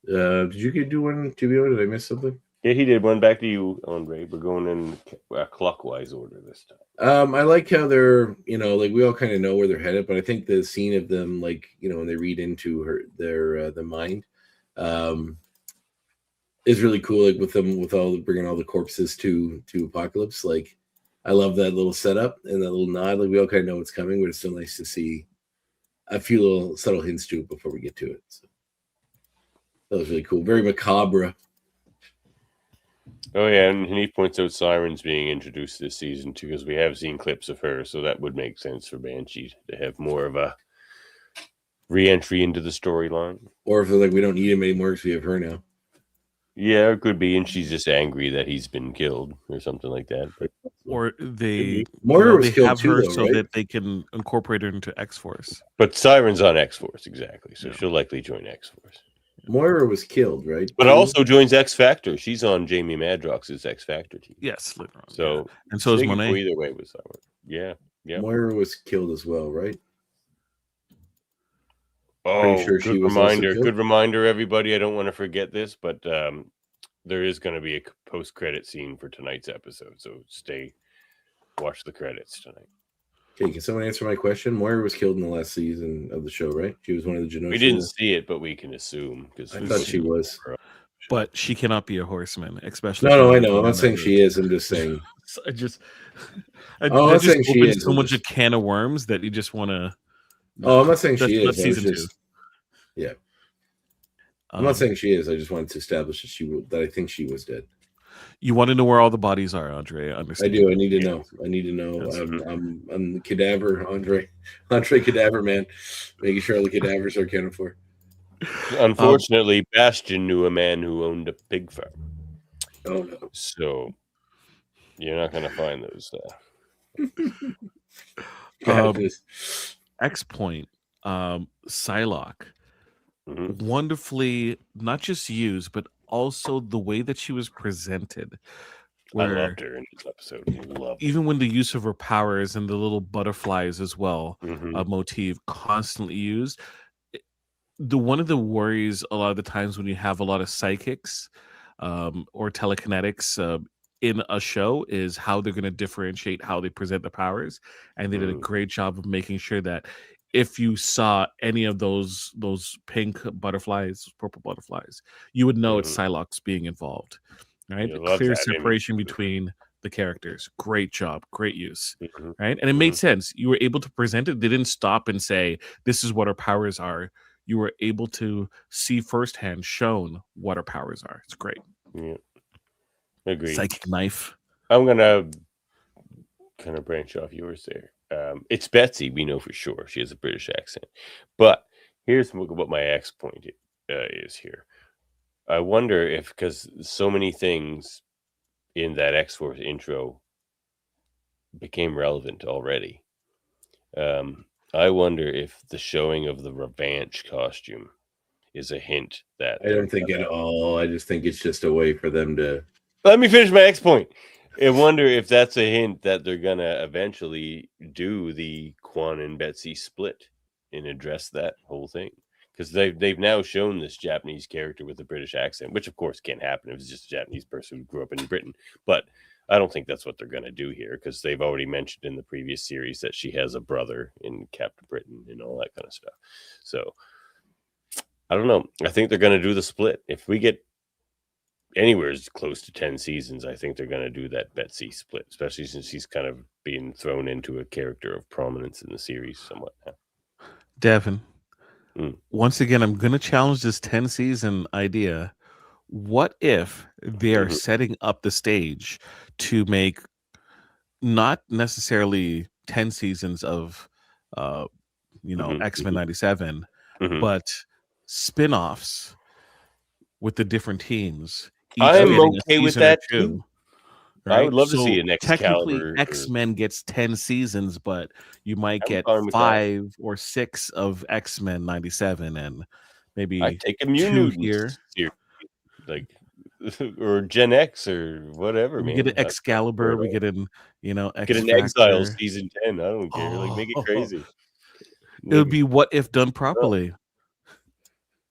Did you do one, TBO? Did I miss something? Yeah, he did one. Back to you, Andre. We're going in clockwise order this time. I like how they're, we all kind of know where they're headed, but I think the scene of them, when they read into the mind, is really cool. With them, bringing all the corpses to Apocalypse. I love that little setup and that little nod. We all kind of know what's coming, but it's still nice to see a few little subtle hints to it before we get to it. So that was really cool. Very macabre. Oh yeah, and he points out Sirens being introduced this season too, because we have seen clips of her, so that would make sense for Banshee to have more of a re-entry into the storyline. Or if we don't need him anymore because we have her now. Yeah, it could be, and she's just angry that he's been killed or something like that. But Or they, Moira was they killed have too, her though, so right? that they can incorporate her into X-Force. but Siren's on X-Force, exactly. So Yeah. she'll likely join X-Force. Moira was killed, right? But too? also joins X Factor. She's on Jamie Madrox's X Factor team. Yes, later on. So yeah. And so is they could go Monet. either way with Siren. Yeah. Yeah. Moira was killed as well, right? Oh, sure she good was also reminder. killed. Good reminder, everybody. I don't want to forget this, but there is going to be a post-credit scene for tonight's episode. So watch the credits tonight. Okay, can someone answer my question? Moira was killed in the last season of the show, right? She was one of the Genosha. We didn't see it, but we can assume because I thought she was. But she cannot be a horseman, especially. No, I know. I'm not saying she is. I'm just saying. I just I'm saying she opened is. so much a can of worms that you just want to. Oh, I'm not saying she is. That's season 2. Yeah. I'm not saying she is. I just wanted to establish that I think she was dead. You want to know where all the bodies are, Andre? I understand. I do. I need to know. Yes. I'm the cadaver, Andre Cadaver Man, making sure all the cadavers are accounted for. Unfortunately, Bastion knew a man who owned a pig farm. Oh no! So you're not going to find those. X-Point, Psylocke, wonderfully not just used, but also the way that she was presented. I loved her in this episode. Even when the use of her powers and the little butterflies as well, a motif constantly used. One of the worries a lot of the times when you have a lot of psychics or telekinetics in a show is how they're going to differentiate how they present the powers, and they did a great job of making sure that if you saw any of those pink butterflies, purple butterflies, you would know it's Psylocke's being involved. Right, clear separation between the characters. Great job, great use. Right, and it made sense. You were able to present it. They didn't stop and say this is what our powers are. You were able to see firsthand, shown what our powers are. It's great. Yeah, agreed. Psychic knife. I'm gonna kind of branch off yours there. It's Betsy. We know for sure she has a British accent. But here's what my X-Point is here. I wonder if, because so many things in that X-Force intro became relevant already. I wonder if the showing of the Revanche costume is a hint that I don't think at all. I just think it's just a way for them to. Let me finish my X-Point. I wonder if that's a hint that they're gonna eventually do the Quan and Betsy split and address that whole thing, because they've now shown this Japanese character with a British accent, which of course can't happen if it's just a Japanese person who grew up in Britain. But I don't think that's what they're going to do here, because they've already mentioned in the previous series that she has a brother in Captain Britain and all that kind of stuff. So I don't know. I think they're going to do the split. If we get anywhere as close to 10 seasons, I think they're going to do that Betsy split, especially since she's kind of being thrown into a character of prominence in the series somewhat now. Devin, once again, I'm going to challenge this 10 season idea. What if they are setting up the stage to make not necessarily 10 seasons of, X-Men 97, but spin-offs with the different teams? I'm okay with that too. Right? I would love to see an Technically, Excalibur. X-Men gets 10 seasons, but you might get 5 or 6 of X-Men 97, and maybe I take a 2 Mutants here. series, like, or Gen X or whatever. We man. get an Excalibur. We get an, X get an Exile season 10. I don't care. Like, make it crazy. It would be what if done properly.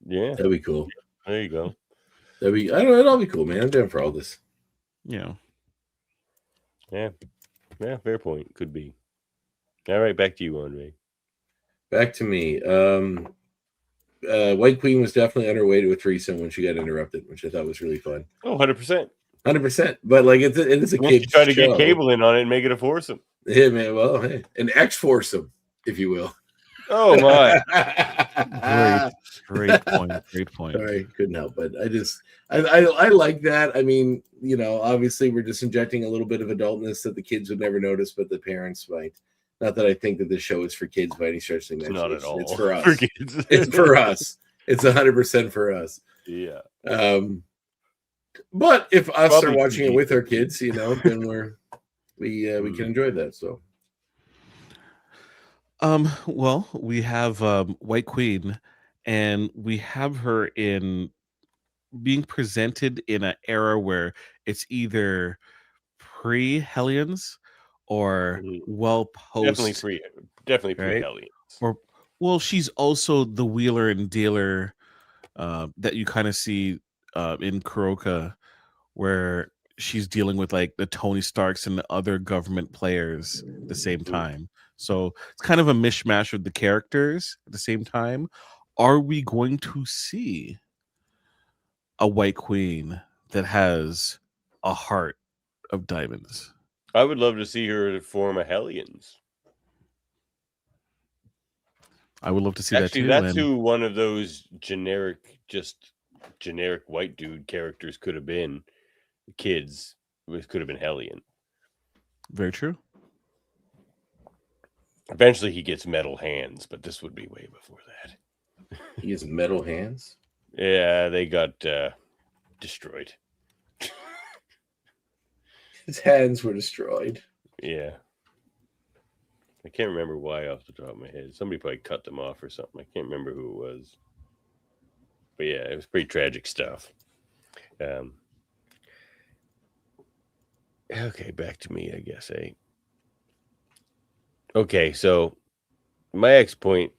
Yeah, That'd be cool. there you go. It'll be cool, man. I'm down for all this. Yeah. Yeah, fair point. Could be. All right, back to you, Andre. Back to me. White Queen was definitely on her way to a threesome when she got interrupted, which I thought was really fun. Oh, 100%. 100%. But like it is a Once you kid's try to show. get Cable in on it and make it a foursome. Yeah, man. Well, hey, an X-Foursome, if you will. Oh my! Great point. Great point. Sorry, couldn't help but I like that. I mean, obviously we're just injecting a little bit of adultness that the kids would never notice, but the parents might. Not that I think that this show is for kids by any stretch of the imagination. Not at all. It's for us. For kids. It's for us. It's 100% for us. Yeah. But if us Probably are watching it PG. with our kids, you know, then we can enjoy that. So Well, we have White Queen, and we have her in being presented in an era where it's either pre-Hellions or Mhm. well Definitely post, definitely right? pre-Hellions. Or well, she's also the wheeler and dealer that you kind of see in Kuroka, where she's dealing with like the Tony Starks and the other government players at the same time. So it's kind of a mishmash of the characters at the same time. Are we going to see a White Queen that has a heart of diamonds? I would love to see her form a Hellions. I would love to see Actually, that too. that's And who one of those generic white dude characters could have been. Kids, it could have been Hellion. very true. Eventually, he gets metal hands, but this would be way before that. he has metal hands. Yeah, they got destroyed. His hands were destroyed. Yeah. I can't remember why off the top of my head. Somebody probably cut them off or something. I can't remember who it was. But yeah, it was pretty tragic stuff. Okay, back to me, I guess, eh? Okay, so my X point,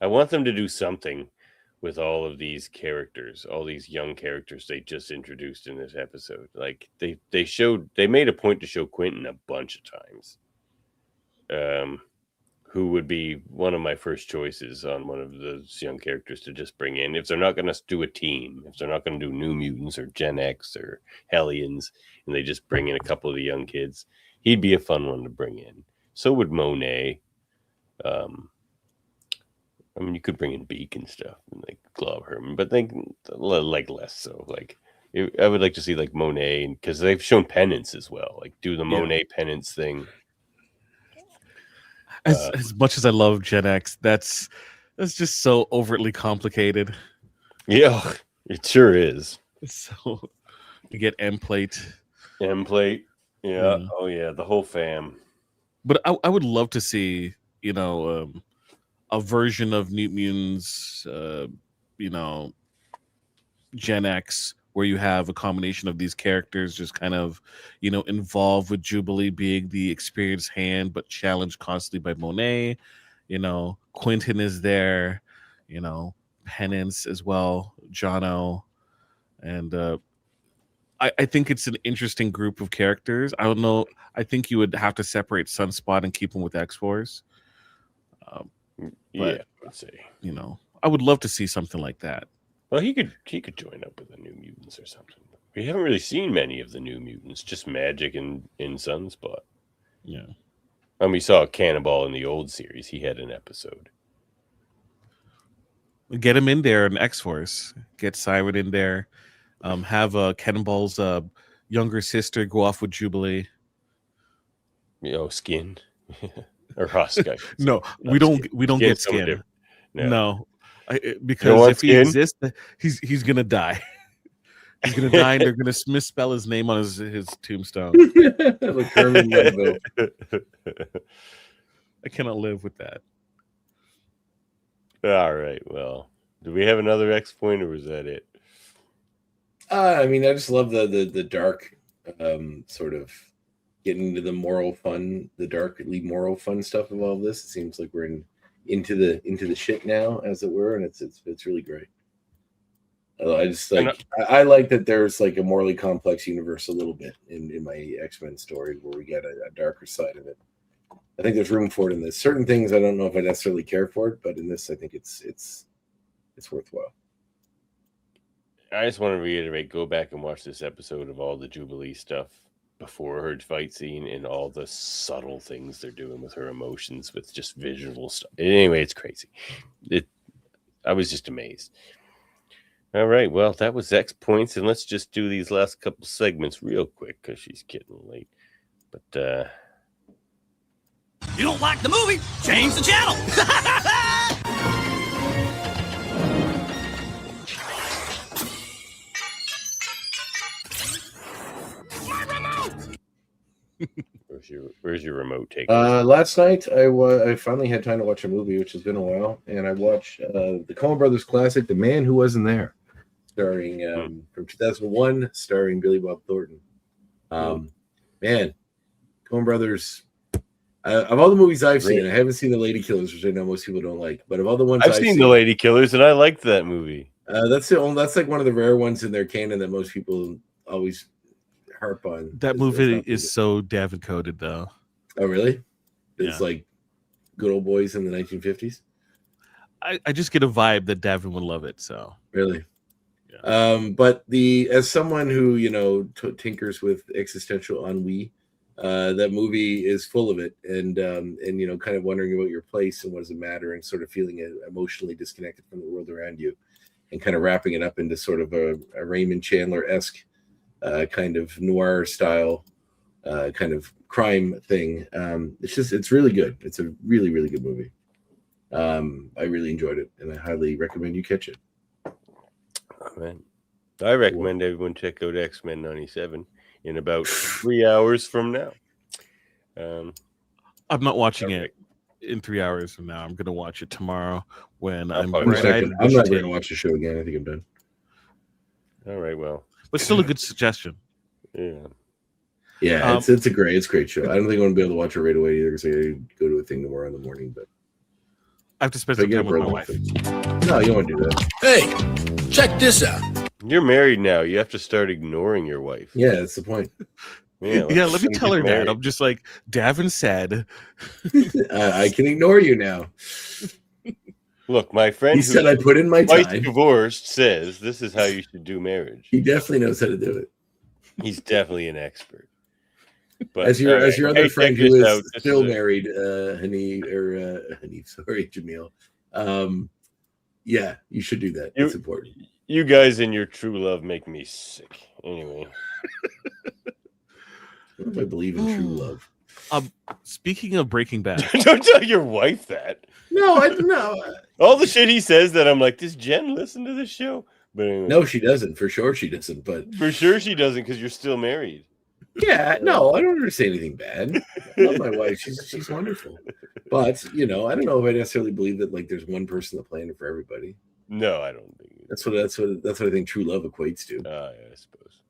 I want them to do something with all of these characters, all these young characters they just introduced in this episode. Like they made a point to show Quentin a bunch of times. Who would be one of my first choices on one of those young characters to just bring in. If they're not going to do a team, if they're not going to do New Mutants or Gen X or Hellions, and they just bring in a couple of the young kids, he'd be a fun one to bring in. So would Monet. I mean, you could bring in Beak and stuff, and like Glove Herman, but they like less so. Like, I would like to see like Monet, because they've shown penance as well. Like, do the Monet penance thing. As much as I love Gen X, that's just so overtly complicated. Yeah, it sure is. So you get M plate, yeah. Oh yeah, the whole fam. But I would love to see, you know, a version of New Mutants, you know, Gen X, where you have a combination of these characters just kind of, you know, involved with Jubilee being the experienced hand, but challenged constantly by Monet. You know, Quentin is there, you know, Penance as well, Jono. And I think it's an interesting group of characters. I don't know. I think you would have to separate Sunspot and keep them with X-Force. Yeah, let's say. You know, I would love to see something like that. Well, he could join up with the New Mutants or something. We haven't really seen many of the New Mutants, just Magic and in Sunspot. Yeah. And we saw Cannonball in the old series. He had an episode. Get him in there in X-Force. Get Siren in there. Have Cannonball's younger sister go off with Jubilee. You know, Skin or Husk. No, we don't get Skin. No. Because if he exists, he's gonna die. He's gonna die, and they're gonna misspell his name on his tombstone. Like Herman Melville. I cannot live with that. All right. Well, do we have another X point, or was that it? I mean, I just love the dark sort of getting into the moral fun, the darkly moral fun stuff of all this. It seems like we're into the shit now, as it were, and it's really great. I just like I like that there's like a morally complex universe a little bit in my X-Men story where we get a darker side of it. I think there's room for it in this. Certain things I don't know if I necessarily care for it, but in this I think it's worthwhile. I just want to reiterate, go back and watch this episode of all the Jubilee stuff before her fight scene and all the subtle things they're doing with her emotions with just visual stuff. Anyway, it's crazy. I was just amazed. All right, well, that was X points, and let's just do these last couple segments real quick because she's getting late. But You don't like the movie? Change the channel. Where's your remote take? Last night I finally had time to watch a movie, which has been a while, and I watched the Coen Brothers classic, The Man Who Wasn't There, starring from 2001, starring Billy Bob Thornton. Man, Coen Brothers. Of all the movies I've seen, I haven't seen The Lady Killers, which I know most people don't like. But of all the ones I've seen The Lady Killers, and I liked that movie. That's like one of the rare ones in their canon that most people always harp on. That movie is so David coded, though. Oh, really? It's like good old boys in the 1950s. I just get a vibe that Davin would love it. So really, yeah. But as someone who tinkers with existential ennui, that movie is full of it, and kind of wondering about your place and what does it matter, and sort of feeling emotionally disconnected from the world around you, and kind of wrapping it up into sort of a Raymond Chandler-esque kind of noir style kind of crime thing. It's really good. It's a really, really good movie. I really enjoyed it, and I highly recommend you catch it. Oh, man. I recommend everyone check out X-Men 97 in about 3 hours from now. I'm not watching it in 3 hours from now. I'm going to watch it tomorrow when I'm not going to watch the show again. I think I'm done. All right, well. But still a good suggestion. Yeah. Yeah, it's a great show. I don't think I'm going to be able to watch it right away either because I go to a thing tomorrow in the morning. But I have to spend some time with my wife. No, you won't do that. Hey, check this out. You're married now. You have to start ignoring your wife. Yeah, that's the point. Yeah, let me tell her that. I'm just like, Davin said. I can ignore you now. Look, my friend he said I put in my time. Divorced says this is how you should do marriage. He definitely knows how to do it. He's definitely an expert. But as your other friend who is still married, Jaemeel. Yeah, you should do that. It's important. You guys and your true love make me sick. Anyway. What if I believe in true love? Speaking of Breaking Bad. Don't tell your wife that. No, I don't know. All the shit he says that I'm like, does Jen listen to this show? But anyway. No, she doesn't. For sure she doesn't. But for sure she doesn't because you're still married. Yeah, no, I don't ever say anything bad. I love my wife. She's wonderful. But I don't know if I necessarily believe that there's one person that planned it for everybody. No, I don't think that's what I think true love equates to. Yeah, I suppose.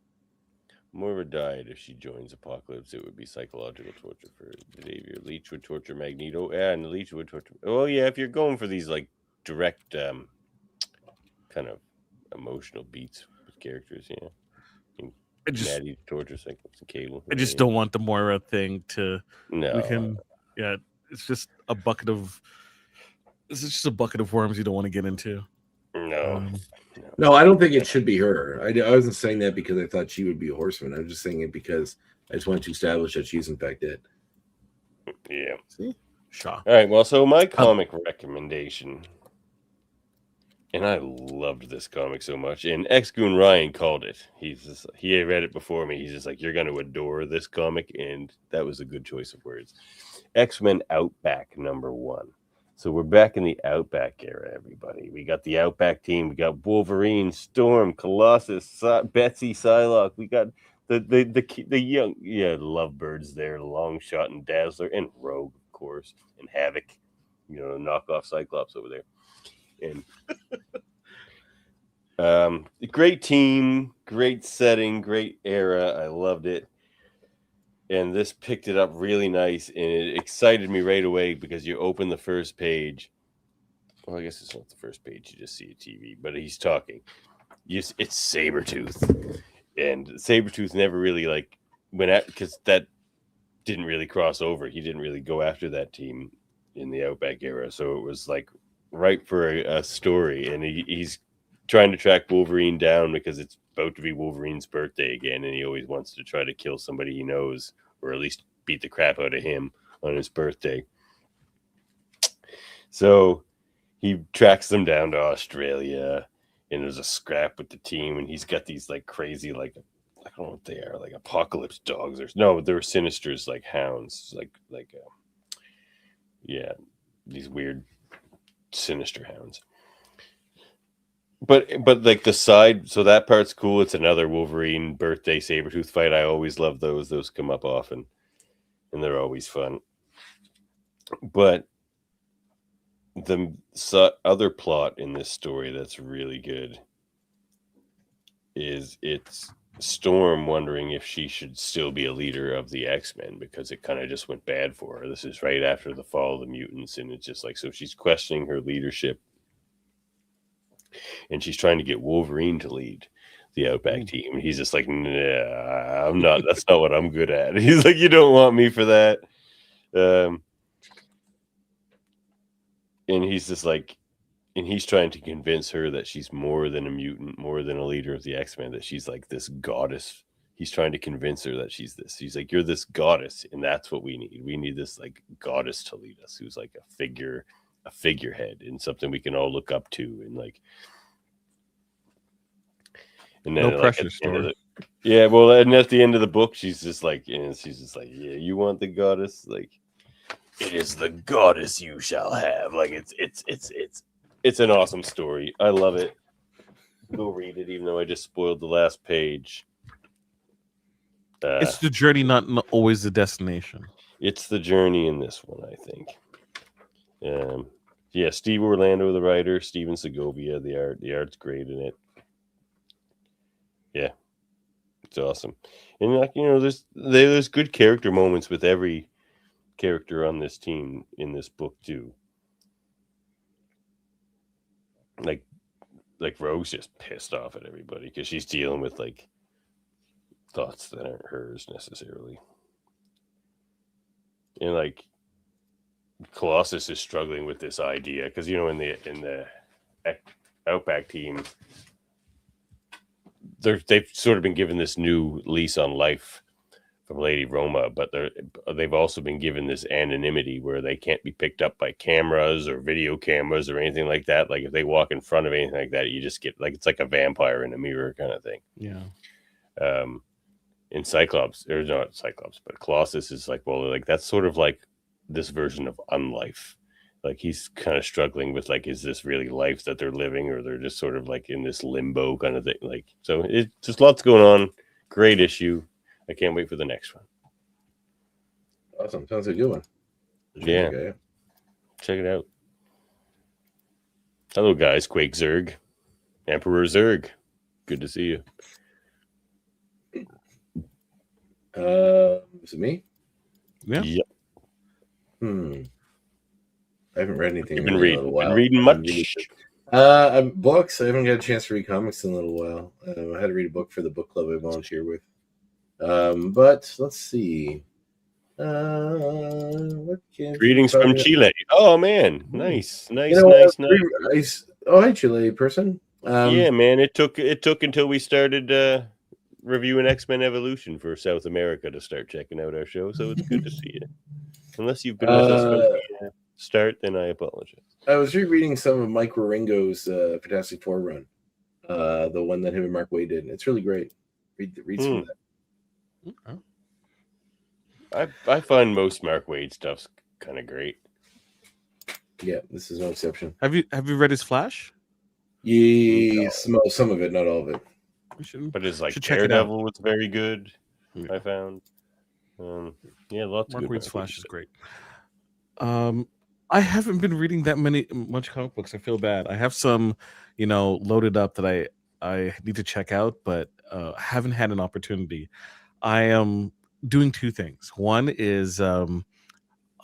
Moira died. If she joins Apocalypse, it would be psychological torture for Xavier. Leech would torture Magneto, and Leech would torture. Oh yeah, if you're going for these direct kind of emotional beats with characters, yeah. Maddie torture Cyclops and Cable. I just don't want the Moira thing to. No, it's just a bucket of. This is just a bucket of worms you don't want to get into. No, I don't think it should be her. I wasn't saying that because I thought she would be a horseman. I was just saying it because I just wanted to establish that she's in fact dead. Yeah. See? Shaw. All right. Well, so my comic recommendation, and I loved this comic so much, and X-Goon Ryan called it. He had read it before me. He's just like, you're going to adore this comic, and that was a good choice of words. X-Men Outback #1. So we're back in the Outback era, everybody. We got the Outback team. We got Wolverine, Storm, Colossus, Betsy, Psylocke. We got the young Lovebirds there, Longshot and Dazzler, and Rogue, of course, and Havoc. Knockoff Cyclops over there. And great team, great setting, great era. I loved it. And this picked it up really nice, and it excited me right away because you open the first page. Well, I guess it's not the first page. You just see a TV, but he's talking. It's Sabretooth. And Sabretooth never really went at, because that didn't really cross over. He didn't really go after that team in the Outback era. So it was right for a story. And he's trying to track Wolverine down because it's about to be Wolverine's birthday again, and he always wants to try to kill somebody he knows, or at least beat the crap out of him on his birthday. So he tracks them down to Australia, and there's a scrap with the team, and he's got these crazy, I don't know what they are, apocalypse dogs. They're Sinister's hounds, these weird Sinister hounds. But the side, so that part's cool. It's another Wolverine birthday Sabretooth fight. I always love those. Those come up often. and they're always fun. But the other plot in this story that's really good is it's Storm wondering if she should still be a leader of the X-Men because it kind of just went bad for her. This is right after the fall of the mutants, and it's just like, so she's questioning her leadership, and she's trying to get Wolverine to lead the Outback team, and he's just like, nah, I'm not. That's not what I'm good at. He's like, you don't want me for that. And he's just like, and he's trying to convince her that she's more than a mutant, more than a leader of the X-Men, that she's like this goddess. He's trying to convince her that she's this. He's like, you're this goddess, and that's what we need. We need this like goddess to lead us, who's like a figurehead, and something we can all look up to, and like. And then, No pressure story. Yeah, well, and at the end of the book, she's just like, yeah, you want the goddess? Like, it is the goddess you shall have. Like, it's an awesome story. I love it. Go read it, even though I just spoiled the last page. It's the journey, not always the destination. It's the journey in this one, I think. Yeah, Steve Orlando, the writer, Steven Segovia, the art. The art's great in it. Yeah, it's awesome. And like, you know, there's good character moments with every character on this team in this book too. Like Rogue's just pissed off at everybody because she's dealing with like thoughts that aren't hers necessarily. And like Colossus is struggling with this idea because, you know, in the Outback team, they've sort of been given this new lease on life from Lady Roma, but they've also been given this anonymity where they can't be picked up by cameras or video cameras or anything like that. Like if they walk in front of anything like that, you just get like, it's like a vampire in a mirror kind of thing. Yeah. In Cyclops, or not Cyclops, but Colossus is like, well, like that's sort of like this version of unlife. Like he's kind of struggling with like, is this really life that they're living, or they're just sort of like in this limbo kind of thing? Like, so it's just lots going on. Great issue. I can't wait for the next one. Awesome. Sounds like a good one. Yeah. Okay. Check it out. Hello, guys. Quake Zerg. Emperor Zerg. Good to see you. Is it me? Yeah. Yep. I haven't read anything. You've been in a little while. reading much? Books. I haven't got a chance to read comics in a little while. I had to read a book for the book club I volunteer with. But let's see. Greetings from Chile. Oh man, nice. Oh, hi, Chile person. Yeah, man. It took until we started reviewing X-Men Evolution for South America to start checking out our show. So it's good to see you. Unless you've been with us from the start, then I apologize. I was rereading some of Mike Wieringo's Fantastic Four run, the one that him and Mark Waid did. It's really great. Read some of that. I find most Mark Waid stuff's kind of great. Yeah, this is no exception. Have you read his Flash? Yes, some of it, not all of it. But his like Daredevil was very good. Yeah. I found. Yeah, lots of Mark good Waid's Flash is great. I haven't been reading that much comic books. I feel bad. I have some, loaded up that I need to check out, but haven't had an opportunity. I am doing two things. One is I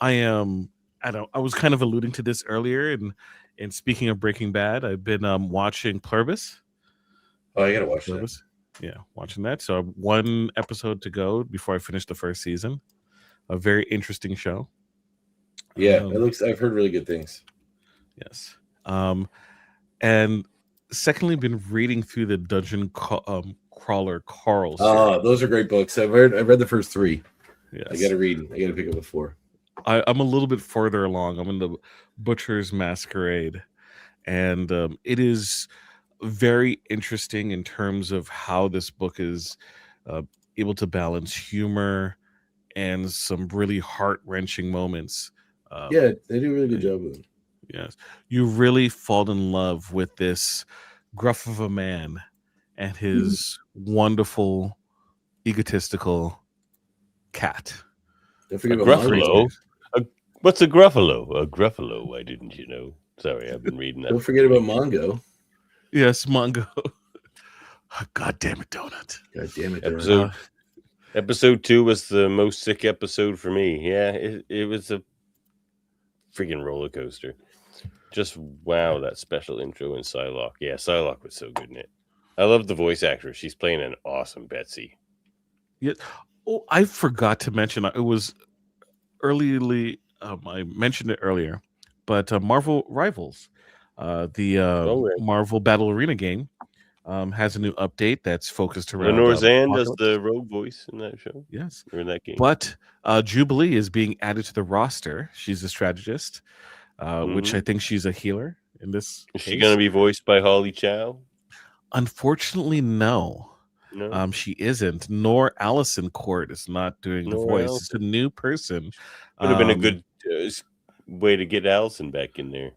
was kind of alluding to this earlier, and speaking of Breaking Bad, I've been watching Pluribus. Oh, I gotta watch Pluribus. That. Yeah, watching that. So one episode to go before I finish the first season. A very interesting show. Yeah, I've heard really good things. Yes. And secondly, been reading through the Dungeon Crawler Carl series. Oh, those are great books. I've read the first three. Yes. I gotta pick up the four. I'm a little bit further along. I'm in the Butcher's Masquerade, and it is very interesting in terms of how this book is able to balance humor and some really heart-wrenching moments. Yeah, they do a really good job with it. Yes, you really fall in love with this gruff of a man and his wonderful, egotistical cat. Don't forget A about Gruffalo. Mongo. What's a Gruffalo? A Gruffalo. Why didn't you know? Sorry, I've been reading that. Don't forget about Mongo. Yes, Mongo. God damn it, Donut. God damn it, Episode 2 was the most sick episode for me. Yeah, it was a freaking roller coaster. Just wow, that special intro in Psylocke. Yeah, Psylocke was so good in it. I love the voice actress. She's playing an awesome Betsy. Yeah. Oh, I forgot to mention it was early. I mentioned it earlier, but Marvel Rivals, the Marvel Battle Arena game, has a new update that's focused around. Lenore Zan does Apocalypse. the rogue voice in that show. Yes, or in that game. But Jubilee is being added to the roster. She's a strategist, which I think she's a healer in this. Is she going to be voiced by Holly Chow? Unfortunately, no. No, She isn't. Nor Allison Court is not doing the voice. It's a new person. Would have been a good way to get Allison back in there.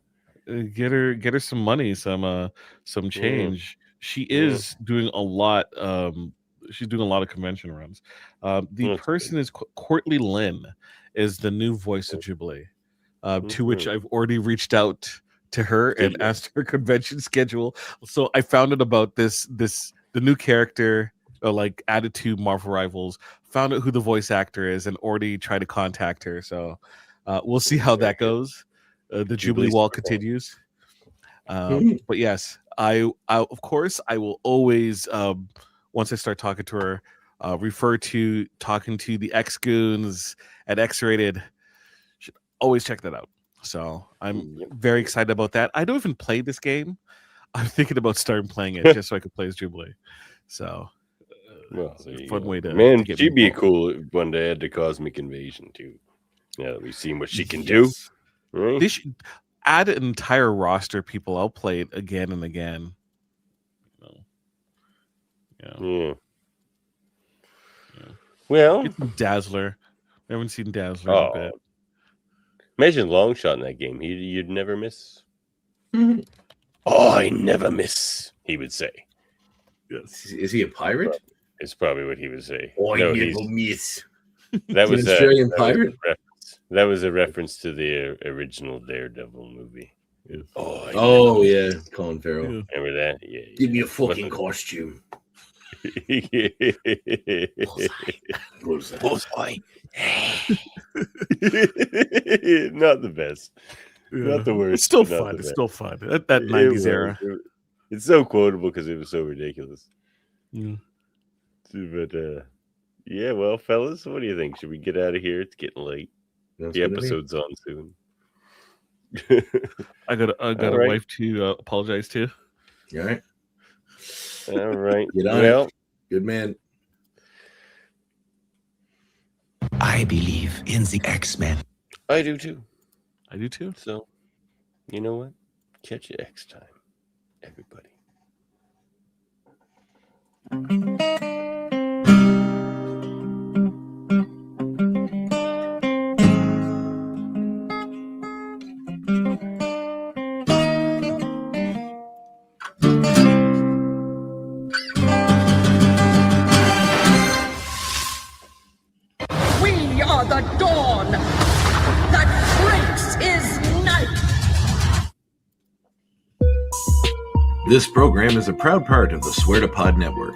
Get her some money, some change. She is doing a lot. She's doing a lot of convention runs. The person is Courtly Lynn, is the new voice of Jubilee, to which I've already reached out to her and asked her convention schedule. So I found out about the new character, like added to Marvel Rivals. Found out who the voice actor is and already tried to contact her. So we'll see how that goes. The Jubilee wall continues. But yes, I of course I will always once I start talking to her, refer to talking to the X Goons at X-Rated. Should always check that out. So I'm very excited about that. I don't even play this game. I'm thinking about starting playing it just so I could play as Jubilee. So fun way to man. To get She'd me be involved. cool one day at the Cosmic Invasion too. Yeah, we've seen what she can do. Right? They should add an entire roster of people. I'll play it again and again. Yeah. Well, get some Dazzler. I haven't seen Dazzler in a bit. Imagine Longshot in that game. You'd never miss. Oh, I never miss. He would say. Yes. Is he a pirate? It's probably what he would say. Oh, I never miss. That was an Australian pirate. That was a reference to the original Daredevil movie. Yeah. Oh yeah, Colin Farrell. Remember that? Yeah. Give me a fucking costume. Bullseye. Not the best. Not the worst. It's still but not fun. the It's best. still fun. That 90s era. It's so quotable because it was so ridiculous. Yeah. But yeah, well, fellas, what do you think? Should we get out of here? It's getting late. The episode's on soon. I got a wife to apologize to. All right. All right. Get on it. Good man. I believe in the X-Men. I do too. I do too. So, you know what? Catch you next time, everybody. We are the dawn that breaks his night. This program is a proud part of the Swear to Pod Network.